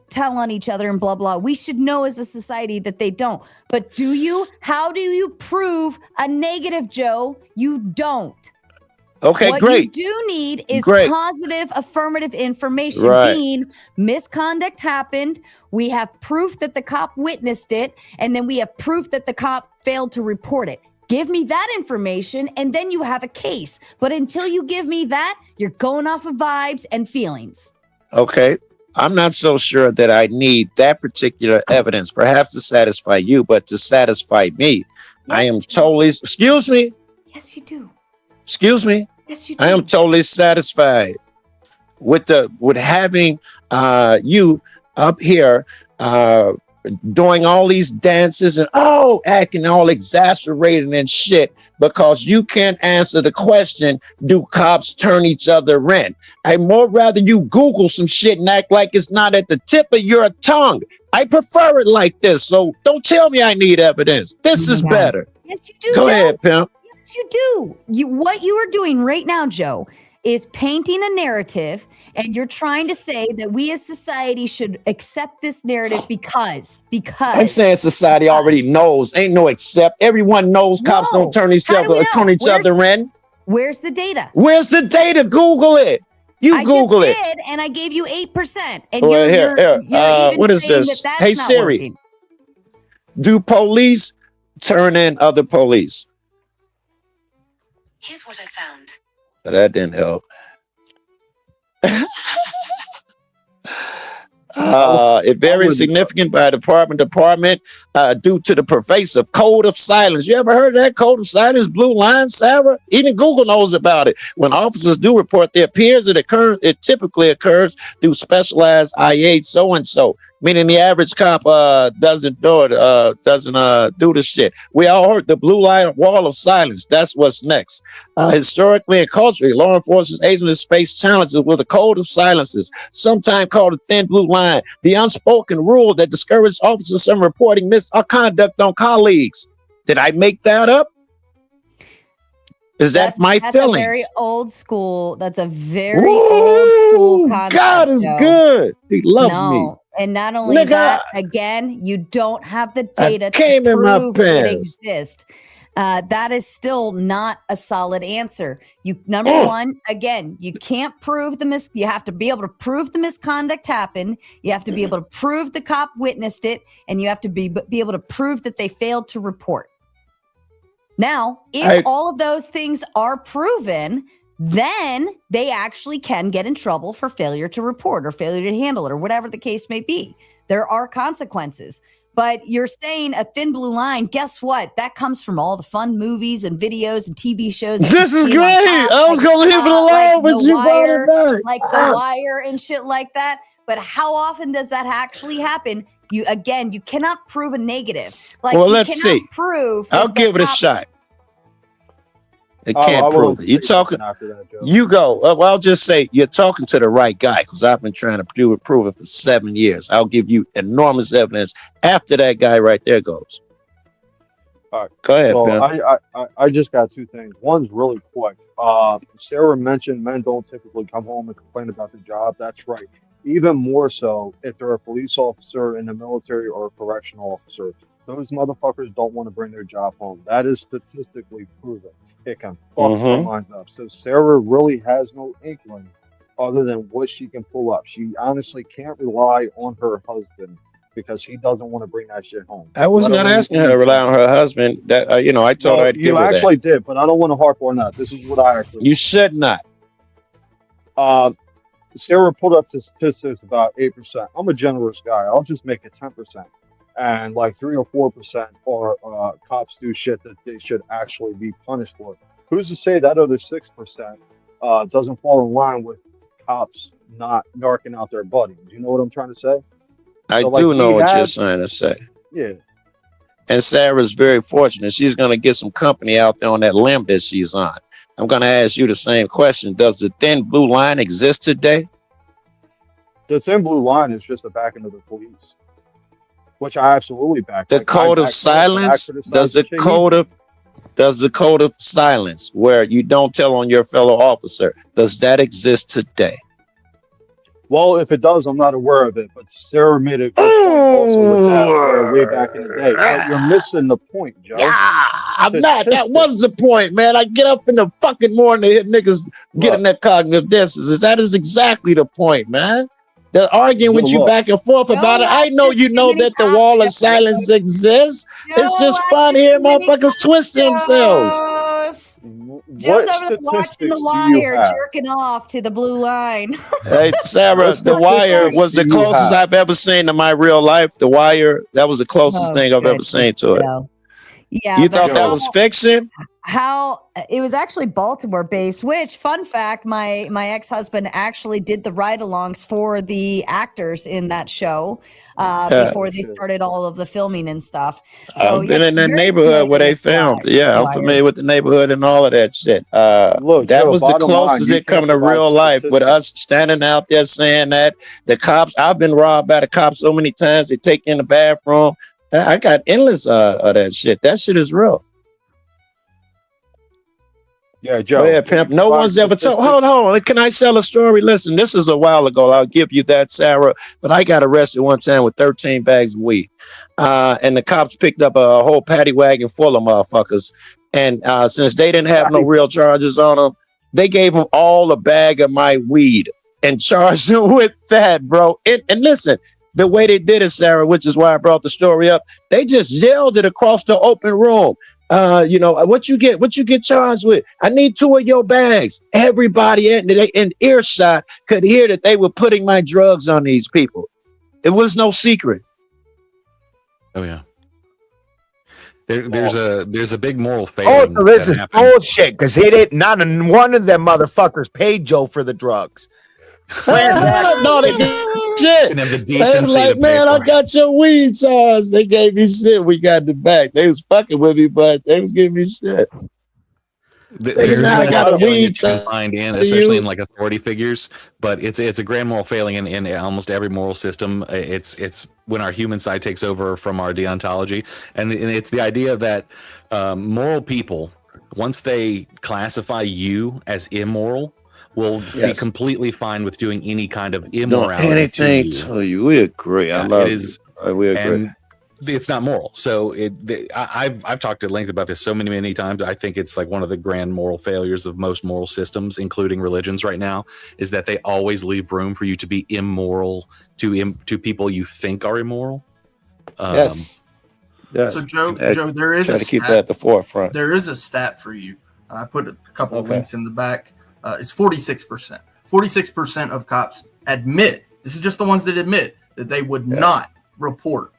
tell on each other and blah, blah. We should know as a society that they don't. But do you? How do you prove a negative, Joe? You don't. Okay, what great. What you do need is positive, affirmative information. Being misconduct happened. We have proof that the cop witnessed it. And then we have proof that the cop failed to report it. Give me that information, and then you have a case. But until you give me that, you're going off of vibes and feelings. Okay. I'm not so sure that I need that particular evidence, perhaps to satisfy you, but to satisfy me, I am totally, excuse me? Yes, you do. Excuse me? Yes, you do. I am totally satisfied with having you up here doing all these dances and acting all exasperated and shit because you can't answer the question, do cops turn each other in? I'd more rather you Google some shit and act like it's not at the tip of your tongue. I prefer it like this, so don't tell me I need evidence. This is better. Yes, you do, Go Joe. ahead, pimp. Yes, you do. What you are doing right now, Joe, is painting a narrative, and you're trying to say that we as society should accept this narrative because I'm saying society already knows. Ain't no accept. Everyone knows cops don't turn each other in. Where's the data? Where's the data? Google it. You Google it. I did, and I gave you 8%. And well, you're even what is saying this? That's hey not Siri, working. Do police turn in other police? Here's what I found. But that didn't help. It varies significant by department due to the pervasive code of silence. You ever heard of that code of silence, blue line, Sara? Even Google knows about it. When officers do report their peers, it typically occurs through specialized IA so-and-so, meaning the average cop doesn't do it, do the shit. We all heard the blue line wall of silence. That's what's next. Historically and culturally, law enforcement agents face challenges with a code of silences, sometimes called a thin blue line, the unspoken rule that discourages officers from reporting misconduct on colleagues. Did I make that up? That's my feelings? That's a very old school. That's a very old school concept. God is good. He loves me. And not only that, again, you don't have the data to prove it exists. That is still not a solid answer. Number one, again, you can't prove you have to be able to prove the misconduct happened. You have to be able to prove the cop witnessed it, and you have to be able to prove that they failed to report. Now, if all of those things are proven, then they actually can get in trouble for failure to report or failure to handle it or whatever the case may be. There are consequences. But you're saying a thin blue line, guess what? That comes from all the fun movies and videos and TV shows. This is great. I was going to leave it alone, but you brought it back. Like The Wire and shit like that. But how often does that actually happen? You cannot prove a negative. Well, let's see. I'll give it a shot. It can't prove it. You're talking. You go. Well, I'll just say you're talking to the right guy because I've been trying to prove it for 7 years. I'll give you enormous evidence after that guy right there goes. All right. Go ahead, Pam. I just got two things. One's really quick. Sara mentioned men don't typically come home and complain about the job. That's right. Even more so if they're a police officer in the military or a correctional officer. Those motherfuckers don't want to bring their job home. That is statistically proven. It can fuck their minds up. So Sara really has no inkling other than what she can pull up. She honestly can't rely on her husband because he doesn't want to bring that shit home. I was not asking her to rely on her husband. That I told her I'd give her that. You actually did, but I don't want to harp on that. This is what I actually. You should not. Sara put up the statistics about 8%. I'm a generous guy. I'll just make it 10%. And like 3 or 4% are cops do shit that they should actually be punished for. Who's to say that other 6% doesn't fall in line with cops not narking out their buddies? You know what I'm trying to say? I So, like, do know we what you're have- trying to say. Yeah. And Sarah's very fortunate. She's going to get some company out there on that limb that she's on. I'm going to ask you the same question. Does the thin blue line exist today? The thin blue line is just the backing of the police, which I absolutely back. The Like, I code of back Trump, and I silence? criticize Does the shit he code of silence, where you don't tell on your fellow officer, does that exist today? Well, if it does, I'm not aware of it. But Sarah made a good point also with that way back in the day. But you're missing the point, Joe. I'm not. That was the point, man. I get up in the fucking morning to hit niggas getting that cognitive dissonance. That is exactly the point, man. They're arguing with you back and forth about it. I know you know that the wall of silence exists. It's just fun hearing motherfuckers twist themselves. Joe's over there watching The Wire, jerking off to the blue line. Hey, Sarah, The Wire was the closest I've ever seen to my real life. The Wire, that was the closest thing I've ever seen to it. Yeah, You thought that was fiction? How it was actually Baltimore based, which, fun fact, my ex-husband actually did the ride-alongs for the actors in that show before they started all of the filming and stuff. So, I've been in that neighborhood where they filmed. Yeah, I'm familiar with the neighborhood and all of that shit. Look, that Joe, was the bottom line, closest you it come can't to provide real life with statistics. us standing out there saying that the cops, I've been robbed by the cops so many times, they take you in the bathroom. I got endless of that shit. That shit is real. Yeah, Joe. Go ahead, pimp. No one's ever told. Hold on. Can I sell a story? Listen, this is a while ago. I'll give you that, Sarah. But I got arrested one time with 13 bags of weed. And the cops picked up a whole paddy wagon full of motherfuckers. And since they didn't have no real charges on them, they gave them all a bag of my weed and charged them with that, bro. And listen, the way they did it, Sarah, which is why I brought the story up, they just yelled it across the open room. What you get charged with? I need 2 of your bags. Everybody in earshot could hear that they were putting my drugs on these people. It was no secret. Oh yeah. There's a big moral Oh, failing. so this that is happens. bullshit because they didn't. Not one of them motherfuckers paid Joe for the drugs. No, they shit. And have the They decency was to like, pay man, I for it. got your weed charge. They gave me shit. We got the back. They was fucking with me, but they was giving me shit. There's now I like got a a feeling weed it's confined in, especially in like authority figures. But it's a grand moral failing in almost every moral system. It's when our human side takes over from our deontology, and it's the idea that moral people, once they classify you as immoral, will be completely fine with doing any kind of immorality anything to you. you. We agree. I love it is. We agree. And it's not moral. So I've talked at length about this so many times. I think it's like one of the grand moral failures of most moral systems, including religions right now, is that they always leave room for you to be immoral to people you think are immoral. Yes. So Joe, there is try a to keep stat. that at the forefront. There is a stat for you. I put a couple of links in the back. It's 46%. 46% of cops admit, this is just the ones that admit, that they would not report.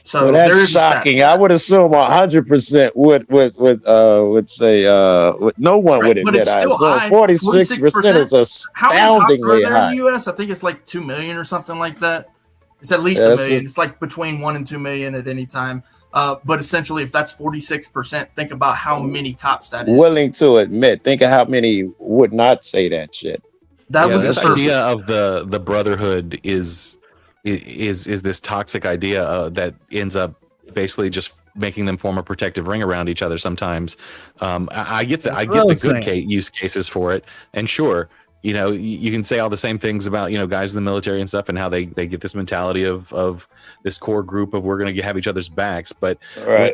So well, there that's is a stat. shocking. I would assume 100% would say no one would But admit. it's I still assume high. 46% is How many cops are astoundingly there high. in the U.S.? I think it's like 2 million or something like that. It's at least Yeah, a that's million. it. It's like between 1 and 2 million at any time. But essentially, if that's 46%, think about how many cops that is. Willing to admit. Think of how many would not say that shit. That was this the idea of the brotherhood is this toxic idea that ends up basically just making them form a protective ring around each other sometimes. I get the good use cases for it, and sure, you can say all the same things about guys in the military and stuff, and how they get this mentality of this core group of we're going to have each other's backs. But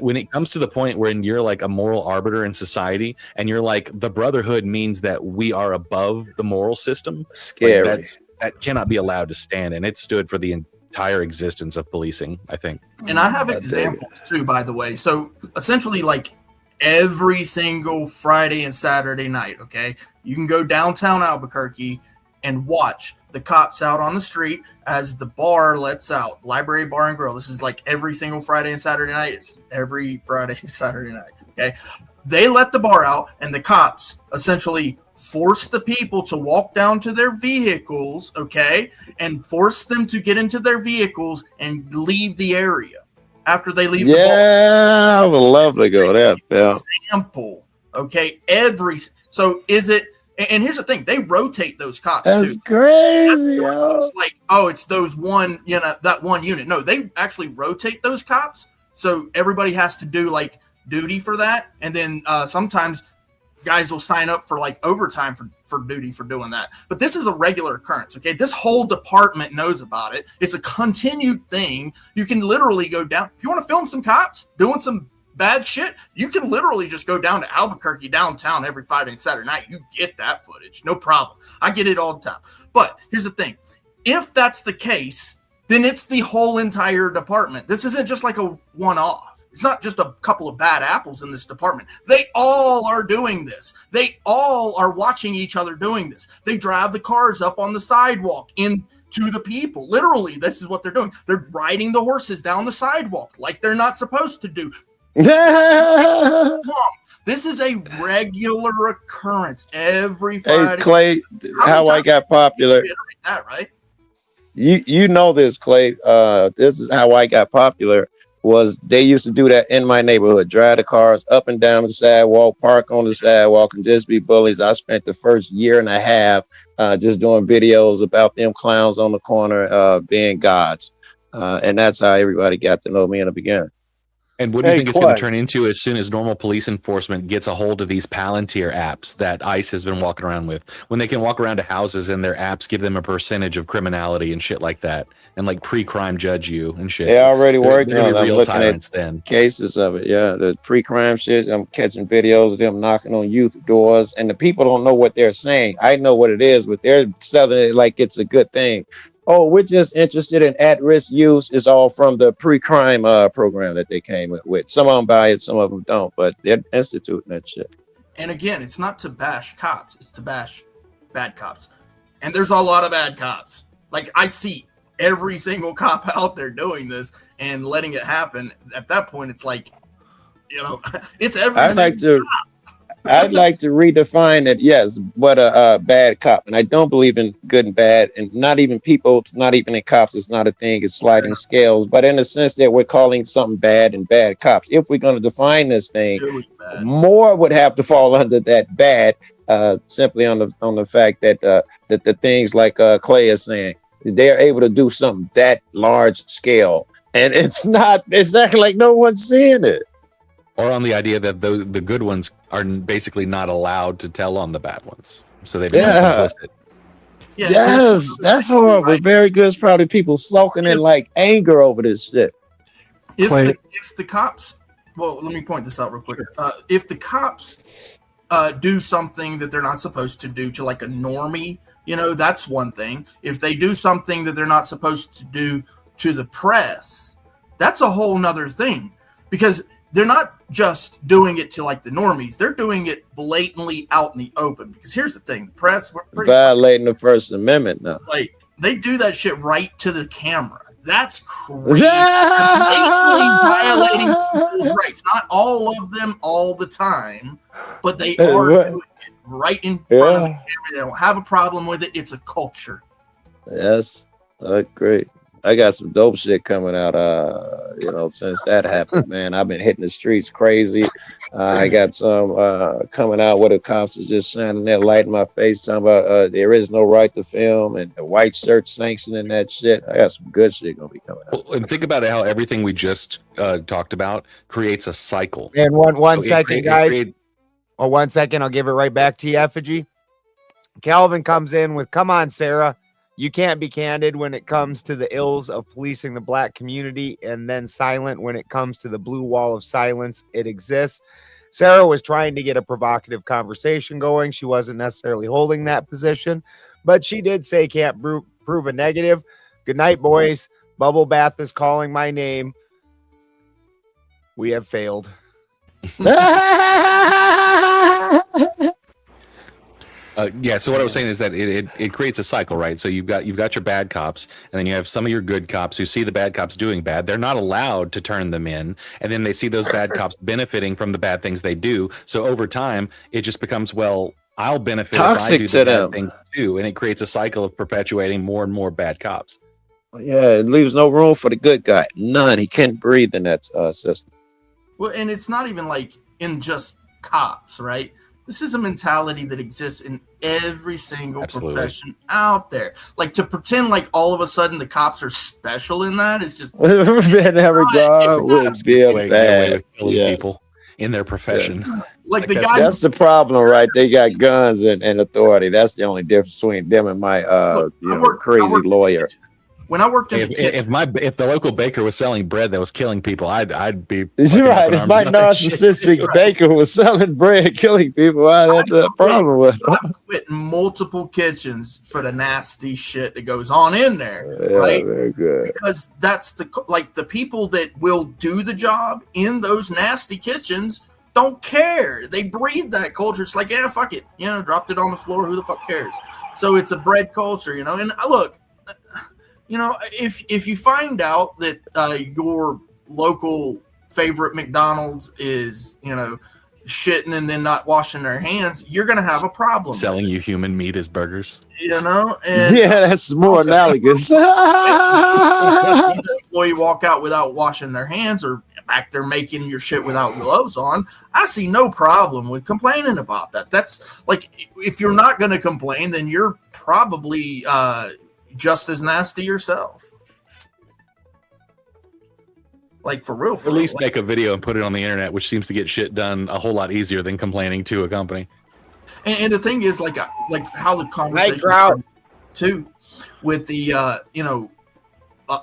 when it comes to the point where you're like a moral arbiter in society, and you're like the brotherhood means that we are above the moral system, Scary. Like that cannot be allowed to stand, and it stood for the entire existence of policing, I think. And I have examples too, by the way. So essentially, like every single Friday and Saturday night, okay, you can go downtown Albuquerque and watch the cops out on the street as the bar lets out, Library Bar and Grill. This is like every single Friday and Saturday night. It's every Friday and Saturday night, okay? They let the bar out, and the cops essentially force the people to walk down to their vehicles, okay, and force them to get into their vehicles and leave the area after they leave the ball. Yeah, I would love to go there, Bill. Example, okay, so is it? And here's the thing: they rotate those cops. That's too. crazy, That's yo. just like, oh, it's those one, that one unit. No, they actually rotate those cops, so everybody has to do like duty for that, and then sometimes guys will sign up for like overtime for duty for doing that. But this is a regular occurrence, okay? This whole department knows about it. It's a continued thing. You can literally go down. If you want to film some cops doing some bad shit, you can literally just go down to Albuquerque downtown every Friday and Saturday night. You get that footage. No problem. I get it all the time. But here's the thing. If that's the case, then it's the whole entire department. This isn't just like a one-off. It's not just a couple of bad apples in this department. They all are doing this. They all are watching each other doing this. They drive the cars up on the sidewalk into the people. Literally, this is what they're doing. They're riding the horses down the sidewalk like they're not supposed to do. This is a regular occurrence every Friday. Hey, Clay, how I got popular. That, right? You know this, Clay. This is how I got popular. Was they used to do that in my neighborhood, drive the cars up and down the sidewalk, park on the sidewalk, and just be bullies. I spent the first year and a half just doing videos about them clowns on the corner being gods. And that's how everybody got to know me in the beginning. And what do you think it's going to turn into as soon as normal police enforcement gets a hold of these Palantir apps that ICE has been walking around with? When they can walk around to houses and their apps give them a percentage of criminality and shit like that, and like pre-crime judge you and shit. They already working on it. I'm looking at cases of it. Yeah, the pre-crime shit. I'm catching videos of them knocking on youth doors, and the people don't know what they're saying. I know what it is, but they're selling it like it's a good thing. Oh, we're just interested in at-risk use. Is all from the pre-crime program that they came with. Some of them buy it, some of them don't, but they're instituting that shit. And again, it's not to bash cops, it's to bash bad cops. And there's a lot of bad cops. Like, I see every single cop out there doing this and letting it happen. At that point, it's like, it's every single cop. I'd like to redefine it. Yes, what a bad cop, and I don't believe in good and bad, and not even people, not even in cops. It's not a thing. It's sliding scales. But in the sense that we're calling something bad and bad cops, if we're going to define this thing, more would have to fall under that bad. Simply on the fact that that the things like Clay is saying, they're able to do something that large scale, and it's not exactly like no one's seeing it. Or on the idea that the good ones are basically not allowed to tell on the bad ones. So they become complicit. Yeah, yes, that's horrible. Right. Very good. It's probably people sulking in like anger over this shit. If the cops, well, let me point this out real quick. If the cops do something that they're not supposed to do to like a normie, that's one thing. If they do something that they're not supposed to do to the press, that's a whole nother thing. Because they're not just doing it to like the normies. They're doing it blatantly out in the open. Because here's the thing. The press, we're violating the First Amendment now. Like, they do that shit right to the camera. That's crazy. Blatantly violating people's rights. Not all of them all the time, but they are doing it right in front of the camera. They don't have a problem with it. It's a culture. Yes. Great. I got some dope shit coming out, since that happened, man. I've been hitting the streets crazy. I got some coming out where the cops is just shining that light in my face, talking about there is no right to film and the white shirt sanctioning that shit. I got some good shit gonna be coming out. Well, and think about how everything we just talked about creates a cycle. And one second, guys. 1 second, I'll give it right back to you, Effigy. Calvin comes in with, "Come on, Sarah. You can't be candid when it comes to the ills of policing the black community and then silent when it comes to the blue wall of silence. It exists." Sarah was trying to get a provocative conversation going. She wasn't necessarily holding that position, but she did say can't prove a negative. Good night, boys. Bubble Bath is calling my name. We have failed. So what I was saying is that it creates a cycle, right? So you've got your bad cops, and then you have some of your good cops who see the bad cops doing bad. They're not allowed to turn them in, and then they see those bad cops benefiting from the bad things they do. So over time, it just becomes, well, I'll benefit Toxic if I do to the bad them. things too, and it creates a cycle of perpetuating more and more bad cops. Yeah, it leaves no room for the good guy. None. He can't breathe in that system. Well, and it's not even like in just cops, right? This is a mentality that exists in every single profession out there. Like to pretend like all of a sudden the cops are special in that is just Every job would be a bad. Yes. People in their profession. Yeah. Like the guy. That's the problem, right? They got guns and authority. That's the only difference between them and my crazy lawyer. When I worked in if the local baker was selling bread that was killing people, I'd be. You're right. If my narcissistic baker was selling bread, killing people, I'd have a problem with. I've quit multiple kitchens for the nasty shit that goes on in there, right? Very good. Because that's the people that will do the job in those nasty kitchens don't care. They breed that culture. It's like, yeah, fuck it, dropped it on the floor. Who the fuck cares? So it's a bread culture, And look. If you find out that your local favorite McDonald's is, shitting and then not washing their hands, you're going to have a problem. Selling you human meat as burgers. And that's more analogous. Employee walk out without washing their hands or back there making your shit without gloves on. I see no problem with complaining about that. That's like, if you're not going to complain, then you're probably just as nasty yourself. Like for real. At least make a video and put it on the internet, which seems to get shit done a whole lot easier than complaining to a company. And the thing is, like how the conversation too, with the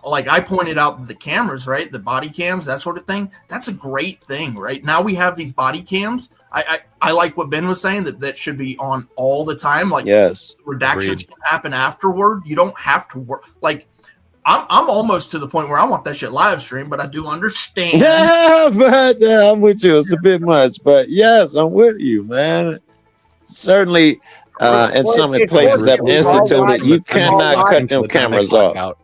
like I pointed out the cameras, right? The body cams, that sort of thing. That's a great thing, right? Now we have these body cams. I like what Ben was saying that should be on all the time. Like, yes, redactions can happen afterward. You don't have to work. Like, I'm almost to the point where I want that shit live stream, but I do understand. But I'm with you. It's a bit much, but yes, I'm with you, man. Certainly, in some places that instituted, you cannot cut them cameras off.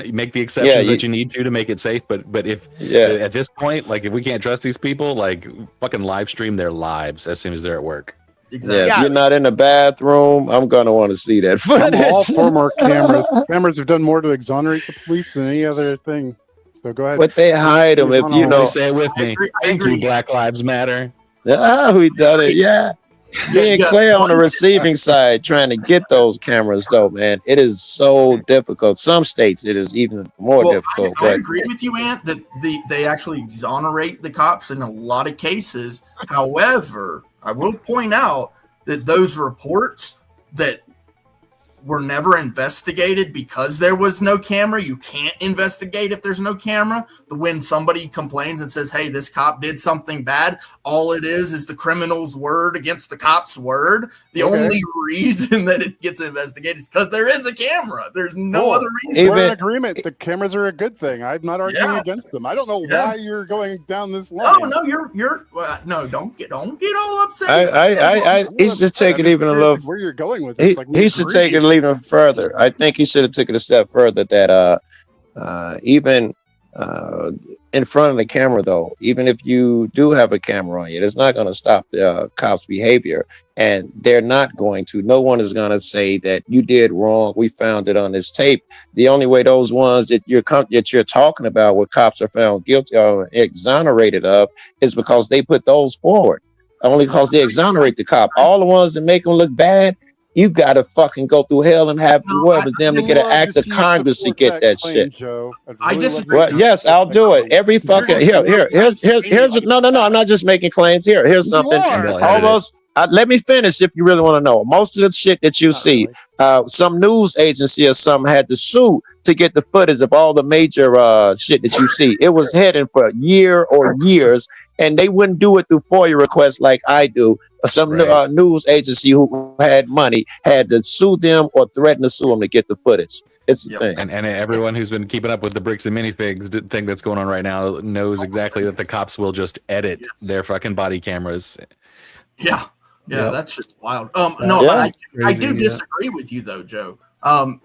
You make the exceptions that you need to make it safe, but if at this point, like if we can't trust these people, like fucking live stream their lives as soon as they're at work. Exactly. Yeah, if you're not in the bathroom, I'm gonna want to see that footage. I'm all for more cameras. Cameras have done more to exonnerate the police than any other thing. So go ahead. But they hide them if you know. Say it with me. Thank you, Black Lives Matter. We done it. Yeah. Me and Claire on the receiving side trying to get those cameras, though, man. It is so difficult. Some states it is even more difficult. I agree with you, Ant, that they actually exonerate the cops in a lot of cases. However, I will point out that those reports that were never investigated because there was no camera. You can't investigate if there's no camera. When somebody complains and says, hey, this cop did something bad, all it is the criminal's word against the cop's word. The only reason that it gets investigated is because there is a camera. There's no other reason. We're in agreement. The cameras are a good thing. I'm not arguing against them. I don't know why you're going down this line. No, you're no, don't get all upset. He should take it even a little. Where you're going with it? He should take it even further. I think he should have taken it a step further. That even in front of the camera, though, even if you do have a camera on you, it's not going to stop the cops' behavior, and they're not going to. No one is going to say that you did wrong. We found it on this tape. The only way those ones that you're talking about, where cops are found guilty or exonerated of, is because they put those forward. Only because they exonerate the cop. All the ones that make them look bad, you got to fucking go through hell and have whoever them to get an act of Congress to get that shit. I disagree. Well, yes, I'll do it. Every fucking here's no. I'm not just making claims. Here's something. Almost. Let me finish if you really want to know. Most of the shit that you see, some news agency or something had to sue to get the footage of all the major shit that you see. It was heading for a year or years, and they wouldn't do it through FOIA requests like I do. Some news agency who had money had to sue them or threaten to sue them to get the footage. It's the thing. And everyone who's been keeping up with the bricks and minifigs thing that's going on right now knows exactly that the cops will just edit their fucking body cameras. Yeah, that shit's wild. I do disagree with you though, Joe.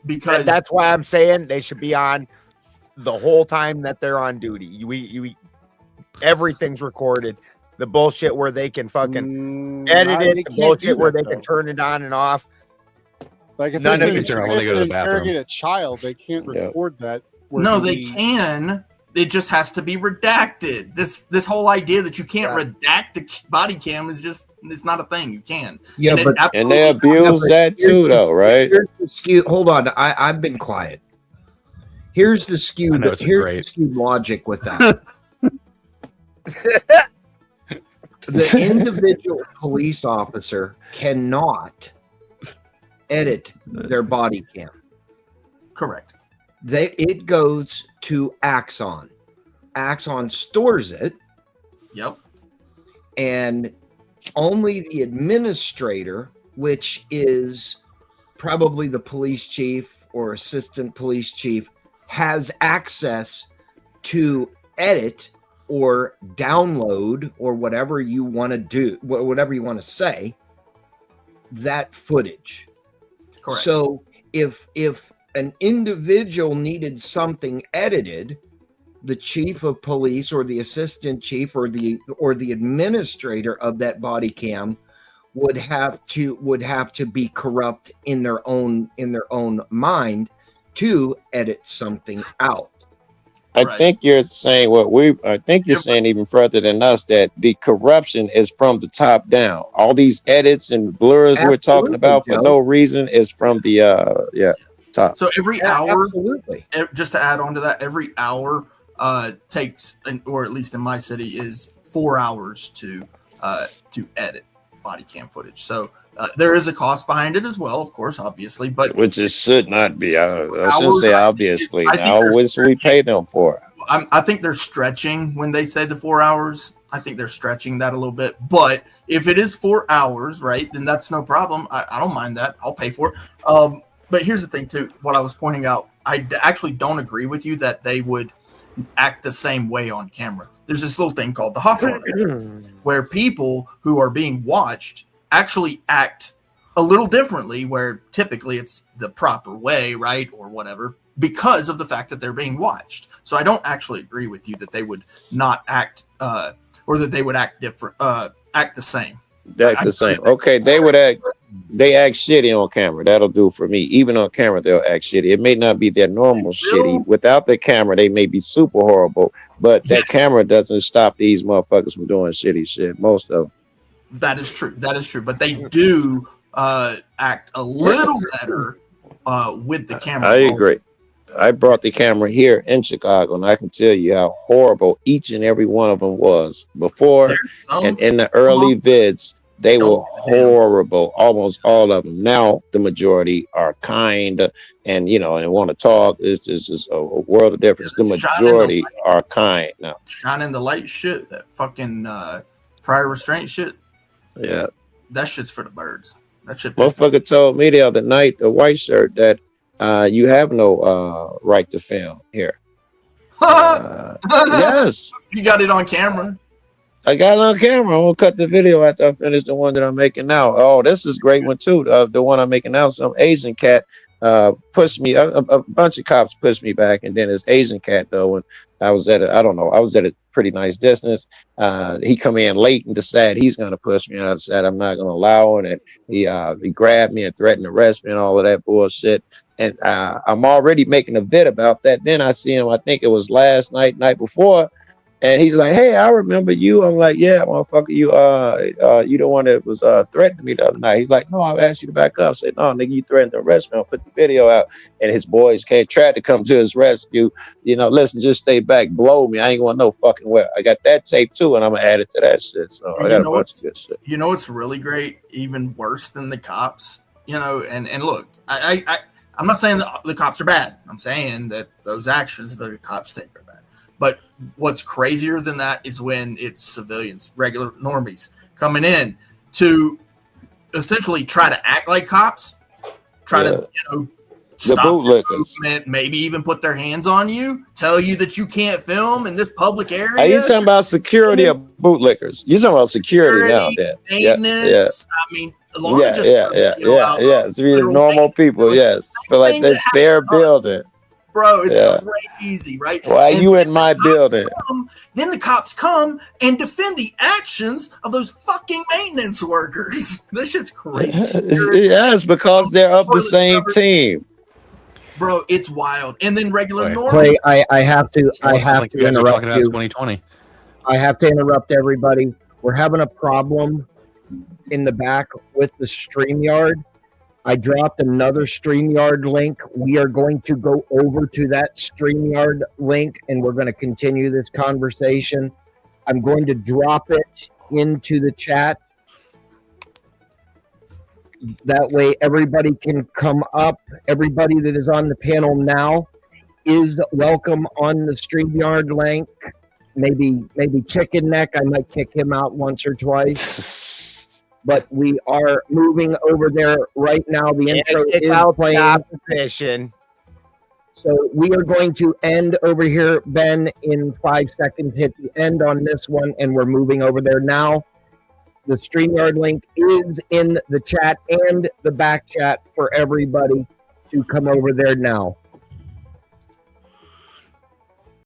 Because that's why I'm saying they should be on the whole time that they're on duty. Everything's recorded. The bullshit where they can fucking edit they it. The can't bullshit do where that, they though. can turn it on and off. Like if None they of can it turn on when they go to the interrogate bathroom. a child, they can't record that. where No, he- they can. It just has to be redacted. This whole idea that you can't redact a body cam is just, it's not a thing. You can. Yeah, And it And they absolutely- abuse that too, though, right? Here's the skewed, hold on, I've been quiet. Here's the skewed. I know it's Here's great. the skewed logic with that. The individual police officer cannot edit their body cam. Correct. It goes to Axon. Axon stores it, Yep. and only the administrator, which is probably the police chief or assistant police chief, has access to edit or download or whatever you want to do, whatever you want to say, that footage. Correct. So if an individual needed something edited, the chief of police or the assistant chief or the administrator of that body cam would have to be corrupt in their own mind to edit something out. I think you're saying I think you're saying even further than us, that the corruption is from the top down. All these edits and blurs we're talking about for no reason is from the top. So every hour, absolutely. Just to add on to that, every hour takes, or at least in my city, is 4 hours to edit body cam footage. So there is a cost behind it as well, of course, obviously, but which it should not be. I shouldn't say obviously. I wish we pay them for it. I think they're stretching when they say the 4 hours. I think they're stretching that a little bit. But if it is 4 hours, right, then that's no problem. I don't mind that. I'll pay for it. But here's the thing, too. What I was pointing out, I actually don't agree with you that they would act the same way on camera. There's this little thing called the Hawthorne effect, where people who are being watched actually act a little differently, where typically it's the proper way, right, or whatever, because of the fact that they're being watched. So I don't actually agree with you that they would not act, or that they would act different, act the same. Act the same. Okay, they act shitty on camera. That'll do for me. Even on camera, they'll act shitty. It may not be their normal shitty. Without the camera, they may be super horrible. But that camera doesn't stop these motherfuckers from doing shitty shit. Most of them. That is true. That is true. But they do act a little better with the camera. I agree. I brought the camera here in Chicago, and I can tell you how horrible each and every one of them was before and in the early vids. They were horrible, almost all of them. Now the majority are kind and and want to talk. It's just a world of difference. The majority are kind now. Shining the light shit, that fucking prior restraint shit. Yeah, that shit's for the birds. That shit. Motherfucker told me the other night, the white shirt, that you have no right to film here. Yes, you got it on camera. I got it on camera. I'm gonna cut the video after I finish the one that I'm making now. Oh, this is a great one too. The one I'm making now, some Asian cat pushed me. A bunch of cops pushed me back, and then this Asian cat though, when I was at I was at a pretty nice distance. He come in late and decided he's gonna push me, and I said I'm not gonna allow it. And he grabbed me and threatened to arrest me and all of that bullshit. And I'm already making a vid about that. Then I see him. I think it was last night before. And he's like, "Hey, I remember you." I'm like, "Yeah, motherfucker, you the one that was threatening me the other night." He's like, "No, I asked you to back up." I said, "No, nigga, you threatened to arrest me. I'll put the video out." And his boys tried to come to his rescue. Listen, just stay back, blow me. I ain't going no fucking well. I got that tape too, and I'm gonna add it to that shit. So I got a bunch of good shit. You know what's really great, even worse than the cops. And look, I'm not saying that the cops are bad. I'm saying that those actions that the cops take are bad. But what's crazier than that is when it's civilians, regular normies, coming in to essentially try to act like cops, try to, stop the bootlickers, maybe even put their hands on you, tell you that you can't film in this public area. Are you talking about security or bootlickers? You're talking about security now, then. Yeah. I mean, yeah. To be normal people, yes. Feel like that's their building. Bro, it's Yeah. crazy, right? Why And you then in my the cops building? then the cops come and defend the actions of those fucking maintenance workers. This shit's crazy. Yes, because they're of the same team. Bro, it's wild. And then regular normies. Clay, I have to Sounds like you guys are interrupt talking about you. 2020. I have to interrupt everybody. We're having a problem in the back with the StreamYard. I dropped another StreamYard link. We are going to go over to that StreamYard link and we're going to continue this conversation. I'm going to drop it into the chat. That way everybody can come up. Everybody that is on the panel now is welcome on the StreamYard link. Maybe Chicken Neck, I might kick him out once or twice. But we are moving over there right now. The intro is playing. Opposition. So we are going to end over here, Ben, in 5 seconds. Hit the end on this one, and we're moving over there now. The StreamYard link is in the chat and the back chat for everybody to come over there now.